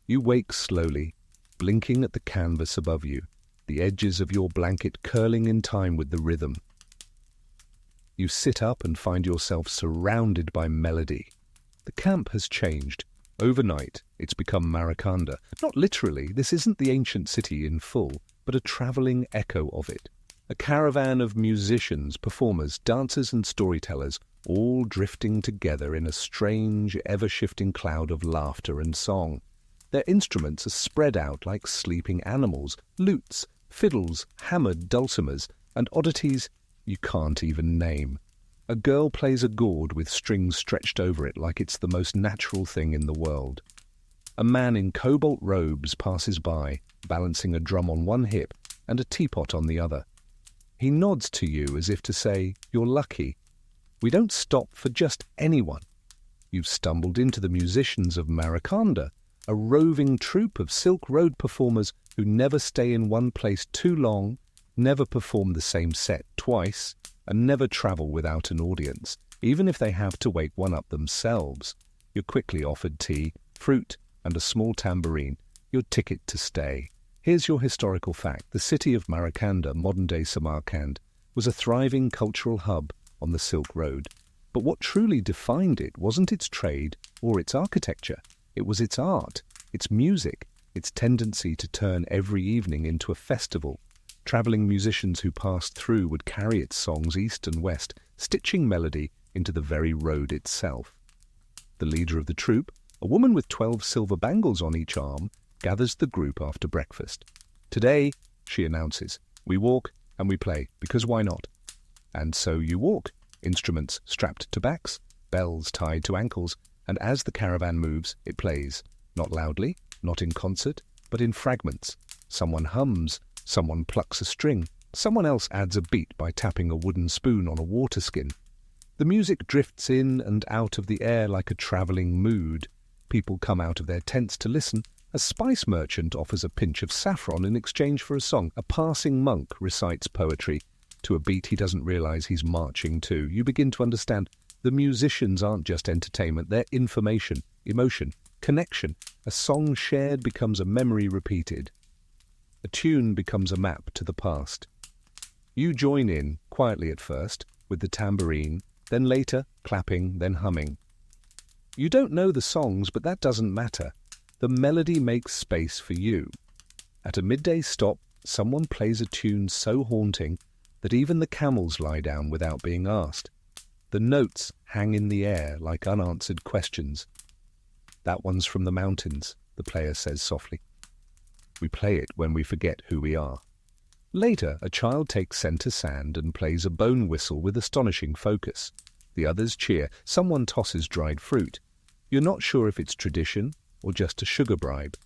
You wake slowly, blinking at the canvas above you, the edges of your blanket curling in time with the rhythm. You sit up and find yourself surrounded by melody. The camp has changed. Overnight, it's become Maracanda. Not literally, this isn't the ancient city in full, but a travelling echo of it. A caravan of musicians, performers, dancers and storytellers, all drifting together in a strange, ever-shifting cloud of laughter and song. Their instruments are spread out like sleeping animals, lutes, fiddles, hammered dulcimers, and oddities you can't even name. A girl plays a gourd with strings stretched over it like it's the most natural thing in the world. A man in cobalt robes passes by, balancing a drum on one hip and a teapot on the other. He nods to you as if to say, "You're lucky. We don't stop for just anyone." You've stumbled into the musicians of Maracanda, a roving troupe of Silk Road performers who never stay in one place too long, never perform the same set twice, and never travel without an audience, even if they have to wake one up themselves. You're quickly offered tea, fruit, and a small tambourine, your ticket to stay. Here's your historical fact. The city of Maracanda, modern-day Samarkand, was a thriving cultural hub on the Silk Road. But what truly defined it wasn't its trade or its architecture. It was its art, its music, its tendency to turn every evening into a festival. Travelling musicians who passed through would carry its songs east and west, stitching melody into the very road itself. The leader of the troupe, a woman with 12 silver bangles on each arm, gathers the group after breakfast. "Today," she announces, "we walk and we play, because why not?" And so you walk, instruments strapped to backs, bells tied to ankles, and as the caravan moves, it plays, not loudly, not in concert, but in fragments. Someone hums, someone plucks a string, someone else adds a beat by tapping a wooden spoon on a water skin. The music drifts in and out of the air like a travelling mood. People come out of their tents to listen. A spice merchant offers a pinch of saffron in exchange for a song. A passing monk recites poetry to a beat he doesn't realize he's marching to. You begin to understand the musicians aren't just entertainment, they're information, emotion, connection. A song shared becomes a memory repeated. A tune becomes a map to the past. You join in, quietly at first, with the tambourine, then later, clapping, then humming. You don't know the songs, but that doesn't matter. The melody makes space for you. At a midday stop, someone plays a tune so haunting that even the camels lie down without being asked. The notes hang in the air like unanswered questions. "That one's from the mountains," the player says softly. We play it when we forget who we are. Later, a child takes center sand and plays a bone whistle with astonishing focus. The others cheer. Someone tosses dried fruit. You're not sure if it's tradition or just a sugar bribe?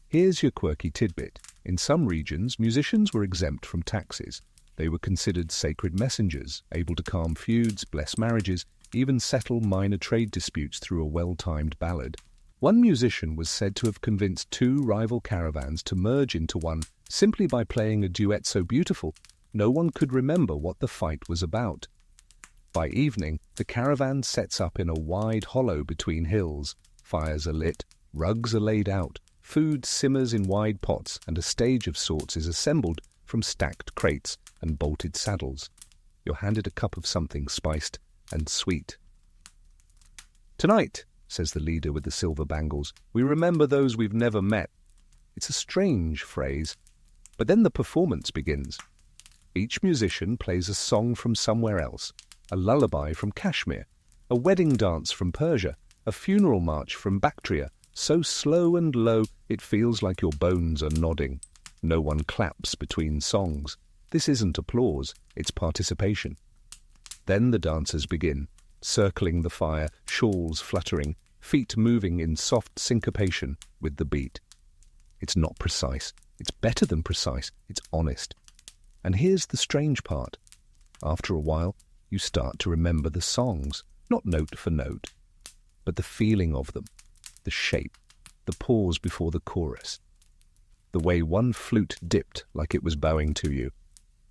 Here's your quirky tidbit. In some regions, musicians were exempt from taxes. They were considered sacred messengers, able to calm feuds, bless marriages, even settle minor trade disputes through a well-timed ballad. One musician was said to have convinced two rival caravans to merge into one simply by playing a duet so beautiful, no one could remember what the fight was about. By evening, the caravan sets up in a wide hollow between hills. Fires are lit, rugs are laid out, food simmers in wide pots, and a stage of sorts is assembled from stacked crates and bolted saddles. You're handed a cup of something spiced and sweet. "Tonight," says the leader with the silver bangles, "we remember those we've never met." It's a strange phrase, but then the performance begins. Each musician plays a song from somewhere else, a lullaby from Kashmir, a wedding dance from Persia, a funeral march from Bactria, so slow and low it feels like your bones are nodding. No one claps between songs. This isn't applause, it's participation. Then the dancers begin, circling the fire, shawls fluttering, feet moving in soft syncopation with the beat. It's not precise. It's better than precise. It's honest. And here's the strange part. After a while, you start to remember the songs, not note for note, but the feeling of them, the shape, the pause before the chorus, the way one flute dipped like it was bowing to you.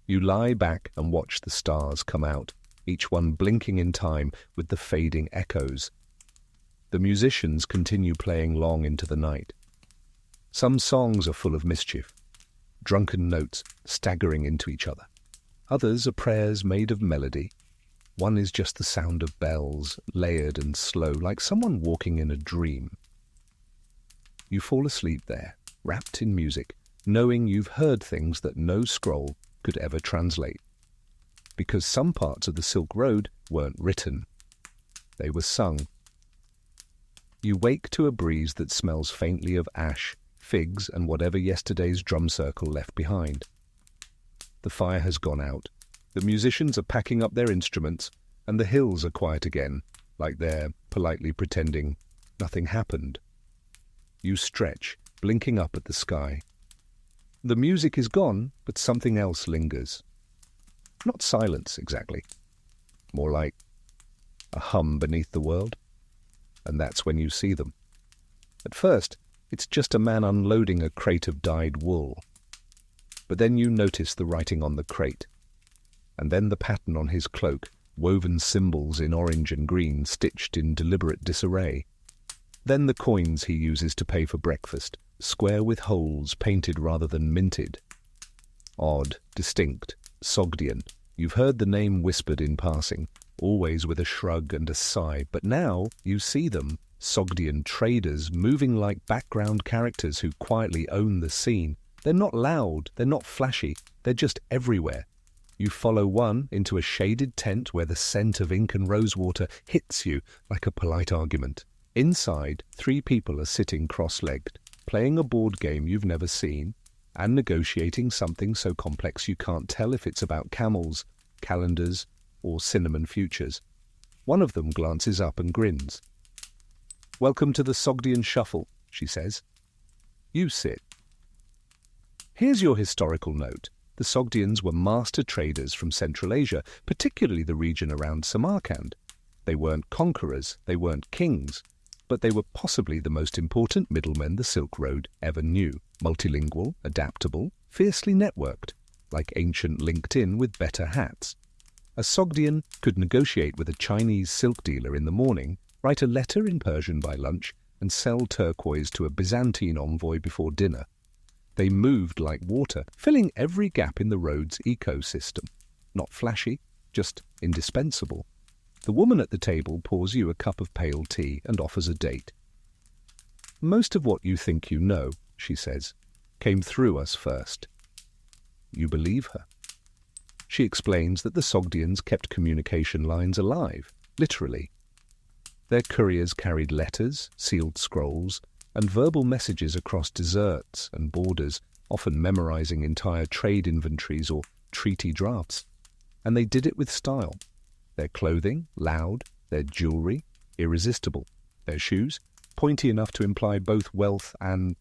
You lie back and watch the stars come out, each one blinking in time with the fading echoes. The musicians continue playing long into the night. Some songs are full of mischief, drunken notes staggering into each other. Others are prayers made of melody. One is just the sound of bells, layered and slow, like someone walking in a dream. You fall asleep there, wrapped in music, knowing you've heard things that no scroll could ever translate. Because some parts of the Silk Road weren't written. They were sung. You wake to a breeze that smells faintly of ash, figs, and whatever yesterday's drum circle left behind. The fire has gone out. The musicians are packing up their instruments, and the hills are quiet again, like they're politely pretending nothing happened. You stretch, blinking up at the sky. The music is gone, but something else lingers. Not silence, exactly. More like a hum beneath the world. And that's when you see them. At first, it's just a man unloading a crate of dyed wool. But then you notice the writing on the crate, and then the pattern on his cloak, woven symbols in orange and green stitched in deliberate disarray. Then the coins he uses to pay for breakfast, square with holes painted rather than minted. Odd, distinct, Sogdian. You've heard the name whispered in passing, always with a shrug and a sigh, but now you see them, Sogdian traders, moving like background characters who quietly own the scene. They're not loud, they're not flashy, they're just everywhere. You follow one into a shaded tent where the scent of ink and rosewater hits you like a polite argument. Inside, 3 people are sitting cross-legged, playing a board game you've never seen, and negotiating something so complex you can't tell if it's about camels, calendars, or cinnamon futures. One of them glances up and grins. "Welcome to the Sogdian Shuffle," she says. You sit. Here's your historical note. The Sogdians were master traders from Central Asia, particularly the region around Samarkand. They weren't conquerors, they weren't kings, but they were possibly the most important middlemen the Silk Road ever knew. Multilingual, adaptable, fiercely networked, like ancient LinkedIn with better hats. A Sogdian could negotiate with a Chinese silk dealer in the morning, write a letter in Persian by lunch, and sell turquoise to a Byzantine envoy before dinner. They moved like water, filling every gap in the road's ecosystem. Not flashy, just indispensable. The woman at the table pours you a cup of pale tea and offers a date. "Most of what you think you know," she says, "came through us first." You believe her. She explains that the Sogdians kept communication lines alive, literally. Their couriers carried letters, sealed scrolls, and verbal messages across deserts and borders, often memorizing entire trade inventories or treaty drafts. And they did it with style. Their clothing, loud, their jewelry, irresistible. Their shoes, pointy enough to imply both wealth and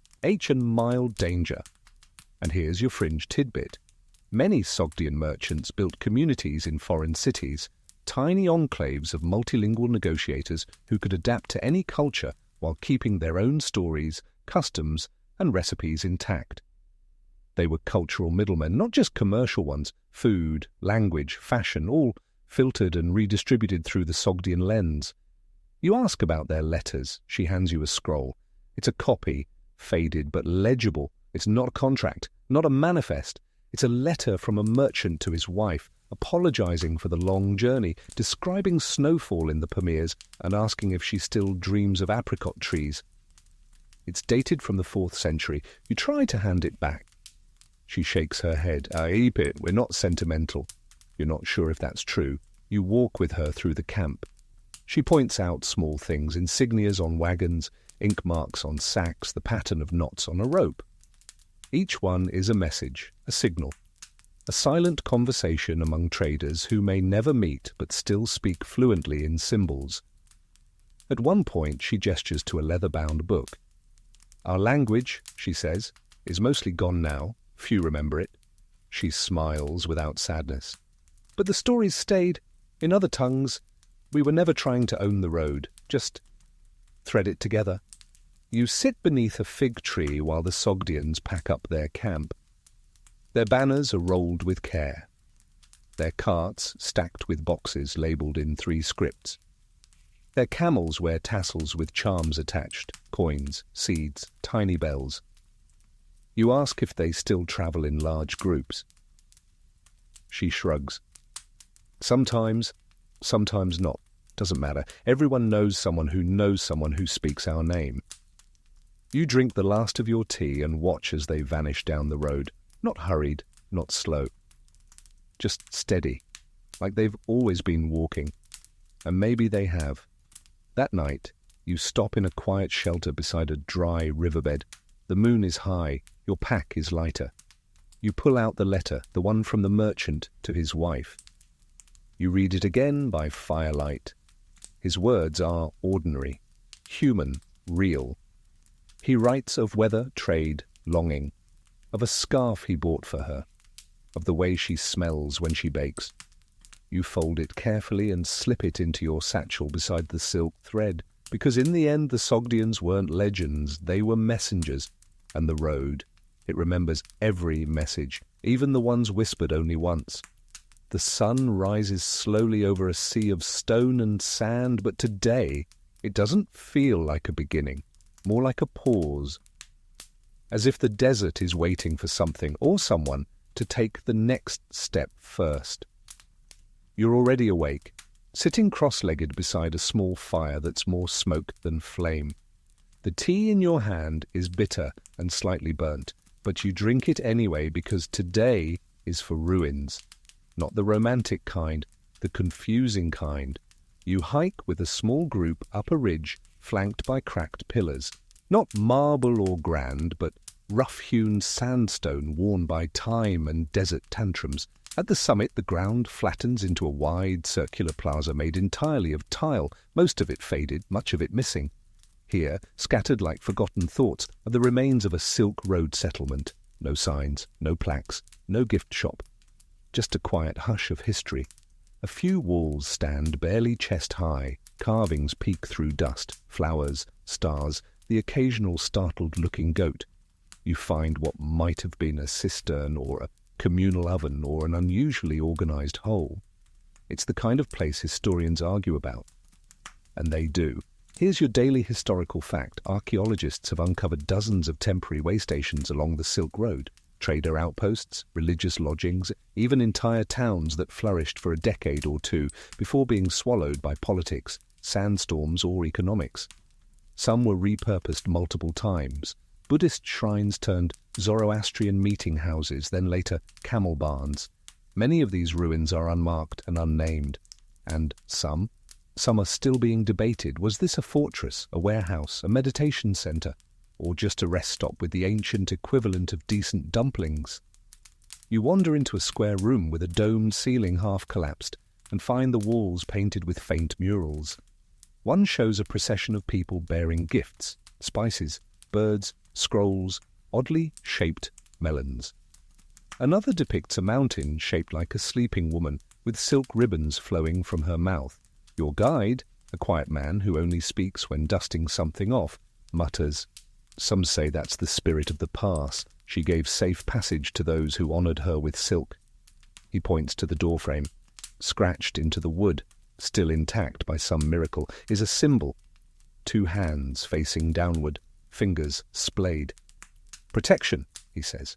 mild danger. And here's your fringe tidbit. Many Sogdian merchants built communities in foreign cities, tiny enclaves of multilingual negotiators who could adapt to any culture while keeping their own stories, customs, and recipes intact. They were cultural middlemen, not just commercial ones. Food, language, fashion, all filtered and redistributed through the Sogdian lens. You ask about their letters. She hands you a scroll. It's a copy, faded but legible. It's not a contract, not a manifest. It's a letter from a merchant to his wife, apologizing for the long journey, describing snowfall in the Pamirs, and asking if she still dreams of apricot trees. It's dated from the 4th century. You try to hand it back. She shakes her head. Keep it. We're not sentimental. You're not sure if that's true. You walk with her through the camp. She points out small things, insignias on wagons, ink marks on sacks, the pattern of knots on a rope. Each one is a message, a signal, a silent conversation among traders who may never meet but still speak fluently in symbols. At one point she gestures to a leather-bound book. Our language, she says, is mostly gone now. Few remember it. She smiles without sadness. But the stories stayed. In other tongues, we were never trying to own the road, just thread it together. You sit beneath a fig tree while the Sogdians pack up their camp. Their banners are rolled with care. Their carts stacked with boxes labelled in 3 scripts. Their camels wear tassels with charms attached, coins, seeds, tiny bells. You ask if they still travel in large groups. She shrugs. Sometimes not. Doesn't matter. Everyone knows someone who speaks our name. You drink the last of your tea and watch as they vanish down the road. Not hurried, not slow. Just steady, like they've always been walking. And maybe they have. That night, you stop in a quiet shelter beside a dry riverbed. The moon is high, your pack is lighter. You pull out the letter, the one from the merchant to his wife. You read it again by firelight. His words are ordinary, human, real. He writes of weather, trade, longing, of a scarf he bought for her, of the way she smells when she bakes. You fold it carefully and slip it into your satchel beside the silk thread, because in the end the Sogdians weren't legends, they were messengers. And the road, it remembers every message, even the ones whispered only once. The sun rises slowly over a sea of stone and sand, but today it doesn't feel like a beginning, more like a pause, as if the desert is waiting for something or someone to take the next step first. You're already awake, sitting cross-legged beside a small fire that's more smoke than flame. The tea in your hand is bitter and slightly burnt, but you drink it anyway because today is for ruins. Not the romantic kind, the confusing kind. You hike with a small group up a ridge flanked by cracked pillars. Not marble or grand, but rough-hewn sandstone worn by time and desert tantrums. At the summit, the ground flattens into a wide, circular plaza made entirely of tile, most of it faded, much of it missing. Here, scattered like forgotten thoughts, are the remains of a Silk Road settlement. No signs, no plaques, no gift shop. Just a quiet hush of history. A few walls stand barely chest-high, carvings peek through dust, flowers, stars, the occasional startled-looking goat. You find what might have been a cistern or a communal oven or an unusually organized hole. It's the kind of place historians argue about. And they do. Here's your daily historical fact. Archaeologists have uncovered dozens of temporary way stations along the Silk Road. Trader outposts, religious lodgings, even entire towns that flourished for a decade or two before being swallowed by politics, sandstorms or economics. Some were repurposed multiple times. Buddhist shrines turned Zoroastrian meeting houses, then later camel barns. Many of these ruins are unmarked and unnamed, and some are still being debated. Was this a fortress, a warehouse, a meditation center, or just a rest stop with the ancient equivalent of decent dumplings? You wander into a square room with a domed ceiling half collapsed and find the walls painted with faint murals. One shows a procession of people bearing gifts, spices, birds, scrolls, oddly shaped melons. Another depicts a mountain shaped like a sleeping woman with silk ribbons flowing from her mouth. Your guide, a quiet man who only speaks when dusting something off, mutters, "Some say that's the spirit of the pass. She gave safe passage to those who honoured her with silk." He points to the doorframe. Scratched into the wood, still intact by some miracle, is a symbol. 2 hands facing downward, fingers splayed. "Protection," he says.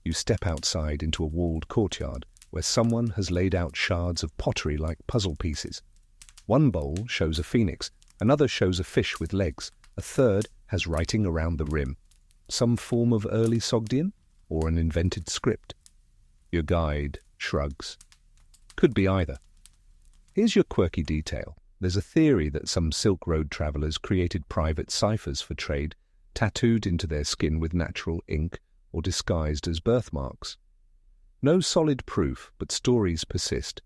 You step outside into a walled courtyard where someone has laid out shards of pottery like puzzle pieces. One bowl shows a phoenix, another shows a fish with legs, a third has writing around the rim. Some form of early Sogdian or an invented script? Your guide shrugs. Could be either. Here's your quirky detail. There's a theory that some Silk Road travellers created private ciphers for trade, tattooed into their skin with natural ink or disguised as birthmarks. No solid proof, but stories persist.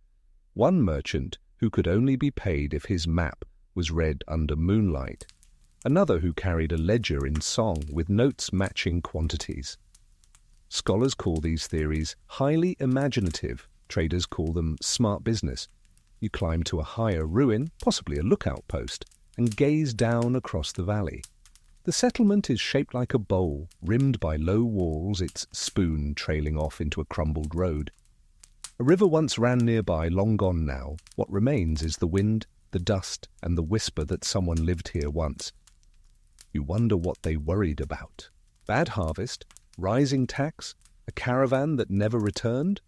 One merchant who could only be paid if his map was read under moonlight. Another who carried a ledger in song with notes matching quantities. Scholars call these theories highly imaginative. Traders call them smart business. You climb to a higher ruin, possibly a lookout post, and gaze down across the valley. The settlement is shaped like a bowl, rimmed by low walls, its spoon trailing off into a crumbled road. A river once ran nearby, long gone now. What remains is the wind, the dust, and the whisper that someone lived here once. You wonder what they worried about. Bad harvest, rising tax, a caravan that never returned?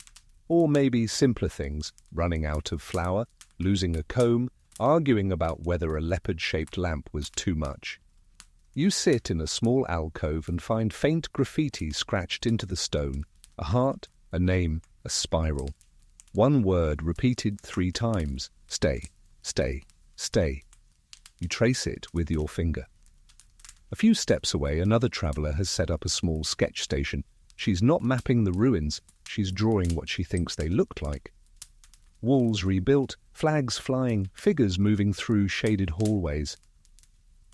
Or maybe simpler things, running out of flour, losing a comb, arguing about whether a leopard-shaped lamp was too much. You sit in a small alcove and find faint graffiti scratched into the stone, a heart, a name, a spiral. One word repeated 3 times, stay, stay, stay. You trace it with your finger. A few steps away, another traveller has set up a small sketch station. She's not mapping the ruins, she's drawing what she thinks they looked like. Walls rebuilt, flags flying, figures moving through shaded hallways.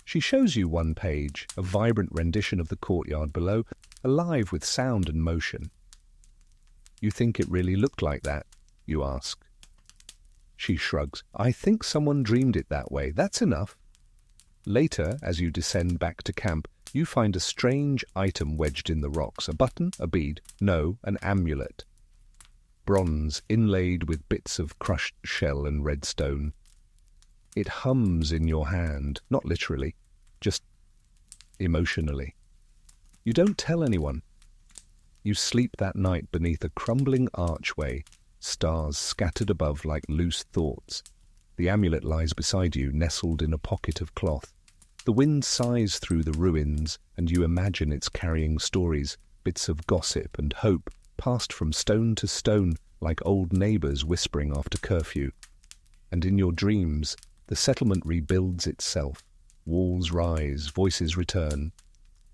She shows you one page, a vibrant rendition of the courtyard below, alive with sound and motion. You think it really looked like that? You ask. She shrugs. I think someone dreamed it that way. That's enough. Later, as you descend back to camp, you find a strange item wedged in the rocks. A button, a bead, no, an amulet. Bronze inlaid with bits of crushed shell and red stone. It hums in your hand, not literally, just emotionally. You don't tell anyone. You sleep that night beneath a crumbling archway, stars scattered above like loose thoughts. The amulet lies beside you, nestled in a pocket of cloth. The wind sighs through the ruins, and you imagine it's carrying stories, bits of gossip and hope, passed from stone to stone, like old neighbours whispering after curfew. And in your dreams, the settlement rebuilds itself. Walls rise, voices return.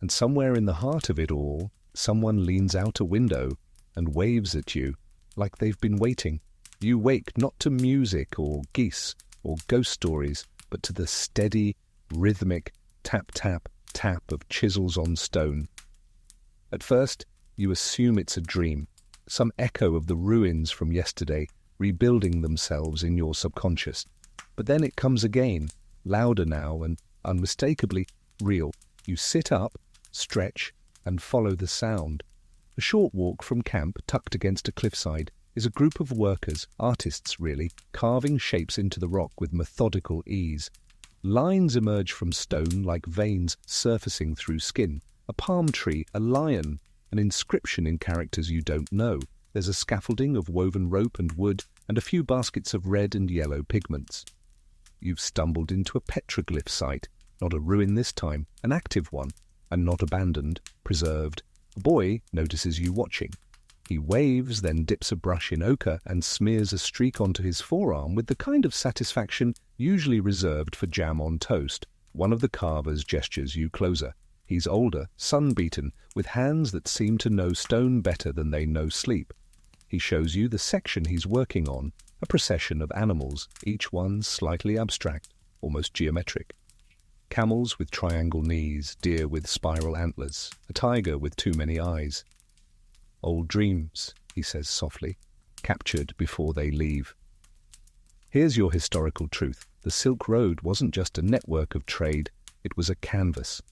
And somewhere in the heart of it all, someone leans out a window and waves at you, like they've been waiting. You wake not to music or geese or ghost stories, but to the steady, rhythmic tap-tap-tap of chisels on stone. At first, you assume it's a dream, some echo of the ruins from yesterday rebuilding themselves in your subconscious. But then it comes again, louder now and unmistakably real. You sit up, stretch, and follow the sound. A short walk from camp, tucked against a cliffside, is a group of workers, artists really, carving shapes into the rock with methodical ease. Lines emerge from stone like veins surfacing through skin. A palm tree, a lion, an inscription in characters you don't know. There's a scaffolding of woven rope and wood, and a few baskets of red and yellow pigments. You've stumbled into a petroglyph site, not a ruin this time, an active one, and not abandoned, preserved. A boy notices you watching. He waves, then dips a brush in ochre and smears a streak onto his forearm with the kind of satisfaction usually reserved for jam on toast. One of the carvers gestures you closer. He's older, sun-beaten, with hands that seem to know stone better than they know sleep. He shows you the section he's working on, a procession of animals, each one slightly abstract. almost geometric. Camels with triangle knees, deer with spiral antlers, a tiger with too many eyes. Old dreams, he says softly, captured before they leave. Here's your historical truth. The Silk Road wasn't just a network of trade, it was a canvas.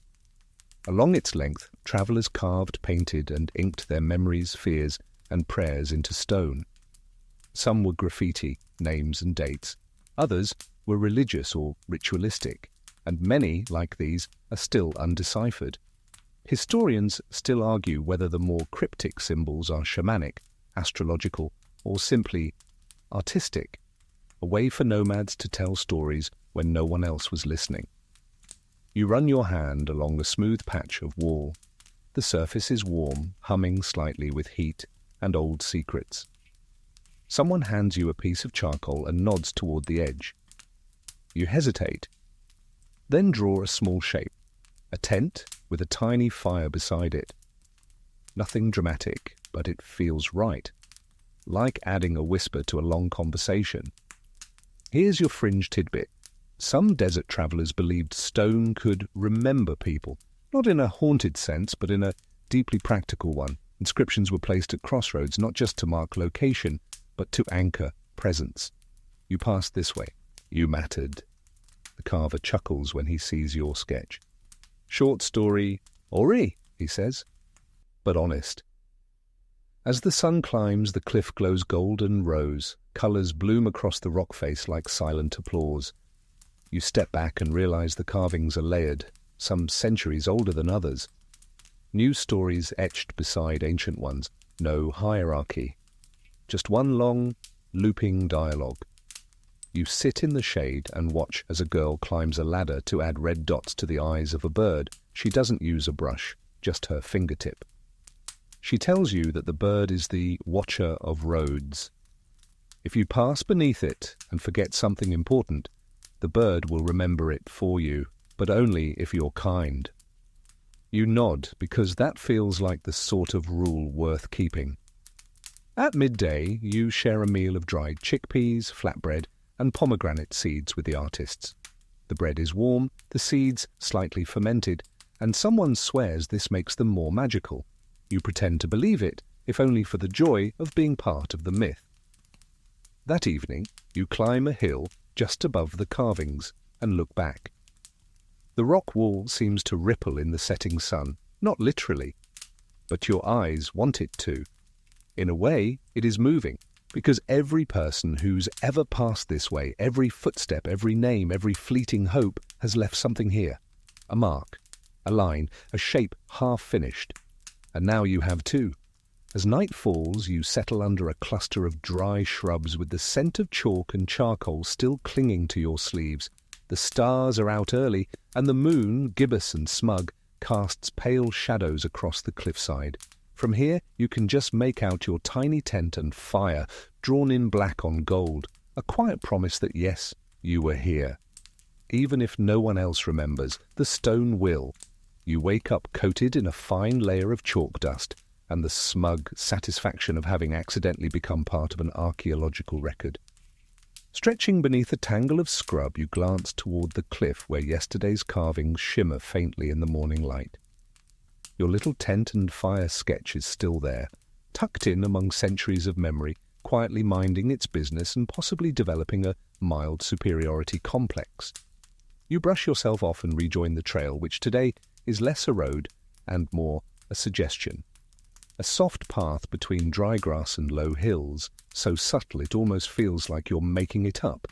Along its length, travellers carved, painted, and inked their memories, fears, and prayers into stone. Some were graffiti, names and dates. Others were religious or ritualistic, and many, like these, are still undeciphered. Historians still argue whether the more cryptic symbols are shamanic, astrological, or simply artistic, a way for nomads to tell stories when no one else was listening. You run your hand along a smooth patch of wall. The surface is warm, humming slightly with heat and old secrets. Someone hands you a piece of charcoal and nods toward the edge. You hesitate, then draw a small shape, a tent with a tiny fire beside it. Nothing dramatic, but it feels right, like adding a whisper to a long conversation. Here's your fringe tidbit. Some desert travelers believed stone could remember people, not in a haunted sense, but in a deeply practical one. Inscriptions were placed at crossroads, not just to mark location, but to anchor presence. You passed this way. You mattered. The carver chuckles when he sees your sketch. Short story, Ori, he says, but honest. As the sun climbs, the cliff glows golden rose. Colours bloom across the rock face like silent applause. You step back and realize the carvings are layered, some centuries older than others. New stories etched beside ancient ones. No hierarchy. Just one long, looping dialogue. You sit in the shade and watch as a girl climbs a ladder to add red dots to the eyes of a bird. She doesn't use a brush, just her fingertip. She tells you that the bird is the watcher of roads. If you pass beneath it and forget something important, the bird will remember it for you, but only if you're kind. You nod because that feels like the sort of rule worth keeping. At midday, you share a meal of dried chickpeas, flatbread, and pomegranate seeds with the artists. The bread is warm, the seeds slightly fermented, and someone swears this makes them more magical. You pretend to believe it, if only for the joy of being part of the myth. That evening, you climb a hill just above the carvings and look back. The rock wall seems to ripple in the setting sun, not literally, but your eyes want it to. In a way, it is moving, because every person who's ever passed this way, every footstep, every name, every fleeting hope has left something here. A mark, a line, a shape half finished. And now you have too. As night falls, you settle under a cluster of dry shrubs with the scent of chalk and charcoal still clinging to your sleeves. The stars are out early, and the moon, gibbous and smug, casts pale shadows across the cliffside. From here, you can just make out your tiny tent and fire, drawn in black on gold, a quiet promise that yes, you were here. Even if no one else remembers, the stone will. You wake up coated in a fine layer of chalk dust, and the smug satisfaction of having accidentally become part of an archaeological record. Stretching beneath a tangle of scrub, you glance toward the cliff where yesterday's carvings shimmer faintly in the morning light. Your little tent and fire sketch is still there, tucked in among centuries of memory, quietly minding its business and possibly developing a mild superiority complex. You brush yourself off and rejoin the trail, which today is less a road and more a suggestion. A soft path between dry grass and low hills, so subtle it almost feels like you're making it up.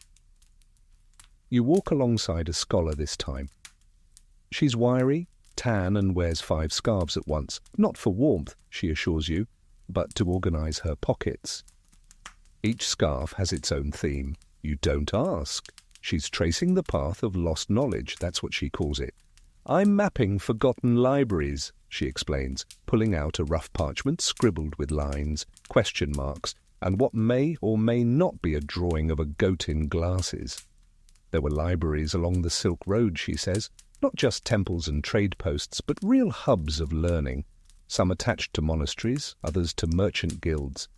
You walk alongside a scholar this time. She's wiry, tan, and wears 5 scarves at once, not for warmth, she assures you, but to organize her pockets. Each scarf has its own theme. You don't ask. She's tracing the path of lost knowledge, that's what she calls it. I'm mapping forgotten libraries, she explains, pulling out a rough parchment scribbled with lines, question marks, and what may or may not be a drawing of a goat in glasses. There were libraries along the Silk Road, she says, not just temples and trade posts, but real hubs of learning, some attached to monasteries, others to merchant guilds.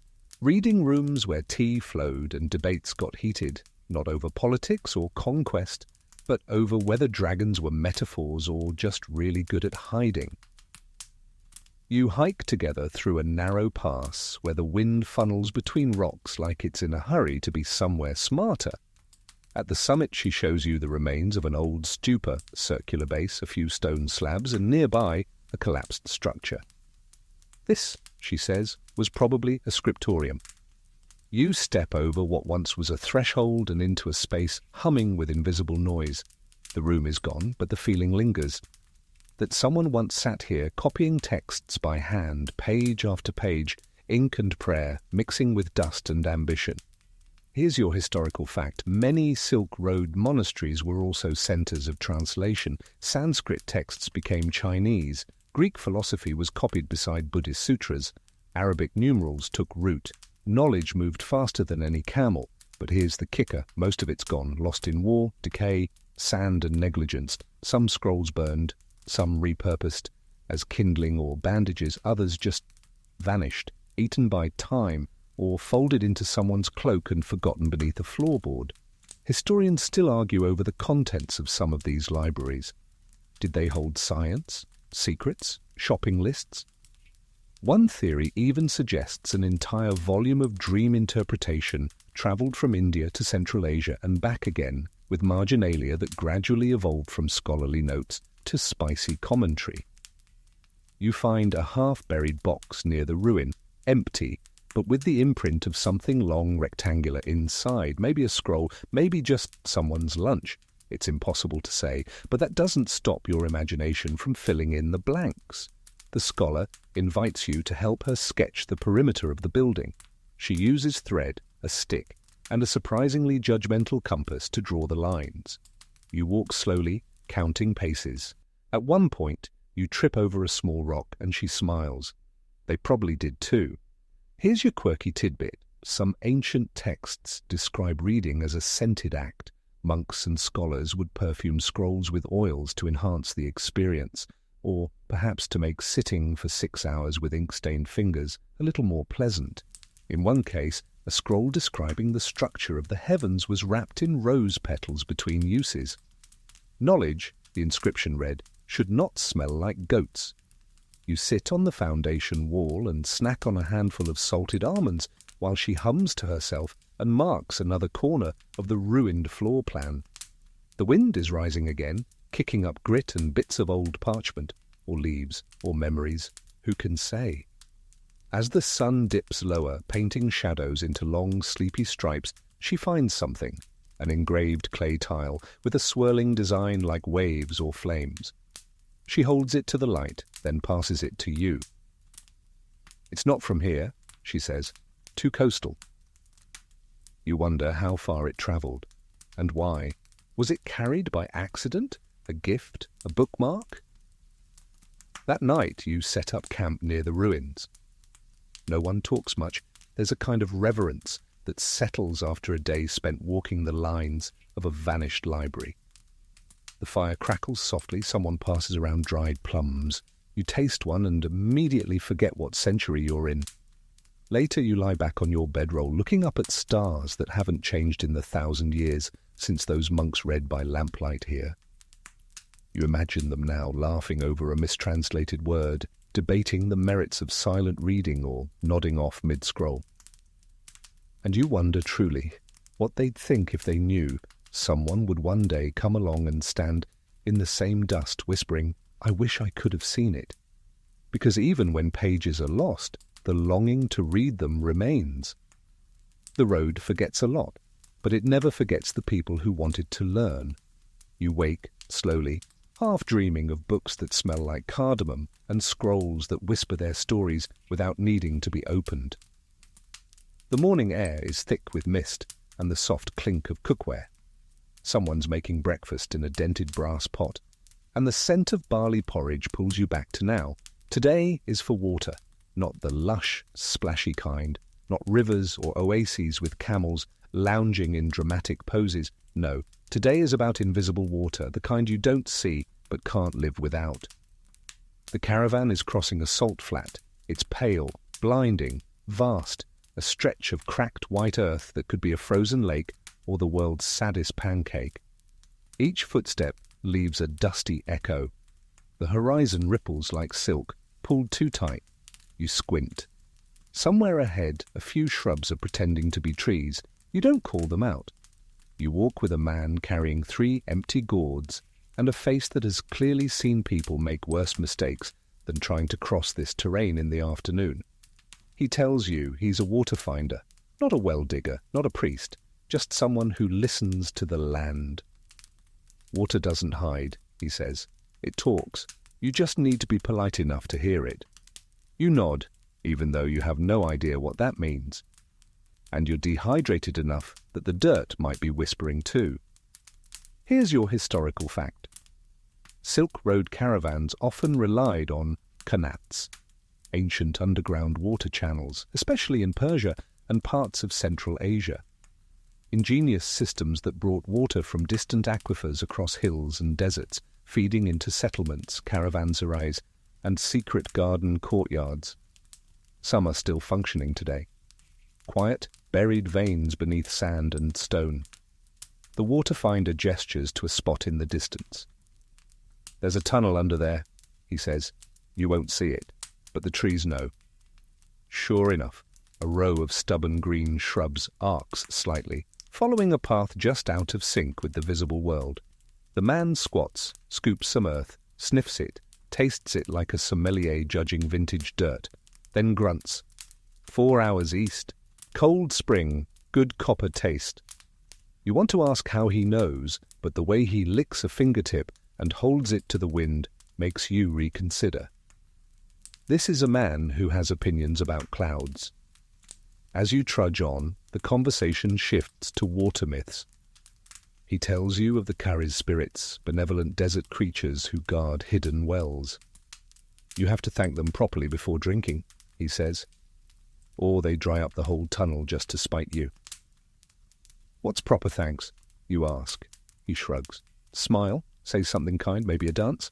Reading rooms where tea flowed and debates got heated, not over politics or conquest, but over whether dragons were metaphors or just really good at hiding. You hike together through a narrow pass where the wind funnels between rocks like it's in a hurry to be somewhere smarter. At the summit she shows you the remains of an old stupa, a circular base, a few stone slabs, and nearby a collapsed structure. This, she says, was probably a scriptorium. You step over what once was a threshold and into a space humming with invisible noise. The room is gone, but the feeling lingers. That someone once sat here copying texts by hand, page after page, ink and prayer, mixing with dust and ambition. Here's your historical fact. Many Silk Road monasteries were also centers of translation. Sanskrit texts became Chinese. Greek philosophy was copied beside Buddhist sutras. Arabic numerals took root. Knowledge moved faster than any camel. But here's the kicker. Most of it's gone, lost in war, decay, sand and negligence. Some scrolls burned, some repurposed as kindling or bandages, others just vanished, eaten by time, or folded into someone's cloak and forgotten beneath a floorboard. Historians still argue over the contents of some of these libraries. Did they hold science, secrets, shopping lists? One theory even suggests an entire volume of dream interpretation travelled from India to Central Asia and back again, with marginalia that gradually evolved from scholarly notes to spicy commentary. You find a half-buried box near the ruin, empty, but with the imprint of something long rectangular inside, maybe a scroll, maybe just someone's lunch. It's impossible to say, but that doesn't stop your imagination from filling in the blanks. The scholar invites you to help her sketch the perimeter of the building. She uses thread, a stick, and a surprisingly judgmental compass to draw the lines. You walk slowly, counting paces. At one point, you trip over a small rock and she smiles. They probably did too. Here's your quirky tidbit. Some ancient texts describe reading as a scented act. Monks and scholars would perfume scrolls with oils to enhance the experience, or perhaps to make sitting for 6 hours with ink-stained fingers a little more pleasant. In one case, a scroll describing the structure of the heavens was wrapped in rose petals between uses. Knowledge, the inscription read, should not smell like goats. You sit on the foundation wall and snack on a handful of salted almonds while she hums to herself and marks another corner of the ruined floor plan. The wind is rising again, kicking up grit and bits of old parchment, or leaves, or memories. Who can say? As the sun dips lower, painting shadows into long, sleepy stripes, she finds something. An engraved clay tile with a swirling design like waves or flames. She holds it to the light, then passes it to you. "It's not from here," she says. "Too coastal." You wonder how far it travelled, and why. Was it carried by accident? A gift? A bookmark? That night you set up camp near the ruins. No one talks much. There's a kind of reverence that settles after a day spent walking the lines of a vanished library. The fire crackles softly, someone passes around dried plums. You taste one and immediately forget what century you're in. Later you lie back on your bedroll, looking up at stars that haven't changed in the 1,000 years since those monks read by lamplight here. You imagine them now laughing over a mistranslated word, debating the merits of silent reading or nodding off mid-scroll. And you wonder truly what they'd think if they knew someone would one day come along and stand in the same dust whispering, "I wish I could have seen it." Because even when pages are lost, the longing to read them remains. The road forgets a lot, but it never forgets the people who wanted to learn. You wake slowly, half dreaming of books that smell like cardamom and scrolls that whisper their stories without needing to be opened. The morning air is thick with mist and the soft clink of cookware. Someone's making breakfast in a dented brass pot, and the scent of barley porridge pulls you back to now. Today is for water, not the lush, splashy kind, not rivers or oases with camels lounging in dramatic poses. No, today is about invisible water, the kind you don't see but can't live without. The caravan is crossing a salt flat. It's pale, blinding, vast, a stretch of cracked white earth that could be a frozen lake or the world's saddest pancake. Each footstep leaves a dusty echo. The horizon ripples like silk, pulled too tight. You squint. Somewhere ahead, a few shrubs are pretending to be trees. You don't call them out. You walk with a man carrying 3 empty gourds and a face that has clearly seen people make worse mistakes than trying to cross this terrain in the afternoon. He tells you he's a water finder, not a well digger, not a priest, just someone who listens to the land. Water doesn't hide, he says. It talks. You just need to be polite enough to hear it. You nod, even though you have no idea what that means. And you're dehydrated enough that the dirt might be whispering too. Here's your historical fact. Silk Road caravans often relied on qanats, ancient underground water channels, especially in Persia and parts of Central Asia. Ingenious systems that brought water from distant aquifers across hills and deserts, feeding into settlements, caravanserais, and secret garden courtyards. Some are still functioning today. Quiet, buried veins beneath sand and stone. The water finder gestures to a spot in the distance. There's a tunnel under there, he says. You won't see it, but the trees know. Sure enough, a row of stubborn green shrubs arcs slightly, following a path just out of sync with the visible world. The man squats, scoops some earth, sniffs it, tastes it like a sommelier judging vintage dirt, then grunts. 4 hours east. Cold spring, good copper taste. You want to ask how he knows, but the way he licks a fingertip and holds it to the wind makes you reconsider. This is a man who has opinions about clouds. As you trudge on, the conversation shifts to water myths. He tells you of the Kariz spirits, benevolent desert creatures who guard hidden wells. You have to thank them properly before drinking, he says. Or they dry up the whole tunnel just to spite you. What's proper thanks? You ask. He shrugs. Smile, say something kind, maybe a dance.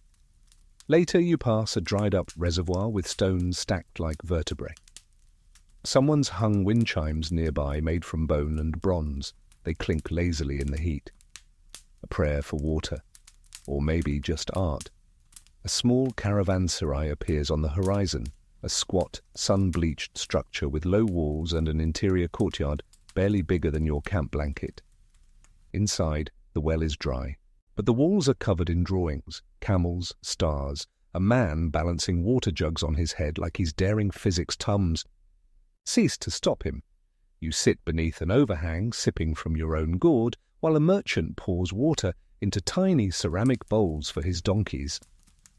Later you pass a dried-up reservoir with stones stacked like vertebrae. Someone's hung wind chimes nearby made from bone and bronze. They clink lazily in the heat. A prayer for water. Or maybe just art. A small caravanserai appears on the horizon, a squat, sun-bleached structure with low walls and an interior courtyard barely bigger than your camp blanket. Inside, the well is dry, but the walls are covered in drawings, camels, stars, a man balancing water jugs on his head like he's daring physics tums. Cease to stop him. You sit beneath an overhang, sipping from your own gourd, while a merchant pours water into tiny ceramic bowls for his donkeys.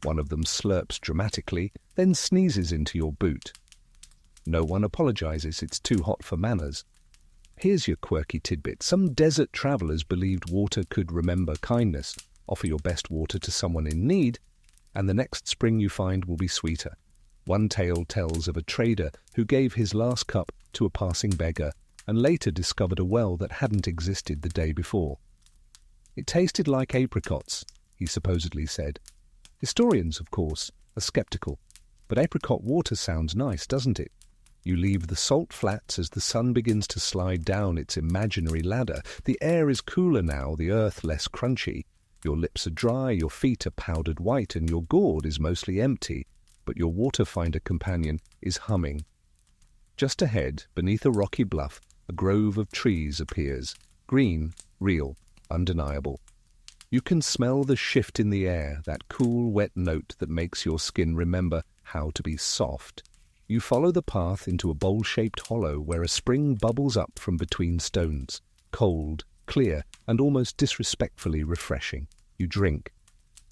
One of them slurps dramatically, then sneezes into your boot. No one apologizes, it's too hot for manners. Here's your quirky tidbit. Some desert travelers believed water could remember kindness. Offer your best water to someone in need, and the next spring you find will be sweeter. One tale tells of a trader who gave his last cup to a passing beggar and later discovered a well that hadn't existed the day before. It tasted like apricots, he supposedly said. Historians, of course, are skeptical, but apricot water sounds nice, doesn't it? You leave the salt flats as the sun begins to slide down its imaginary ladder. The air is cooler now, the earth less crunchy. Your lips are dry, your feet are powdered white, and your gourd is mostly empty, but your water-finder companion is humming. Just ahead, beneath a rocky bluff, a grove of trees appears. Green, real, undeniable. You can smell the shift in the air, that cool, wet note that makes your skin remember how to be soft. You follow the path into a bowl-shaped hollow where a spring bubbles up from between stones. Cold, clear, and almost disrespectfully refreshing. You drink.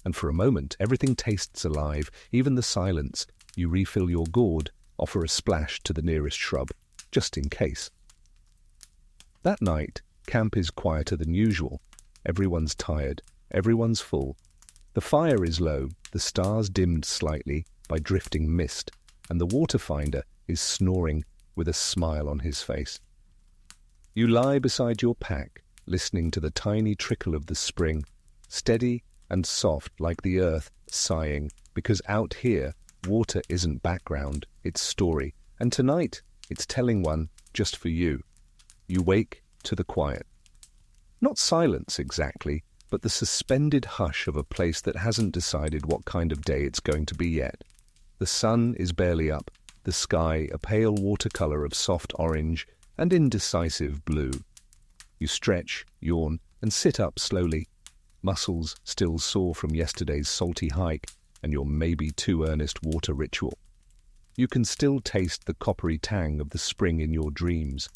And for a moment, everything tastes alive, even the silence. You refill your gourd, offer a splash to the nearest shrub, just in case. That night, camp is quieter than usual. Everyone's tired, everyone's full. The fire is low, the stars dimmed slightly by drifting mist, and the water finder is snoring with a smile on his face. You lie beside your pack, listening to the tiny trickle of the spring, steady and soft like the earth sighing, because out here, water isn't background, it's story, and tonight it's telling one just for you. You wake to the quiet. Not silence exactly, but the suspended hush of a place that hasn't decided what kind of day it's going to be yet. The sun is barely up, the sky a pale watercolor of soft orange and indecisive blue. You stretch, yawn, and sit up slowly, muscles still sore from yesterday's salty hike and your maybe too earnest water ritual. You can still taste the coppery tang of the spring in your dreams,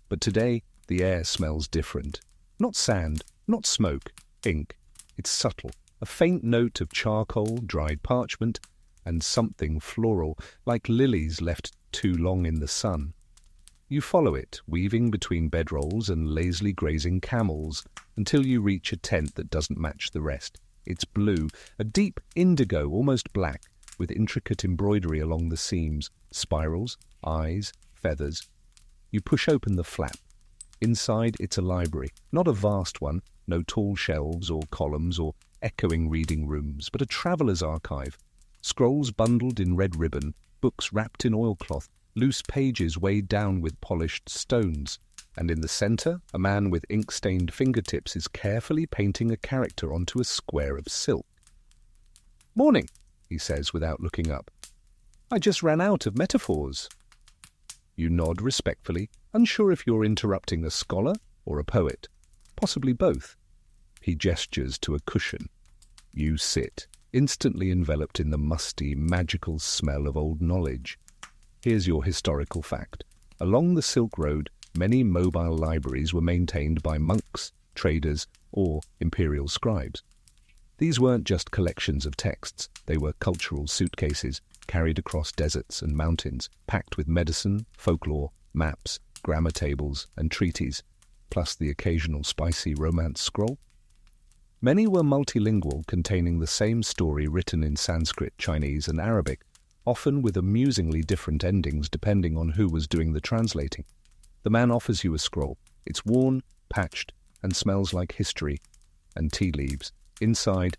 but today the air smells different. Not sand, not smoke, ink. It's subtle, a faint note of charcoal, dried parchment, and something floral, like lilies left too long in the sun. You follow it, weaving between bedrolls and lazily grazing camels, until you reach a tent that doesn't match the rest. It's blue, a deep indigo, almost black, with intricate embroidery along the seams, spirals, eyes, feathers. You push open the flap. Inside, it's a library, not a vast one, no tall shelves or columns or echoing reading rooms, but a traveller's archive. Scrolls bundled in red ribbon, books wrapped in oilcloth, loose pages weighed down with polished stones, and in the centre, a man with ink-stained fingertips is carefully painting a character onto a square of silk. "Morning," he says without looking up. "I just ran out of metaphors." You nod respectfully, unsure if you're interrupting a scholar or a poet, possibly both. He gestures to a cushion. You sit, instantly enveloped in the musty, magical smell of old knowledge. Here's your historical fact. Along the Silk Road, many mobile libraries were maintained by monks, traders, or imperial scribes. These weren't just collections of texts, they were cultural suitcases carried across deserts and mountains, packed with medicine, folklore, maps, grammar tables, and treaties, plus the occasional spicy romance scroll. Many were multilingual, containing the same story written in Sanskrit, Chinese, and Arabic, often with amusingly different endings depending on who was doing the translating. The man offers you a scroll. It's worn, patched, and smells like history and tea leaves. Inside,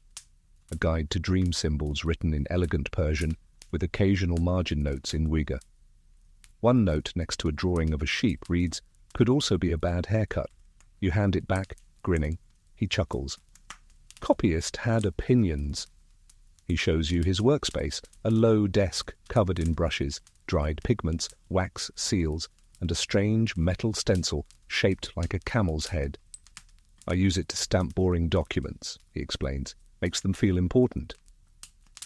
a guide to dream symbols written in elegant Persian with occasional margin notes in Uyghur. One note next to a drawing of a sheep reads, "Could also be a bad haircut." You hand it back, grinning. He chuckles. Copyist had opinions. He shows you his workspace, a low desk covered in brushes, dried pigments, wax seals, and a strange metal stencil shaped like a camel's head. "I use it to stamp boring documents," he explains. "Makes them feel important."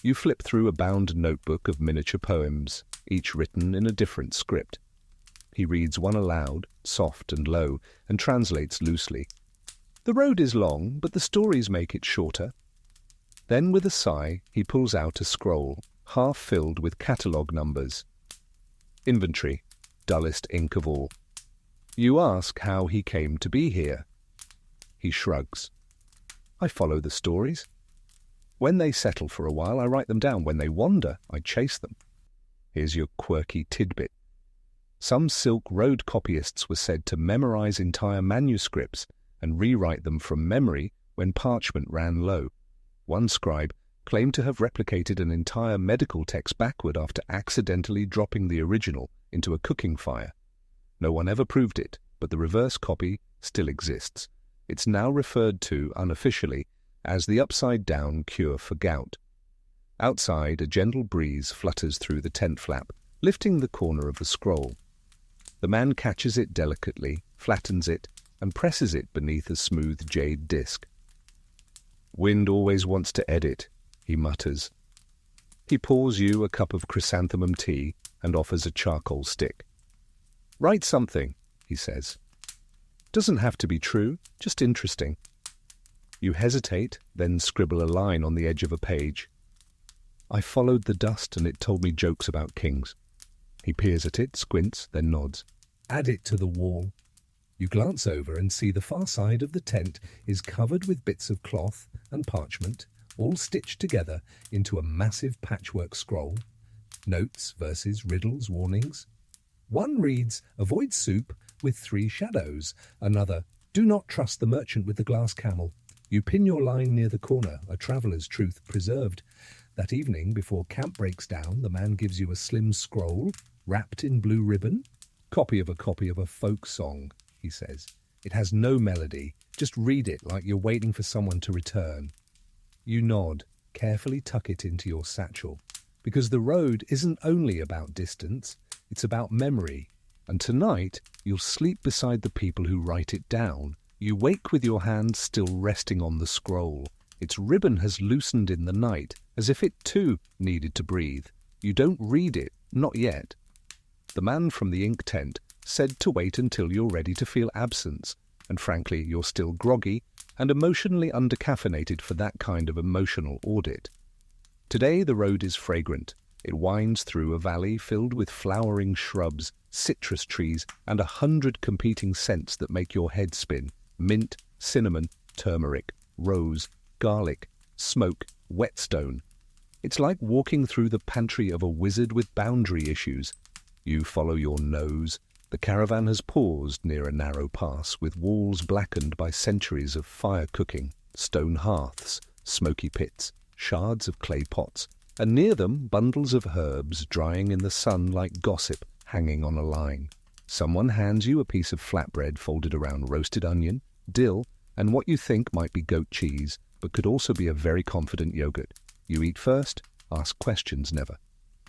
You flip through a bound notebook of miniature poems, each written in a different script. He reads one aloud, soft and low, and translates loosely. "The road is long, but the stories make it shorter." Then, with a sigh, he pulls out a scroll, half filled with catalogue numbers. Inventory, dullest ink of all. You ask how he came to be here. He shrugs. "I follow the stories. When they settle for a while, I write them down. When they wander, I chase them." Here's your quirky tidbit. Some Silk Road copyists were said to memorize entire manuscripts and rewrite them from memory when parchment ran low. One scribe claimed to have replicated an entire medical text backward after accidentally dropping the original into a cooking fire. No one ever proved it, but the reverse copy still exists. It's now referred to, unofficially, as the upside-down cure for gout. Outside, a gentle breeze flutters through the tent flap, lifting the corner of the scroll. The man catches it delicately, flattens it, and presses it beneath a smooth jade disc. "Wind always wants to edit," he mutters. He pours you a cup of chrysanthemum tea and offers a charcoal stick. "Write something," he says. "Doesn't have to be true, just interesting." You hesitate, then scribble a line on the edge of a page. "I followed the dust and it told me jokes about kings." He peers at it, squints, then nods. "Add it to the wall." You glance over and see the far side of the tent is covered with bits of cloth and parchment, all stitched together into a massive patchwork scroll. Notes, verses, riddles, warnings. One reads, "Avoid soup with 3 shadows." Another, "Do not trust the merchant with the glass camel." You pin your line near the corner, a traveller's truth preserved. That evening, before camp breaks down, the man gives you a slim scroll, wrapped in blue ribbon. Copy of a folk song, he says. It has no melody, Just read it like you're waiting for someone to return. You nod, carefully tuck it into your satchel, because the road isn't only about distance, it's about memory. And tonight, you'll sleep beside the people who write it down. You wake with your hand still resting on the scroll. Its ribbon has loosened in the night, as if it too needed to breathe. You don't read it, not yet. The man from the ink tent said to wait until you're ready to feel absence, and frankly, you're still groggy and emotionally undercaffeinated for that kind of emotional audit. Today the road is fragrant. It winds through a valley filled with flowering shrubs, citrus trees, and 100 competing scents that make your head spin. Mint, cinnamon, turmeric, rose, garlic, smoke, whetstone. It's like walking through the pantry of a wizard with boundary issues. You follow your nose. The caravan has paused near a narrow pass with walls blackened by centuries of fire cooking, stone hearths, smoky pits, shards of clay pots, and near them bundles of herbs drying in the sun like gossip hanging on a line. Someone hands you a piece of flatbread folded around roasted onion, dill, and what you think might be goat cheese, but could also be a very confident yogurt. You eat first, ask questions never.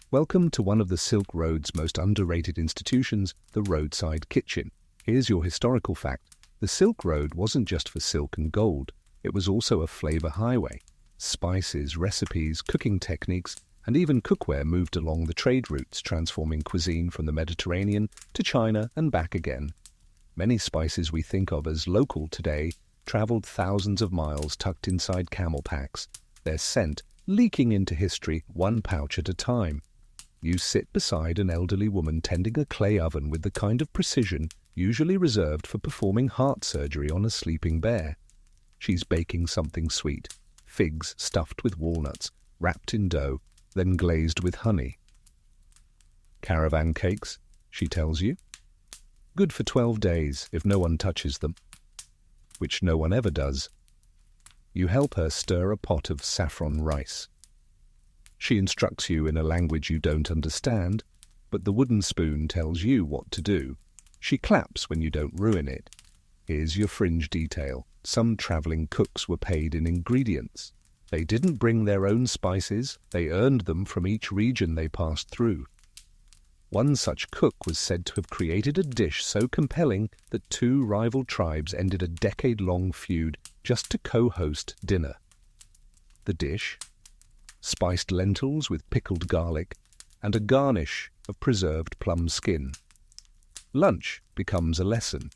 Welcome to one of the Silk Road's most underrated institutions, the Roadside Kitchen. Here's your historical fact. The Silk Road wasn't just for silk and gold. It was also a flavor highway. Spices, recipes, cooking techniques, and even cookware moved along the trade routes, transforming cuisine from the Mediterranean to China and back again. Many spices we think of as local today traveled thousands of miles tucked inside camel packs, their scent leaking into history one pouch at a time. You sit beside an elderly woman tending a clay oven with the kind of precision usually reserved for performing heart surgery on a sleeping bear. She's baking something sweet, figs stuffed with walnuts, wrapped in dough, then glazed with honey. Caravan cakes, she tells you. Good for 12 days if no one touches them, which no one ever does. You help her stir a pot of saffron rice. She instructs you in a language you don't understand, but the wooden spoon tells you what to do. She claps when you don't ruin it. Here's your fringe detail. Some traveling cooks were paid in ingredients. They didn't bring their own spices, they earned them from each region they passed through. One such cook was said to have created a dish so compelling that two rival tribes ended a decade-long feud just to co-host dinner. The dish? Spiced lentils with pickled garlic, and a garnish of preserved plum skin. Lunch becomes a lesson.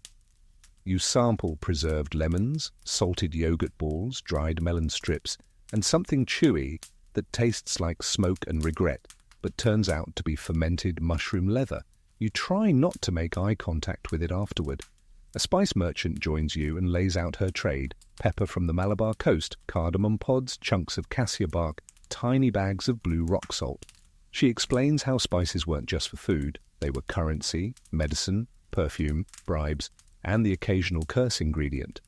You sample preserved lemons, salted yogurt balls, dried melon strips, and something chewy that tastes like smoke and regret, but turns out to be fermented mushroom leather. You try not to make eye contact with it afterward. A spice merchant joins you and lays out her trade: pepper from the Malabar coast, cardamom pods, chunks of cassia bark, tiny bags of blue rock salt. She explains how spices weren't just for food. They were currency, medicine, perfume, bribes, and the occasional curse ingredient.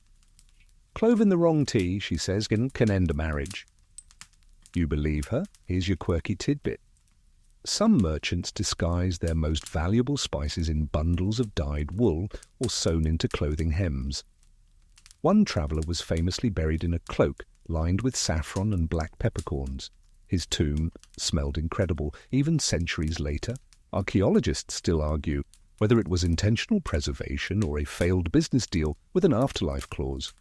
Clove in the wrong tea, she says, can end a marriage. You believe her? Here's your quirky tidbit. Some merchants disguise their most valuable spices in bundles of dyed wool or sewn into clothing hems. One traveller was famously buried in a cloak lined with saffron and black peppercorns. His tomb smelled incredible, even centuries later. Archaeologists still argue whether it was intentional preservation or a failed business deal with an afterlife clause.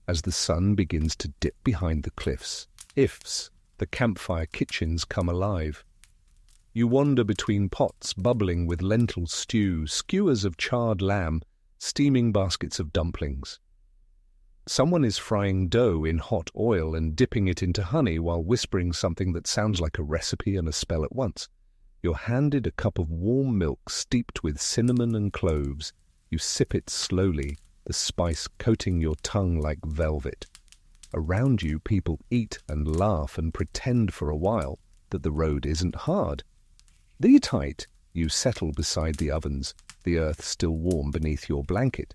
As the sun begins to dip behind the cliffs, the campfire kitchens come alive. You wander between pots bubbling with lentil stew, skewers of charred lamb, steaming baskets of dumplings. Someone is frying dough in hot oil and dipping it into honey while whispering something that sounds like a recipe and a spell at once. You're handed a cup of warm milk steeped with cinnamon and cloves. You sip it slowly, the spice coating your tongue like velvet. Around you, people eat and laugh and pretend for a while that the road isn't hard. The tight, you settle beside the ovens, the earth still warm beneath your blanket.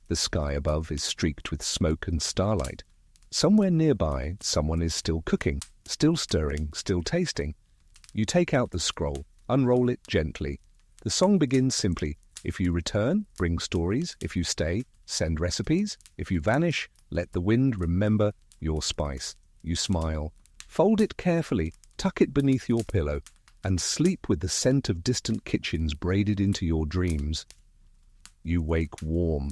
The sky above is streaked with smoke and starlight. Somewhere nearby, someone is still cooking, still stirring, still tasting. You take out the scroll, unroll it gently. The song begins simply, If you return, bring stories. If you stay, send recipes. If you vanish, let the wind remember your spice. You smile. Fold it carefully, tuck it beneath your pillow, and sleep with the scent of distant kitchens braided into your dreams. You wake warm,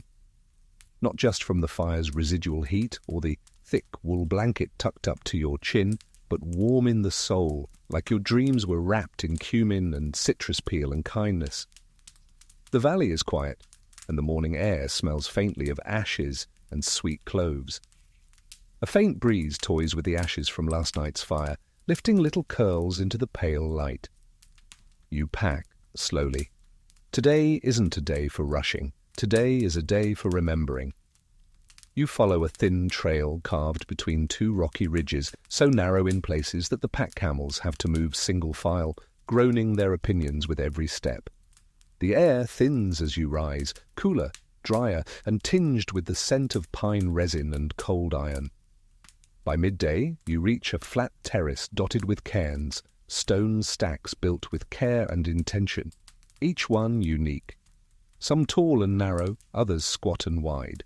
not just from the fire's residual heat or the thick wool blanket tucked up to your chin, but warm in the soul, like your dreams were wrapped in cumin and citrus peel and kindness. The valley is quiet, and the morning air smells faintly of ashes and sweet cloves. A faint breeze toys with the ashes from last night's fire, lifting little curls into the pale light. You pack slowly. Today isn't a day for rushing. Today is a day for remembering. You follow a thin trail carved between two rocky ridges, so narrow in places that the pack camels have to move single file, groaning their opinions with every step. The air thins as you rise, cooler, drier, and tinged with the scent of pine resin and cold iron. By midday, you reach a flat terrace dotted with cairns, stone stacks built with care and intention, each one unique. Some tall and narrow, others squat and wide.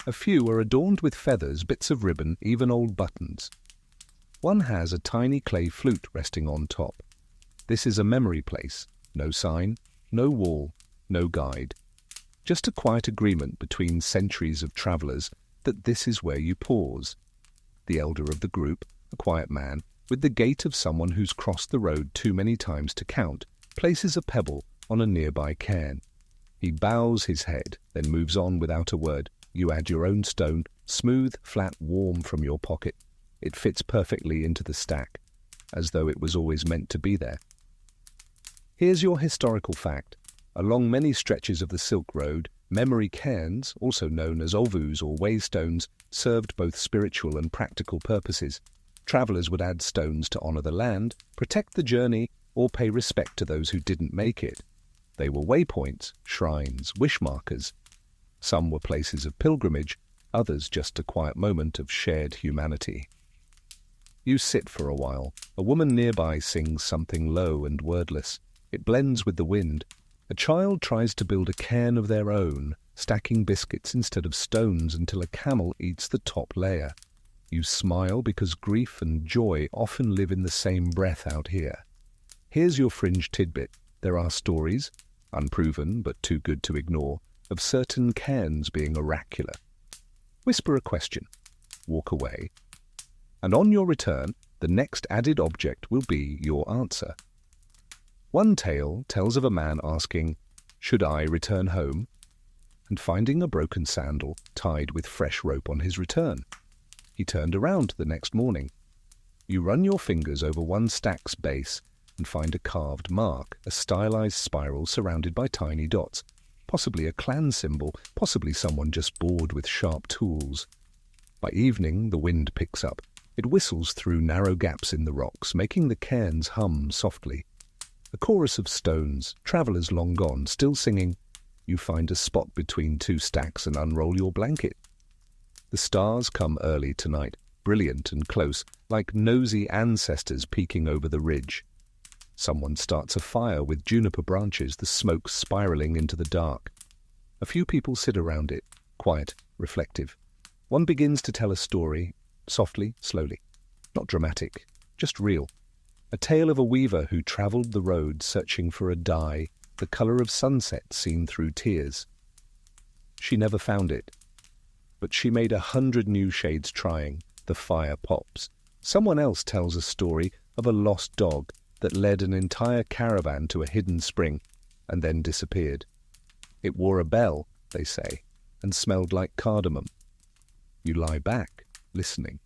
A few are adorned with feathers, bits of ribbon, even old buttons. One has a tiny clay flute resting on top. This is a memory place. No sign, no wall, no guide. Just a quiet agreement between centuries of travellers that this is where you pause. The elder of the group, a quiet man, with the gait of someone who's crossed the road too many times to count, places a pebble on a nearby cairn. He bows his head, then moves on without a word. You add your own stone, smooth, flat, warm from your pocket. It fits perfectly into the stack, as though it was always meant to be there. Here's your historical fact. Along many stretches of the Silk Road, memory cairns, also known as ovus or waystones, served both spiritual and practical purposes. Travellers would add stones to honour the land, protect the journey, or pay respect to those who didn't make it. They were waypoints, shrines, wish markers. Some were places of pilgrimage, others just a quiet moment of shared humanity. You sit for a while. A woman nearby sings something low and wordless. It blends with the wind. A child tries to build a cairn of their own, stacking biscuits instead of stones until a camel eats the top layer. You smile because grief and joy often live in the same breath out here. Here's your fringe tidbit. There are stories, unproven but too good to ignore, of certain cairns being oracular. Whisper a question. Walk away. And on your return, the next added object will be your answer. One tale tells of a man asking, "Should I return home?" and finding a broken sandal tied with fresh rope on his return. He turned around the next morning. You run your fingers over one stack's base and find a carved mark, a stylized spiral surrounded by tiny dots, possibly a clan symbol, possibly someone just bored with sharp tools. By evening, the wind picks up. It whistles through narrow gaps in the rocks, making the cairns hum softly. A chorus of stones, travellers long gone, still singing. You find a spot between two stacks and unroll your blanket. The stars come early tonight, brilliant and close, like nosy ancestors peeking over the ridge. Someone starts a fire with juniper branches, the smoke spiraling into the dark. A few people sit around it, quiet, reflective. One begins to tell a story, softly, slowly. Not dramatic, just real. A tale of a weaver who travelled the road searching for a dye, the colour of sunset seen through tears. She never found it, but she made 100 new shades trying. The fire pops. Someone else tells a story of a lost dog that led an entire caravan to a hidden spring and then disappeared. It wore a bell, they say, and smelled like cardamom. You lie back, listening.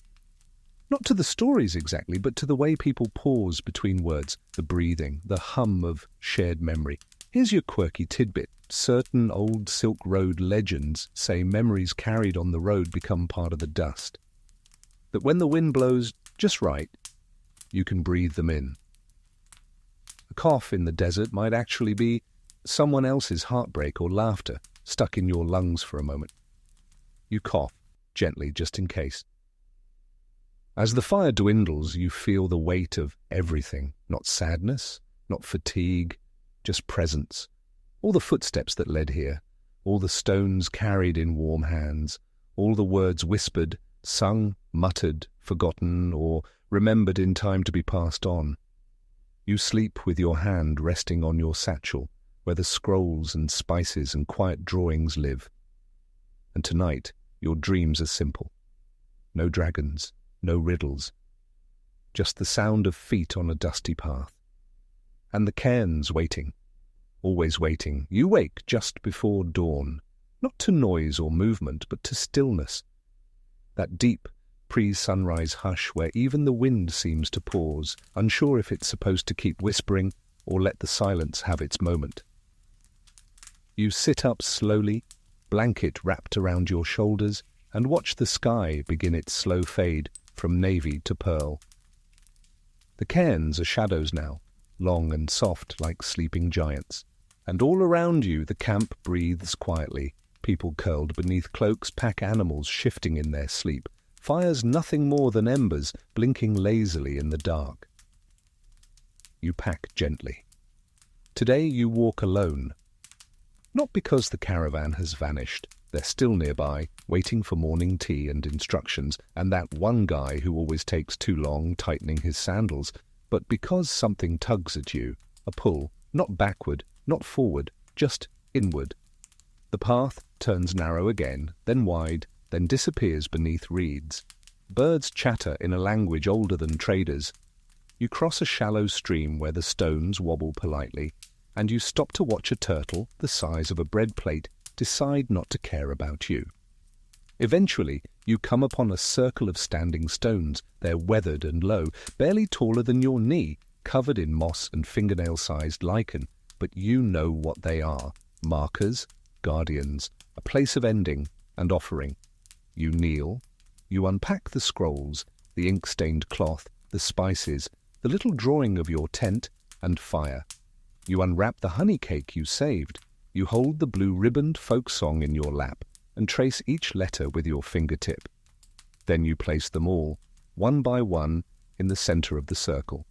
Not to the stories exactly, but to the way people pause between words, the breathing, the hum of shared memory. Here's your quirky tidbit. Certain old Silk Road legends say memories carried on the road become part of the dust. That when the wind blows just right, you can breathe them in. A cough in the desert might actually be someone else's heartbreak or laughter stuck in your lungs for a moment. You cough, gently, just in case. As the fire dwindles, you feel the weight of everything. Not sadness, not fatigue, just presence. All the footsteps that led here, all the stones carried in warm hands, all the words whispered, sung, muttered, forgotten, or remembered in time to be passed on. You sleep with your hand resting on your satchel, where the scrolls and spices and quiet drawings live. And tonight, your dreams are simple. No dragons, no riddles. Just the sound of feet on a dusty path. And the cairns waiting. Always waiting. You wake just before dawn, not to noise or movement, but to stillness. That deep, pre-sunrise hush where even the wind seems to pause, unsure if it's supposed to keep whispering or let the silence have its moment. You sit up slowly, blanket wrapped around your shoulders, and watch the sky begin its slow fade from navy to pearl. The cairns are shadows now, long and soft like sleeping giants, and all around you the camp breathes quietly, people curled beneath cloaks, pack animals shifting in their sleep, fires nothing more than embers blinking lazily in the dark. You pack gently. Today you walk alone. Not because the caravan has vanished. They're still nearby, waiting for morning tea and instructions, and that one guy who always takes too long tightening his sandals, but because something tugs at you, a pull, not backward, not forward, just inward. The path turns narrow again, then wide, then disappears beneath reeds. Birds chatter in a language older than traders. You cross a shallow stream where the stones wobble politely, and you stop to watch a turtle, the size of a bread plate, decide not to care about you. Eventually, you come upon a circle of standing stones. They're weathered and low, barely taller than your knee, covered in moss and fingernail-sized lichen, but you know what they are. Markers, guardians, a place of ending and offering. You kneel, you unpack the scrolls, the ink-stained cloth, the spices, the little drawing of your tent, and fire. You unwrap the honey cake you saved. You hold the blue-ribboned folk song in your lap and trace each letter with your fingertip. Then you place them all, one by one, in the center of the circle.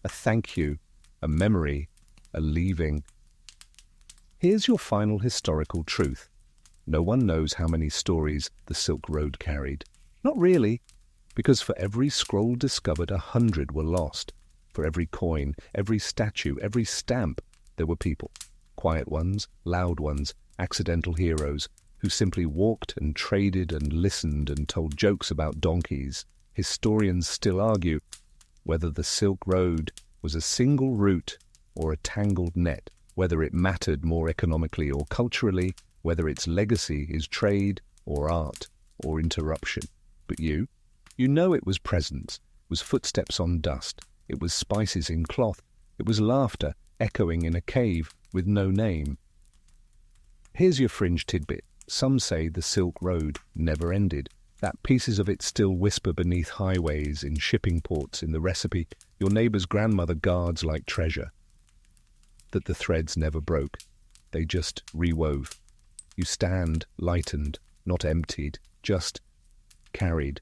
A thank you, a memory, a leaving. Here's your final historical truth. No one knows how many stories the Silk Road carried. Not really, because for every scroll discovered, 100 were lost. For every coin, every statue, every stamp, there were people. Quiet ones, loud ones, accidental heroes, who simply walked and traded and listened and told jokes about donkeys. Historians still argue whether the Silk Road was a single route or a tangled net, whether it mattered more economically or culturally, whether its legacy is trade or art or interruption. But you know it was presence, was footsteps on dust, it was spices in cloth, it was laughter echoing in a cave with no name. Here's your fringe tidbit. Some say the Silk Road never ended, that pieces of it still whisper beneath highways, in shipping ports, in the recipe your neighbor's grandmother guards like treasure. That the threads never broke, they just rewove. You stand lightened, not emptied, just carried.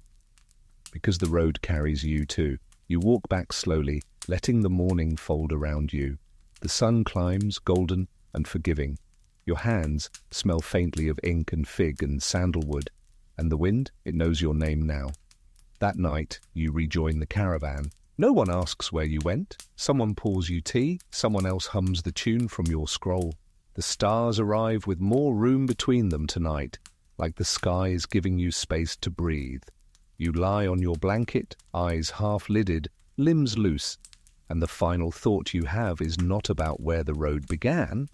Because the road carries you too. You walk back slowly, letting the morning fold around you. The sun climbs, golden and forgiving. Your hands smell faintly of ink and fig and sandalwood, and the wind, it knows your name now. That night, you rejoin the caravan. No one asks where you went. Someone pours you tea, someone else hums the tune from your scroll. The stars arrive with more room between them tonight, like the sky is giving you space to breathe. You lie on your blanket, eyes half-lidded, limbs loose, and the final thought you have is not about where the road began,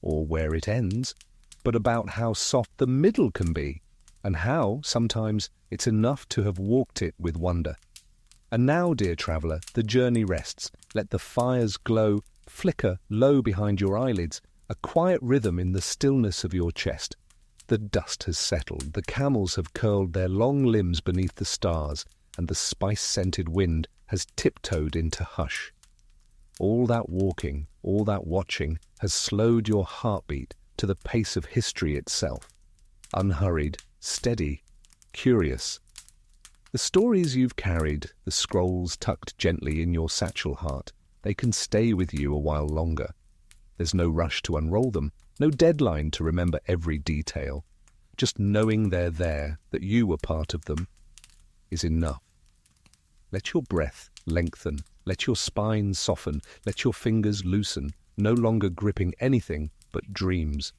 or where it ends, but about how soft the middle can be, and how, sometimes, it's enough to have walked it with wonder. And now, dear traveller, the journey rests. Let the fires glow, flicker low behind your eyelids, a quiet rhythm in the stillness of your chest. The dust has settled, the camels have curled their long limbs beneath the stars, and the spice-scented wind has tiptoed into hush. All that walking, all that watching, has slowed your heartbeat to the pace of history itself. Unhurried, steady, curious. The stories you've carried, the scrolls tucked gently in your satchel heart, they can stay with you a while longer. There's no rush to unroll them, no deadline to remember every detail. Just knowing they're there, that you were part of them, is enough. Let your breath lengthen, let your spine soften, let your fingers loosen, no longer gripping anything but dreams.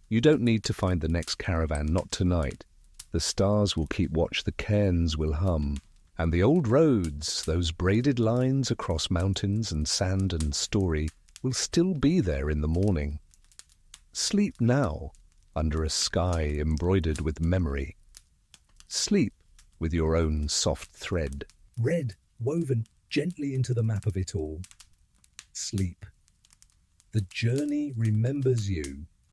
You don't need to find the next caravan, not tonight. The stars will keep watch, the cairns will hum, and the old roads, those braided lines across mountains and sand and story, will still be there in the morning. Sleep now, under a sky embroidered with memory. Sleep with your own soft thread, red, woven gently into the map of it all. Sleep. The journey remembers you